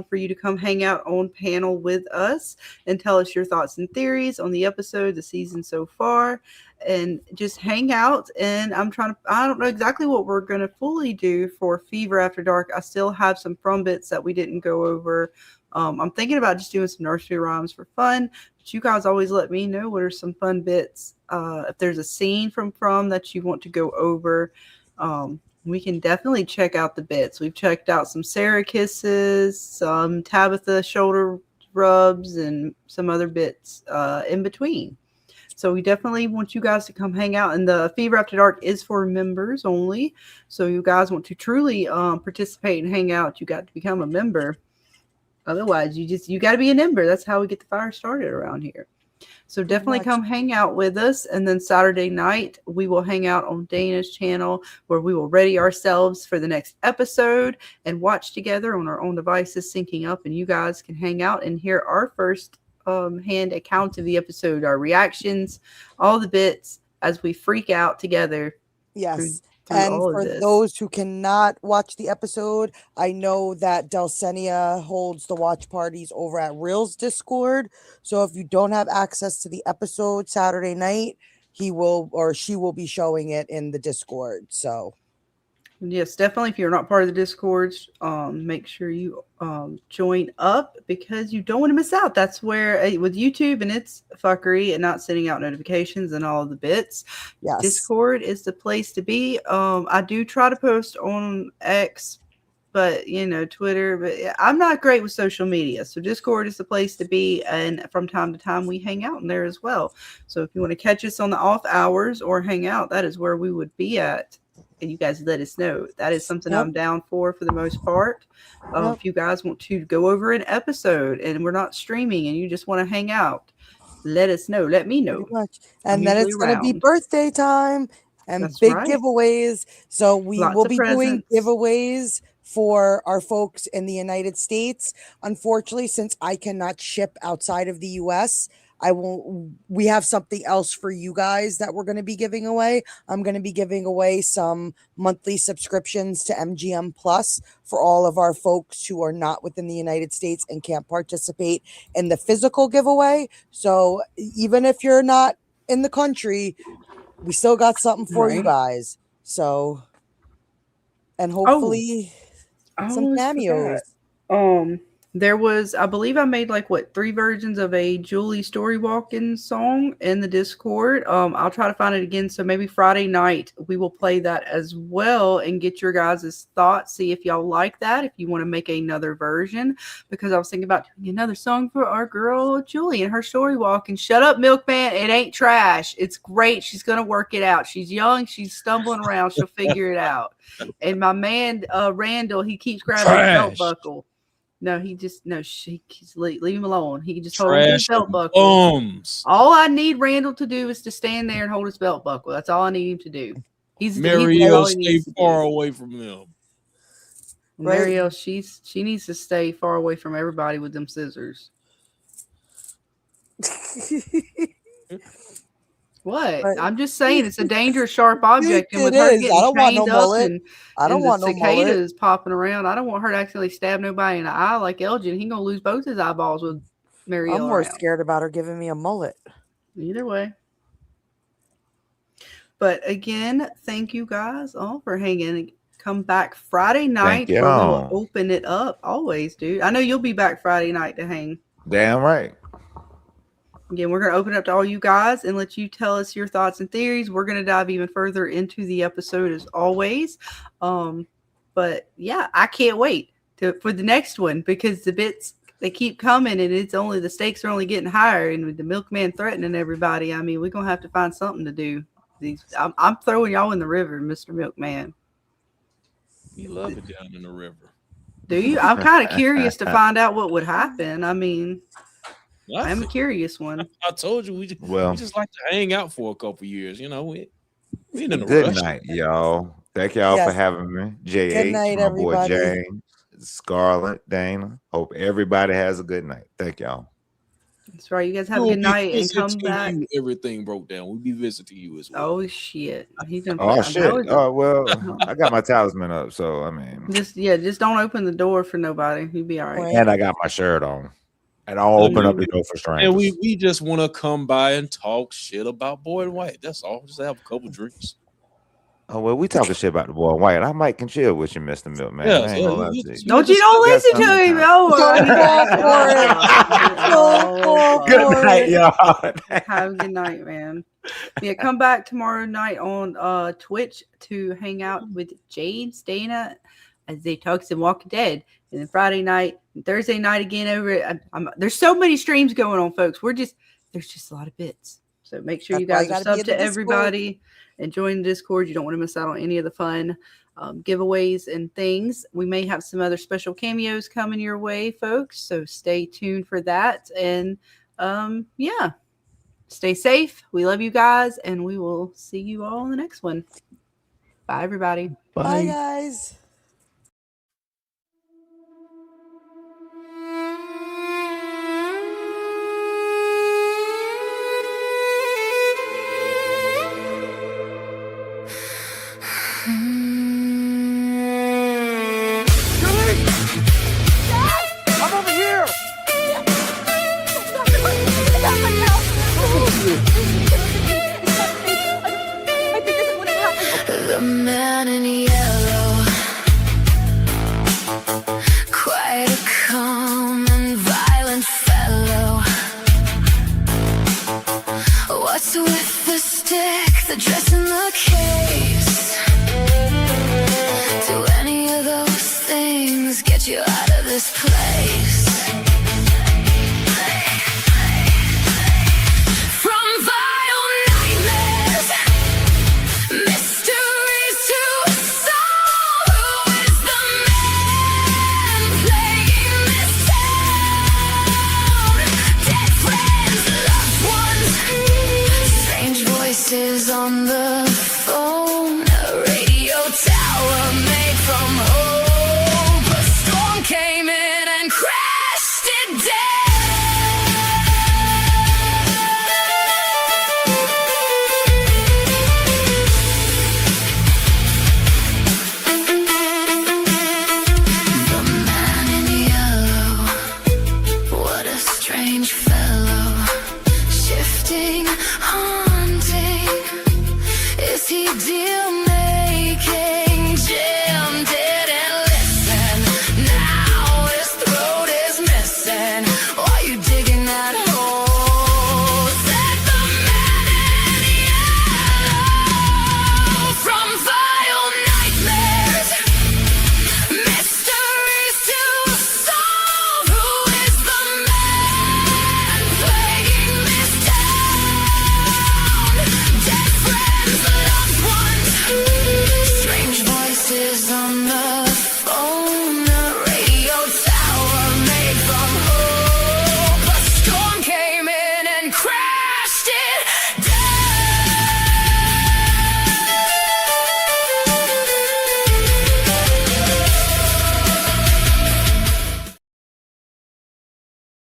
for you to come hang out on panel with us and tell us your thoughts and theories on the episode, the season so far, and just hang out. And I don't know exactly what we're going to fully do for Fever After Dark. I still have some From bits that we didn't go over. I'm thinking about just doing some nursery rhymes for fun, but you guys always let me know what are some fun bits. If there's a scene from that you want to go over, we can definitely check out the bits. We've checked out some Sarah kisses, some Tabitha shoulder rubs, and some other bits in between. So we definitely want you guys to come hang out. And the Fever After Dark is for members only. So you guys want to truly participate and hang out, you got to become a member. Otherwise, you got to be a member. That's how we get the fire started around here. So definitely come hang out with us. And then Saturday night, we will hang out on Dana's channel where we will ready ourselves for the next episode and watch together on our own devices, syncing up. And you guys can hang out and hear our first hand account of the episode, our reactions, all the bits as we freak out together. Yes. And for those who cannot watch the episode, I know that Delsenia holds the watch parties over at Real's Discord. So if you don't have access to the episode Saturday night, he will or she will be showing it in the Discord. So yes, definitely. If you're not part of the Discord, make sure you join up because you don't want to miss out. That's where with YouTube and its fuckery and not sending out notifications and all of the bits. Yes. Discord is the place to be. I do try to post on X, but Twitter. But I'm not great with social media, so Discord is the place to be. And from time to time, we hang out in there as well. So if you want to catch us on the off hours or hang out, that is where we would be at. And you guys let us know. That is something I'm down for the most part. If you guys want to go over an episode and we're not streaming and you just want to hang out, let us know. Let me know. And then it's going to be birthday time and big giveaways. So we will be doing giveaways for our folks in the United States. Unfortunately, since I cannot ship outside of the US, we have something else for you guys that we're going to be giving away. I'm going to be giving away some monthly subscriptions to MGM Plus for all of our folks who are not within the United States and can't participate in the physical giveaway. So even if you're not in the country, we still got something for you guys. So, and hopefully some cameos. There was, I believe I made 3 versions of a Julie story walking song in the Discord. I'll try to find it again. So maybe Friday night we will play that as well and get your guys' thoughts. See if y'all like that. If you want to make another version, because I was thinking about doing another song for our girl Julie and her story walking. Shut up, Milkman. It ain't trash. It's great. She's going to work it out. She's young. She's stumbling around. She'll figure it out. And my man, Randall, he keeps grabbing his belt buckle. No, he's leave him alone. He can just hold his belt buckle. All I need Randall to do is to stand there and hold his belt buckle. That's all I need him to do. Marielle, stay far away from them. Marielle, she needs to stay far away from everybody with them scissors. What? But I'm just saying it's a dangerous, sharp object. And with her getting chained up and the cicadas popping around, I don't want her to accidentally stab nobody in the eye like Elgin. He's going to lose both his eyeballs with Marielle. I'm more scared about her giving me a mullet. Either way. But again, thank you guys all for hanging. Come back Friday night. Where we'll open it up. Always, dude. I know you'll be back Friday night to hang. Damn right. Again, we're going to open up to all you guys and let you tell us your thoughts and theories. We're going to dive even further into the episode as always. But yeah, I can't wait for the next one because the bits, they keep coming and the stakes are only getting higher. And with the milkman threatening everybody, I mean, we're going to have to find something to do. I'm throwing y'all in the river, Mr. Milkman. You love it down in the river. Do you? I'm kind of curious to find out what would happen. I mean... I'm a curious one. I told you we just like to hang out for a couple years. We in a good rush. Night, y'all. Thank y'all for having me. JH, my everybody. Boy Jame, Scarlett, Dana. Hope everybody has a good night. Thank y'all. That's right. You guys have a good night and come back. Everything broke down. We'll be visiting you as well. Oh shit! He's done. Oh shit! Oh well, I got my talisman up, so I mean, just don't open the door for nobody. You'll be all right. And I got my shirt on. And I'll open up the door for strangers. And we just want to come by and talk shit about Boy and White. That's all. Just have a couple drinks. Oh well, we talking shit about the Boy and White. I might can chill with you, Mr. Milkman. Yeah, don't listen to him. Oh, good night, y'all. Have a good night, man. Yeah, come back tomorrow night on Twitch to hang out with James, Dana, as they talk some Walking Dead. And then Friday night, and Thursday night again over. There's so many streams going on, folks. There's just a lot of bits. So make sure That's you why you guys are gotta be sub in the to Discord. everybody and join the Discord. You don't want to miss out on any of the fun giveaways and things. We may have some other special cameos coming your way, folks. So stay tuned for that. And yeah, stay safe. We love you guys, and we will see you all in the next one. Bye, everybody. Bye, guys. I'm over here. I think this is what happened. The man in yellow, quite a calm and violent fellow. What's with the stick, the dress